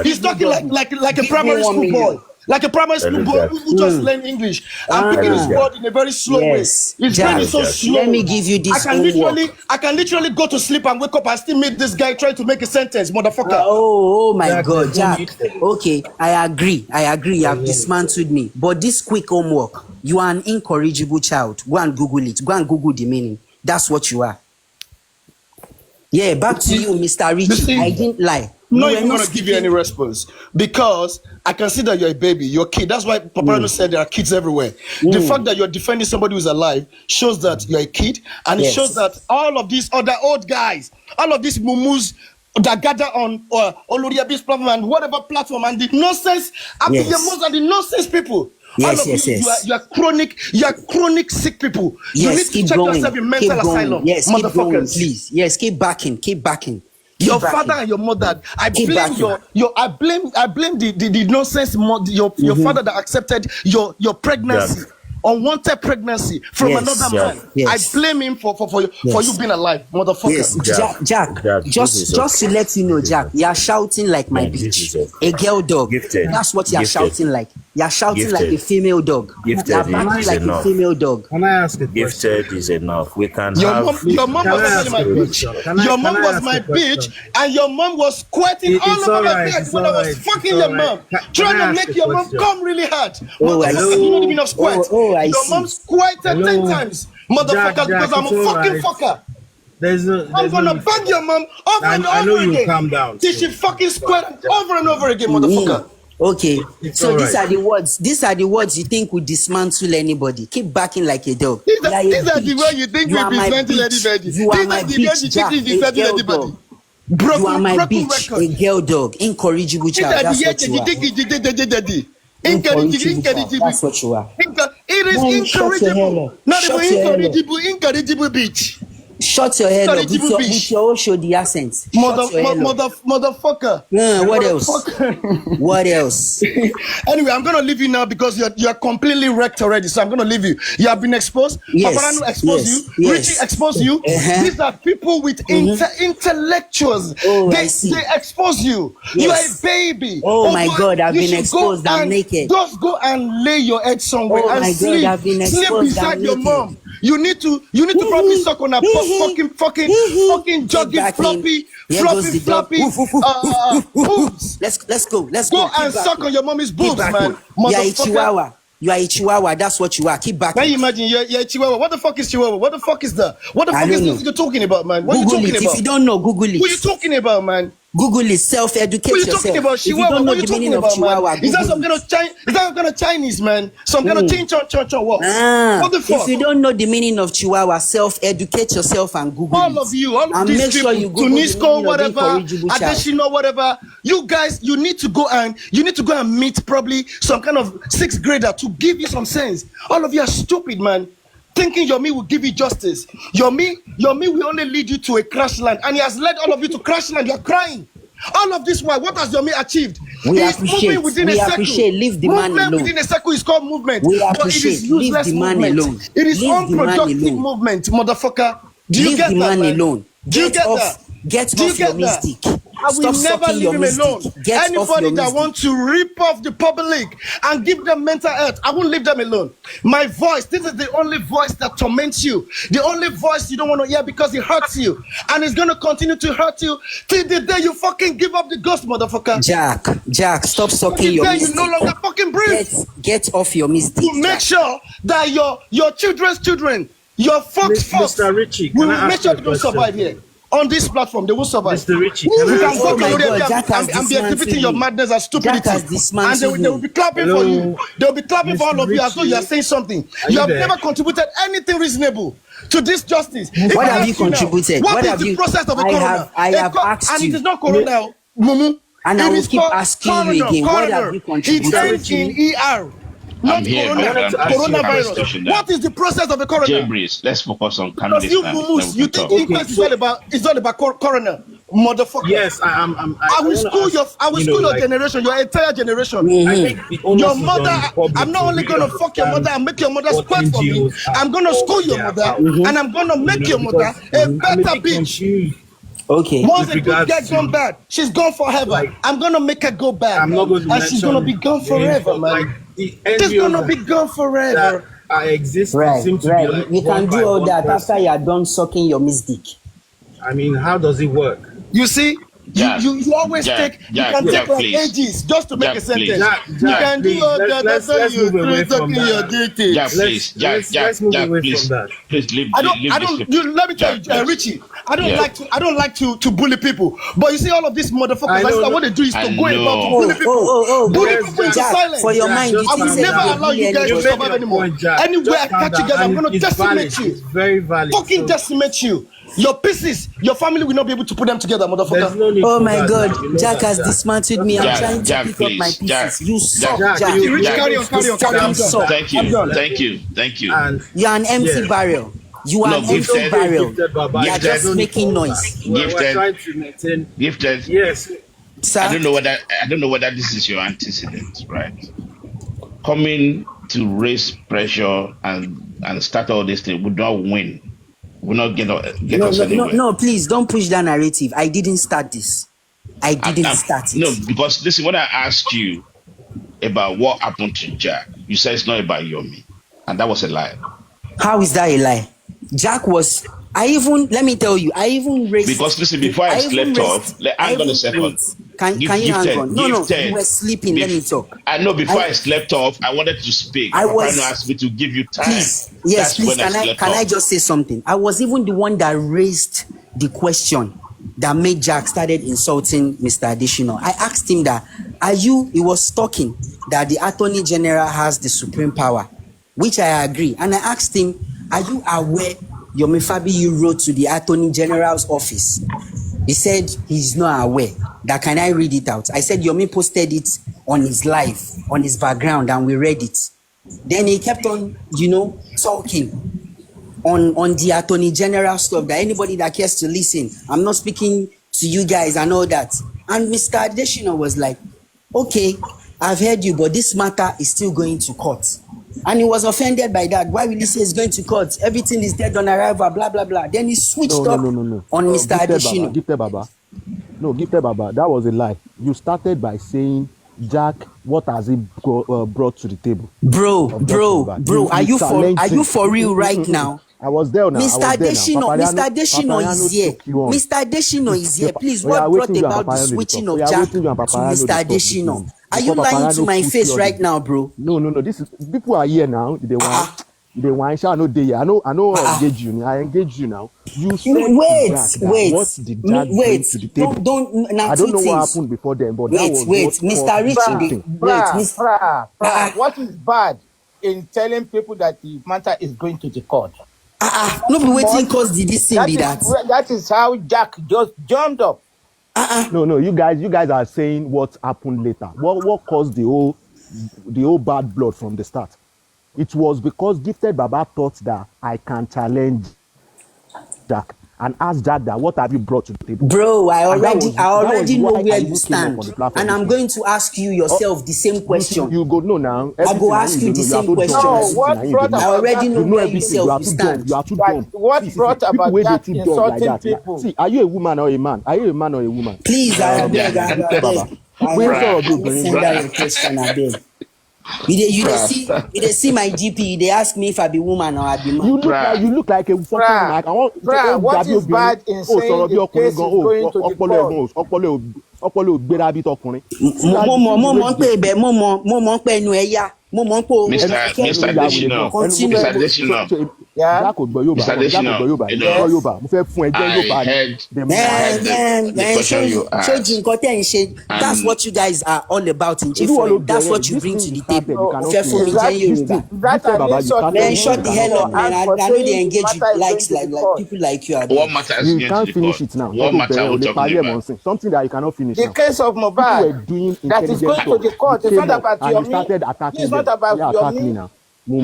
he's talking like a primary school boy. Like a primary school boy who just learn English. I'm picking his word in a very slow way. His brain is so slow. Let me give you this I can literally go to sleep and wake up and still meet this guy trying to make a sentence, motherfucker. Oh my God, Jack. Okay, I agree. You have dismantled me. But this quick homework, you are an incorrigible child. Go and Google it. Go and Google the meaning. That's what you are. Yeah, back to you, Mr. Richie. I didn't lie. I'm not even going to give you any response because I can see that you're a baby, you're a kid. That's why Papa said there are kids everywhere. The fact that you're defending somebody who's alive shows that you're a kid, and it shows that all of these other old guys, all of these mumus that gather on Oloriabi's platform and whatever platform, and the nonsense, most of the nonsense people. You are chronic sick people. You need to check yourself in mental asylum. Yes, keep going, please. Yes, keep backing. Your father and your mother. I blame the nonsense. Your father that accepted your pregnancy, unwanted pregnancy from another man. I blame him for you being alive, motherfucker. Yes. Jack, just to let you know, Jack, you are shouting like my bitch, a girl dog. That's what you are shouting like. You are shouting like a female dog. Gifted you are backing is like enough. a female dog. Can I ask a question? Gifted is enough. We can Your have. mom was my bitch. Your mom was my bitch, and your mom was squirting all over my bed when I was fucking your mom, trying to make your mom come really hard. Motherfucker, you don't even have squirt. Your mom squirted 10 times, motherfucker, because I'm a fucking fucker. I'm gonna bang your mom over and over again till she fucking squirt over and over again, motherfucker. Okay, so these are the words. These are the words you think would dismantle anybody. Keep backing like a dog. These are the words you think will dismantle anybody. You are my bitch, Jack, a girl dog. You are my bitch, a girl dog, incorrigible child. That's what you are. Incorrigible. That's what you are. It is incorrigible. Not even incorrigible bitch. Shut your head up with your Oshodi accent. Motherfucker. What else? What else? Anyway, I'm gonna leave you now because you're completely wrecked already. So I'm gonna leave you. You have been exposed. Yes. Paparano exposed you. Richie exposed you. These are people with intellectuals. They expose you. You are a baby. Oh my God, I've been exposed. I'm naked. Just go and lay your head somewhere and sleep. God, I've been exposed. Sleep beside your mom. You need to probably suck on a fucking jogging floppy boobs. Let's go. Go and suck on your mommy's boobs, man. You are a chihuahua. You are a chihuahua. That's what you are. Keep back. Can you imagine? You're a chihuahua. What the fuck is chihuahua? What the fuck is that? What the fuck is this you're talking about, man? What are you talking about? If you don't know, Google it. What are you talking about, man? Google it. Self-educate yourself. What are you talking about? Chihuahua. What are you talking about, man? Is that some kind of Chinese, man? Some kind of what? What the fuck? If you don't know the meaning of chihuahua, self-educate yourself and Google all of you, all of and these make people, sure you Google Tunisco, whatever, Adeshino, whatever. You guys, you need to go and meet probably some kind of 6th grader to give you some sense. All of you are stupid, man. Thinking Yomi will give you justice. Yomi will only lead you to a crash land, and he has led all of you to crash land. You're crying. All of this while, what has Yomi achieved? We appreciate. Leave the man alone. Within a circle is called movement. We appreciate. Leave the man alone. It is unproductive movement, motherfucker. Do you get that, man? Alone. Do you get that? Get off your mystic. I will Stop never sucking leave your him Miss alone. Dick. Get off Anybody your that Miss wants Dick. to rip off the public and give them mental health, I won't leave them alone. My voice, this is the only voice that torments you, the only voice you don't want to hear because it hurts you, and it's gonna continue to hurt you till the day you fucking give up the ghost, motherfucker. Jack, stop Till sucking the your day Miss you no Dick. longer fucking breathe. Get off your Miss Dick. To make Jack. sure that your children's children, your folks, Mr. Richie, we can will I make ask sure you a they don't question? survive here. On this platform, they will survive. Mr. Richie, can I You can ask go Oh to my Lori God, Jack has and be exhibiting your dismantled me. madness and stupidity. Jack has And dismantled they will be clapping for you. They will be clapping for all of you as though you are saying something. You have never contributed anything reasonable to this justice. If What I have you ask now, contributed? what What is have the you? process of a coroner? I have asked and you. it is not coroner, Mumu. And I It will is keep called asking you again. What have you It contributed? ends in ER. Not I'm here, corona, but I'm trying to calm the situation coronavirus. down. What is the process of a coroner? Jaybreeze, let's focus on calming Because this you down. Then mumus, we you can think talk. inquest is all about coroner, motherfucker. Yes, I will wanna school ask, your generation, your entire generation. I think the onus Your is mother, on the public I'm not to only really gonna fuck your mother understand and make your mother what squirt for me. NGOs are I'm gonna or school what your they're mother, about. and I'm gonna make your mother because a I'm a better bit bitch. confused. Okay. Once with a good regards girl gone to, bad, she's gone forever. like, I'm gonna make her go bad, I'm not going to and she's gonna be gone names, forever, but man. like the She's gonna NGOs be gone that forever. are existing Right. seem to be like You one can by do all one that person. after you are done sucking your Miss Dick. I mean, how does it work? You see, Jack, you always Jack, you can Jack, take like please. ages just to make Jack, a sentence. please. You can do please, all that after let's you move away through from sucking your that. dick. Jack, please. Let's move away Please. from that. Please leave I this don't. people. Let me tell Jack, you, please. Richie. I don't like to bully people. But you see, all of these motherfuckers, what they do is to I go about to know. bully people. Bully Yes, people into Jack, silence. For your mind, you I think will say never you allow bully you guys You to made survive your anymore. point, Jack. Anywhere I Just calm catch you down. guys, I'm And gonna it's valid. decimate you. It's very valid. Fucking So decimate you. Your pieces, your family will not be able to put them together, there's motherfucker. no need Oh for my that God, now. You know Jack that, has Jack. dismantled me. I'm trying to Jack, pick up my please. Jack, pieces. You suck, Jack, Jack. you Rich, Jack. carry on. Fucking suck. Thank you. And You are an empty yeah. barrel. You are No, an empty gifted. barrel. Gifted, Baba. You are Gifted. just making noise. We're Gifted. trying to maintain. Gifted. Yes. Sir? I don't know whether this is your antecedent, right? Coming to raise pressure and start all this thing would not win. Would not get us anywhere. No, please don't push that narrative. I didn't start this. I didn't start it. No, because listen, when I asked you about what happened to Jack, you said it's not about Yomi. And that was a lie. How is that a lie? Jack was. Let me tell you, I even raised. Because listen, before I slept off, hang on a second. Can you hang on? No, you were sleeping. Let me talk. I know before I slept off, I wanted to speak. Papa asked me to give you time. Please, yes, please. Can I just say something? I was even the one that raised the question that made Jack started insulting Mr. Additional. I asked him that, he was talking that the Attorney General has the supreme power, which I agree. And I asked him, are you aware Yomi Fabi, you wrote to the Attorney General's office? He said he's not aware. That can I read it out? I said Yomi posted it on his live, on his background, and we read it. Then he kept on, talking on the Attorney General stuff, that anybody that cares to listen, I'm not speaking to you guys and all that. And Mr. Adeshina was like, okay, I've heard you, but this matter is still going to court. And he was offended by that. Why will he say it's going to court? Everything is dead on arrival, blah, blah, blah. Then he switched up on Mr. Adeshina. Gifted Baba. No, Gifted Baba, that was a lie. You started by saying, Jack, what has he brought to the table? Bro, are you for real right now? I was there now. Mr. Adeshina is here. Mr. Adeshina is here. Please, what brought about the switching of Jack to Mr. Adeshina? Are you lying to my face right now, bro? No. This is people are here now. They want. They want. I know they. I know. Engage you. I engage you now. You said wait. What did Jack bring to the table? Don't. Now, I don't know what happened before then, but wait, Mr. Richie. What is bad in telling people that the matter is going to the court? No be waiting cause this thing be that. That is how Jack just jumped up. No, you guys are saying what happened later. What caused the whole bad blood from the start? It was because Gifted Baba thought that I can challenge Jack. and ask Jack that what have you brought to the table? Bro, I already know why where I you even came up stand, on the platform and this I'm week. going to ask you yourself the same question. You go no now. I go ask you the same question. No, what brought I about already Jack? know You know where you everything. You are you too dumb. stand. You are too Like, dumb. what See, brought people about where they Jack too dumb like insulting that. people? See, are you a woman or a man? Are you a man or a woman? Please, I beg, I Victor Baba. beg. When I sorrow will be send out your question, I beg. You see my GP, they ask me if I be woman or I be man. you look like a something like I want What is bad in saying the case is going to the court? ọpọlọ ògbéra bí tọkùnrin. Mo mọ̀ pé ibẹ̀ mo mọ̀ pé ẹnu ẹ̀ yá mo mọ̀ pé o Mr. Adesina, continue. Mr. Adesina, Jack ò gbọ́ Yorùbá, Mr. Jack ò gbọ́ Yorùbá, Adesina, gbọ́ Yorùbá, mo fẹ́ fún ẹ jẹ́ I Yorùbá heard the question you ṣojú asked. nǹkan tẹ̀ ń ṣe, that's what you guys are all about in J4M. That's what you bring to the table. Fẹ́ fún mi jẹ́ Yorùbá. Man, shut the hell up, man. I know they engage with like people like you. What matter is You going can't to the finish court? it now. What matter are we talking about? Something that you cannot finish The now. case of People were Mohbad doing that is going to the court. It's not about and you Yomi. started attacking It's not them. about Yeah, attack me Yomi. now. We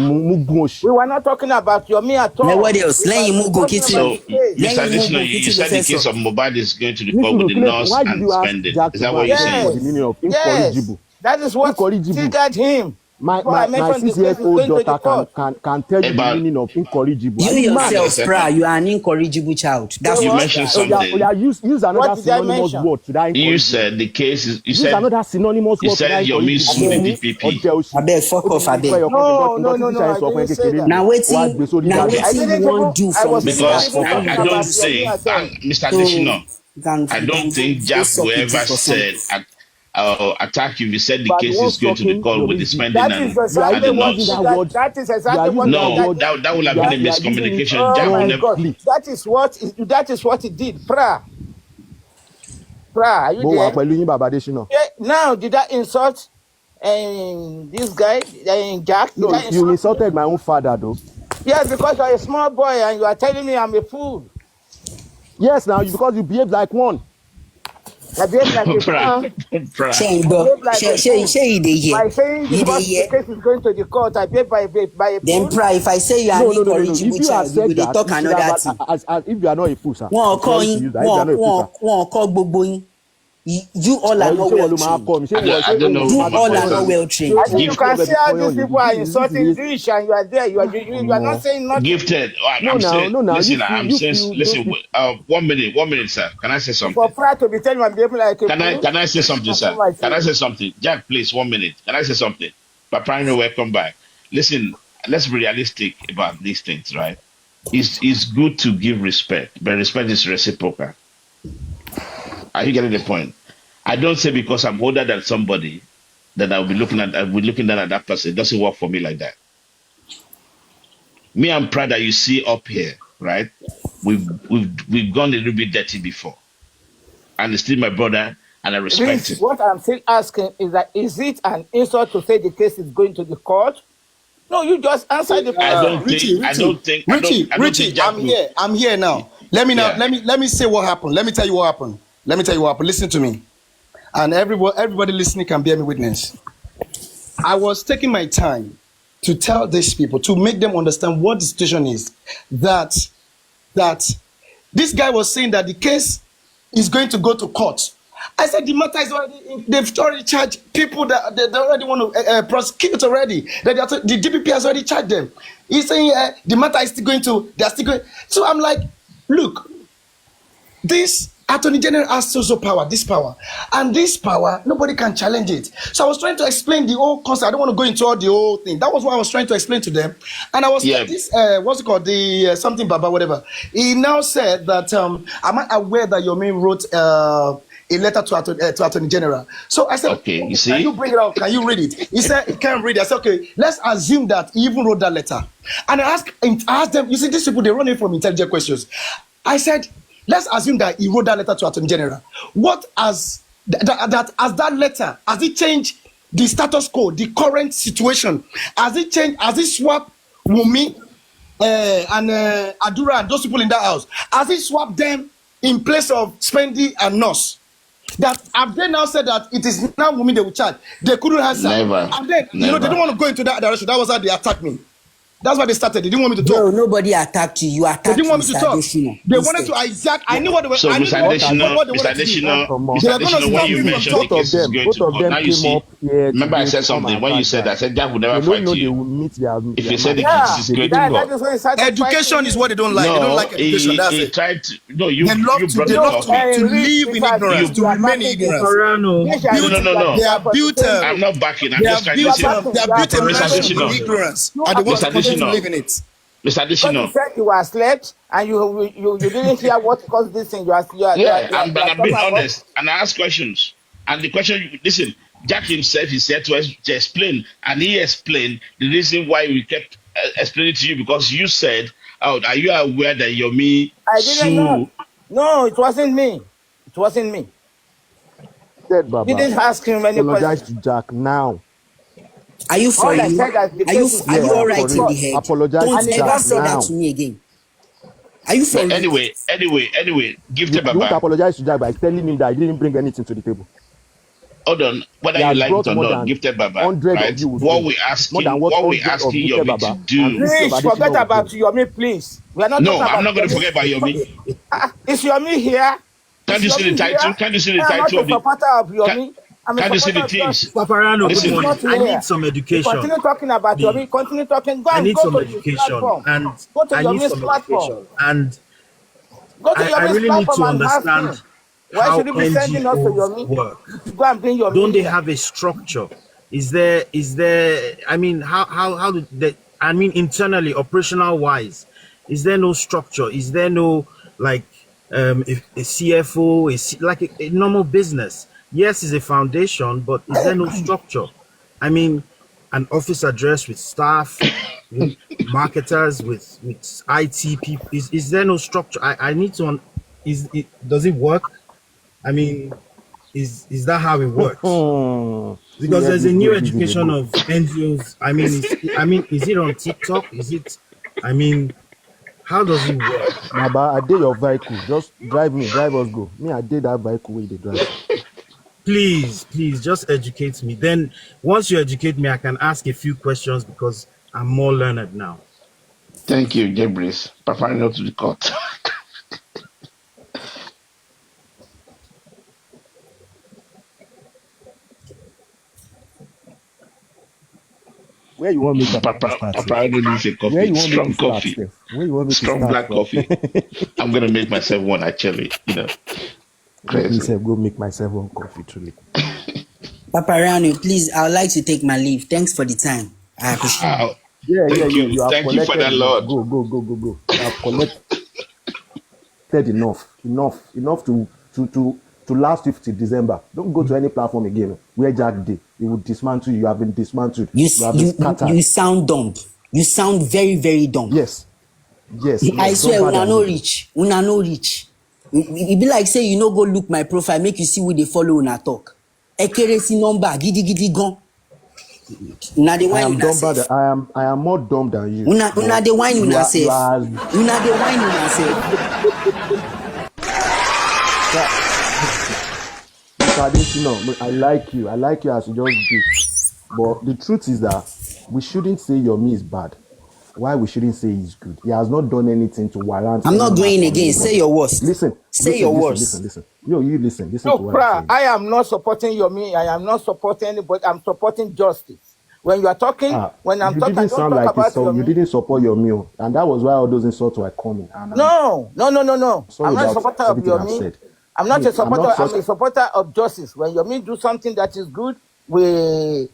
were not talking about Yomi at all. What else? Lẹ́yìn Mugu Kitty. So, Mr. Adesina, you said the case of Mohbad is going to the court with the nurse why did and you ask spending. Jack Is that what you're saying? for the meaning of incorrigible? That is what triggered him. My 6-year-old daughter can tell you the meaning of incorrigible. You yourself, you are an incorrigible child. That's you mentioned something. Use another synonymous word to that incorrigible. You said the case is. You said another synonymous word. You said your miss sued the DPP. I beg, fuck off, I beg. No. I didn't say that. Now waiting you won't do from because I don't think, Mr. Adesina, I don't think Jack will ever said attack you. He said the case is going to the court with the spending and the notes. That is exactly what. No, that would have been a miscommunication. Jack will never. That is what he did. Pra, are you there? Now, did I insult this guy, Jack? No, you insulted my own father, though. Yes, because you're a small boy and you are telling me I'm a fool. Yes, now because you behave like one. I behave like a fool. By saying the case is going to the court, I behave by a fool. Then, if I say you are an incorrigible child, you will talk another thing. If you are not a fool, sir. You all are not well trained. I don't know. You all are not well trained. I think you can see how these people are insulting Jewish and you are there. You are not saying nothing. Gifted. Listen, 1 minute, sir. Can I say something? For pride to be telling I'm behaving like a Can I say something, sir? Can I say something? Jack, please, 1 minute. Can I say something? Paparino, welcome back. Listen, let's be realistic about these things, right? It's good to give respect, but respect is reciprocal. Are you getting the point? I don't say because I'm older than somebody that I'll be looking down at that person. It doesn't work for me like that. Me and Pride that you see up here, right? We've gone a little bit dirty before. And he's still my brother and I respect him. What I'm still asking is that is it an insult to say the case is going to the court? No, you just answer the question. Richie, I'm here now. Let me say what happened. Let me tell you what happened. Listen to me. And everybody listening can bear me witness. I was taking my time to tell these people, to make them understand what the situation is. That this guy was saying that the case is going to go to court. I said the matter is they've already charged people that they already want to prosecute already. The DPP has already charged them. He's saying the matter is still going to, they're still going. So I'm like, look, this Attorney General has social power, this power. And this power, nobody can challenge it. So I was trying to explain the whole concept. I don't want to go into all the whole thing. That was what I was trying to explain to them. And I was like, this, what's it called? The something Baba, whatever. He now said that, am I aware that Yomi wrote a letter to Attorney General? So I said, okay, you see? Can you bring it out? Can you read it? He said, he can't read it. I said, okay, let's assume that he even wrote that letter. And I asked them, you see, these people, they run in from intelligent questions. I said, let's assume that he wrote that letter to Attorney General. What has that letter, has it changed the status quo, the current situation? Has it changed, has it swapped Wumi and Adura and those people in that house? Has it swapped them in place of Spendi and Nos? That have they now said that it is now Wumi they will charge? They couldn't answer. Never. And then, they don't want to go into that direction. That was how they attacked me. That's why they started. They didn't want me to Bro, talk. nobody attacked you. You They attacked didn't want me to Mr. talk. Adesina They instead. wanted to hijack. I knew what they were. So, I knew Mr. what Additional, what they Mr. wanted to do. Additional, They Mr. were going to Additional, when stop you me from mentioned the talking. case is going both to of court, them now you came see, up here remember I today said to come and something when you attack said, I Jack. said, Jack will They never don't fight know they you. will meet If their you say the match. case Yeah, is They going to didn't. that court. is when he started Education fighting is you. what they don't like. They don't No, like education. That's he it. tried to, no, you They love brought they the love Look, topic. to Rich, live in Mr. ignorance, Rich, to you are remain in backing this. ignorance. Soprano. This you are No, no, using no, like no. They you are are built. constituting I'm you. not backing. I'm They just are trying to built. You say, are backing. They are You are built a Mr. nation constituting in Additional, you. ignorance, You and they are want Mr. to continue to constituting Additional, live you. in it. Mr. Because you Additional. said you were slept and you didn't hear what caused this thing. Yeah, You are I'm being talking about. honest, and I ask questions. And the question, listen, Jack himself, he said to explain, and he explained the reason why we kept explaining to you because you said, "Oh, are you aware that Yomi I didn't know. sue?" No, it wasn't me. It wasn't me. Said Baba, Didn't ask him any apologize to question. Jack now. Are you for All I you? said that the Are you case is are you Yeah, going all to right for in real. the court. head? Apologize Don't And to he ever Jack got say that something. to now. me again. Are you for But real? anyway, You gifted won't Baba. apologize to Jack by telling him that I didn't bring anything to the table. Hold on, He whether you has like it brought or more not, than gifted Baba, 100 of right? you will bring. More than what What we 100 of asking Gifted Yomi to Baba and do. 50 of Please forget Adesina will about bring. Yomi, please. We are not talking No, I'm about not going to Yomi. forget about Yomi. Is Yomi here? Can't Is you see the Yomi here? title? Can't you see the I am not title a of the? supporter of Can, Yomi. I'm a can't you see supporter the of things? justice. Soprano, Yomi good is Listen, morning. not I need here. some You education. continue talking about Please. Yomi. Continue talking. Go I and need go some to his education platform. and Go to I need Yomi's some platform. education. And Go to I Yomi's really need platform to and ask understand him. Why how should you be sending us to NGOs Yomi? work. You should go and bring Yomi Don't they here. have a structure? Is there I mean how do they, I mean internally, operational wise, is there no structure? Is there no like a CFO, like a normal business? Yes, it's a foundation, but is there no structure? I mean, an office address with staff, with marketers, with IT people. Is there no structure? I need to. Does it work? I mean, is that how it works? See Because where there's a this new this is education go. of NGOs. Is it on TikTok? Is it? I mean, how does it work? Baba, I did your vehicle. Just drive us go. Me, I did that vehicle where they drive. Please, just educate me. Then once you educate me, I can ask a few questions because I'm more learned now. thank you, Jebris. Preparing not to the court. Where you want me to start, Steph? Preparing needs a Where coffee, you want me to strong start, coffee, Steph? Where you want me to strong start black from? coffee. I'm gonna make myself one actually. Make Crazy. myself go make myself one coffee truly. Papa Ranu, please, I would like to take my leave. Thanks for the time. I appreciate it. Wow. Yeah. You have Thank you for that, collected enough. Lord. Go. You have collected enough to last you till December. Don't go to any platform again where Jack did. He will dismantle you. You have been dismantled. You have been scattered. You sound dumb. You sound very, very dumb. Yes. I swear, Dumber una than no usual. reach. Una no reach. E be like say you no go look my profile, make you see who dey follow una talk. Ekeresi number, gidi gan. Una dey I whine am una dumber sef. than I am more dumb than you. Una dey whine You una are sef. as Una dey whine una sef. Adesina, I like you as you just do. But the truth is that we shouldn't say Yomi is bad. Why we shouldn't say he's good? He has not done anything to warrant. I'm not going again. anybody. Say your worst. Listen. Listen. No, you listen. Listen to Look, what I'm saying. I am not supporting Yomi. I am not supporting anybody. I'm supporting justice. When you are talking, when I'm You talking, I didn't don't sound talk like about you Yomi. didn't support your meal, and that was why all those insults were coming. And No. sorry I'm not a about supporter of everything I've Yomi. said. I'm not a supporter. I'm such. a supporter of justice. When Yomi do something that is good, we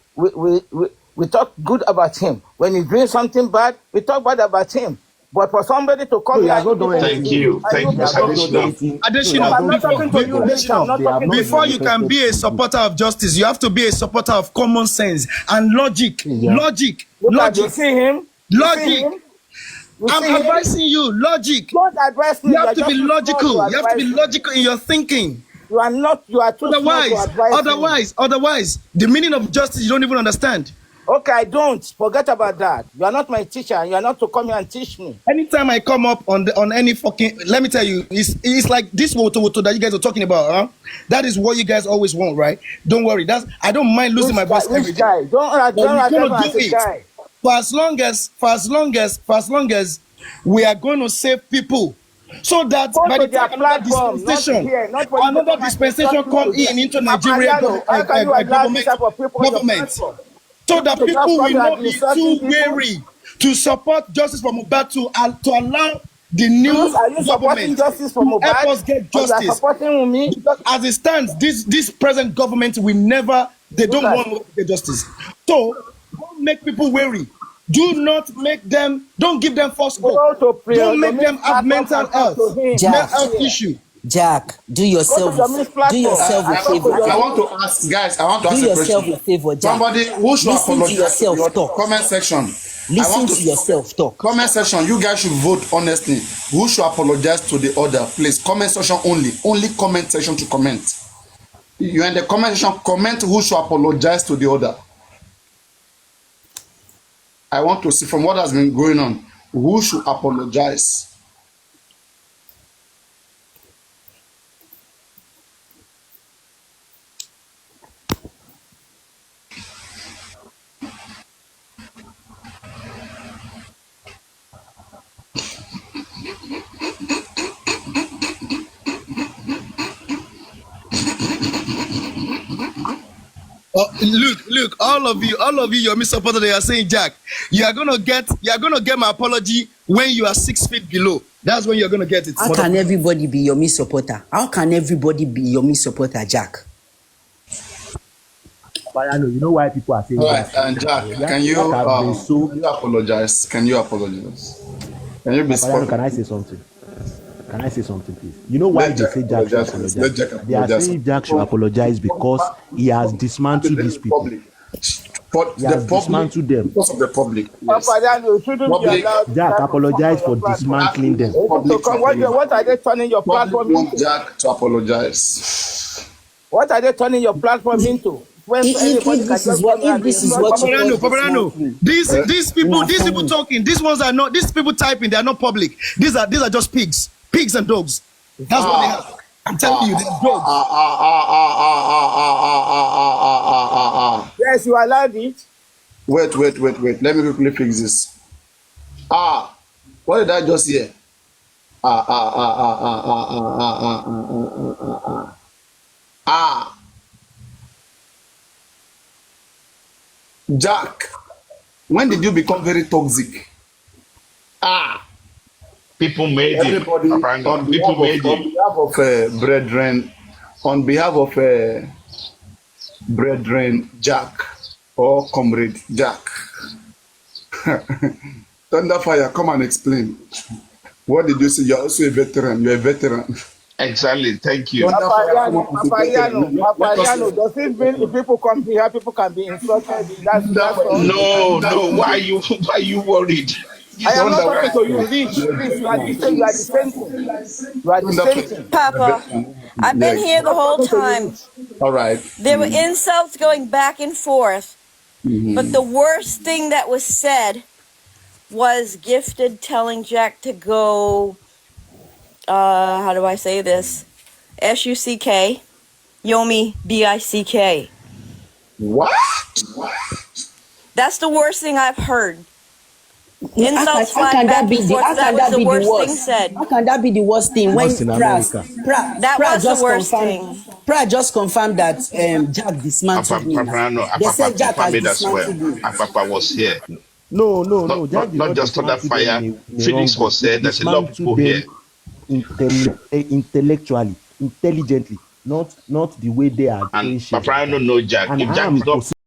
talk good about him. When he's doing something bad, we talk bad about him. But for somebody to come He here has not done Thank anything. you, He has not done anything. Adesina, I'm not talking to you, Rich. I'm not talking to before you. you can be a supporter of justice, you have to be a supporter of common sense and logic. Yeah. Logic. You see him? Logic. You I'm see him? advising you, logic. Don't advise me. You have to are be just too small logical. to You have to be advise me. logical in your thinking. You are not. You are too small to advise me. Otherwise, the meaning of justice you don't even understand. Okay, I don't. Forget about that. You are not my teacher. You are not to come here and teach me. Anytime I come up on any fucking, let me tell you, it's like this wotowoto that you guys are talking about, huh? That is what you guys always want, right? Don't worry. I don't mind losing my voice every day. Guy? Don't But we're address gonna me as do a it. guy. for as long as we are going to save people, so that Go by to the their time another platform, not dispensation, here, not for you to come and insult come people. in into Nigeria Papariano, how can you allow this type of people on your government, platform? so People that to just people come will and not be be insulting too people. wary to support justice for Mohbad to allow the Please, new are you supporting government justice for to help Mohbad? us get Or you are justice. supporting me? Because as it stands, this present government will never, they Look don't at want to get justice. So don't make people wary. Do not make them, don't give them false hope. go to Don't make Yomi's them have platform mental and talk to health, him, Jack, not mental health here. issue. Jack, Go to Yomi's do platform yourself a and talk to favor, I Jack. want Yomi. to ask, guys, I want to Do ask a yourself question. a favor, Jack. Somebody who should Listen to apologize yourself your talk. comment section. I Listen want to yourself talk. comment section. You guys should vote honestly. Who should apologize to the other? Please, comment section only. Only comment section to comment. You in the comment section, comment who should apologize to the other. I want to see from what has been going on, who should apologize. Look, all of you, your supporters, they are saying, Jack, you are gonna get my apology when you are 6 feet below. That's when you're gonna get it. How can everybody be Yomi supporter? How can everybody be Yomi supporter, Jack? But I know, you know why people are saying All right, that. and Jack, can you apologize? Can you apologize? Can you be Papa, can I say something? Can I say something, please? You know why they say Jack should apologize? They are saying Jack should apologize because he has dismantled these people. But he has dismantled them. Because of the public. Yes. Jack apologize for dismantling them. What are they turning your platform into? Jack to apologize. What are they turning your platform into? Paparano, these people talking, these ones are not, these people typing, they are not public. These are just pigs and dogs. That's what they have. I'm telling you, they're dogs. Yes, you allowed it. Wait. Let me quickly fix this. What did I just hear? Jack, when did you become very toxic? People made everybody, it. On behalf of brethren Jack or comrade Jack. Thunderfire, come and explain. What did you say? You're also a veteran. You're a veteran. Exactly. Thank you. Papariano, does it mean if people come here, people can be insulted? That's all. No. Why are you worried? I am not talking to you, Rich. Please, you are the same thing. Papa, I've been here the whole time. All right. There were insults going back and forth, but the worst thing that was said was Gifted telling Jack to go, how do I say this? S-U-C-K, Yomi, B-I-C-K. What? That's the worst thing I've heard. Insults how can that be the worst thing said? How can that be the worst thing when that was the worst thing? Pra just confirmed that Jack dismantled me. They said Jack has dismantled me. Papa was here. No. Jack not just under fire. Felix was said there's a lot of people here. Intellectually, intelligently, not the way they are. And Papa no Jack. If Jack is not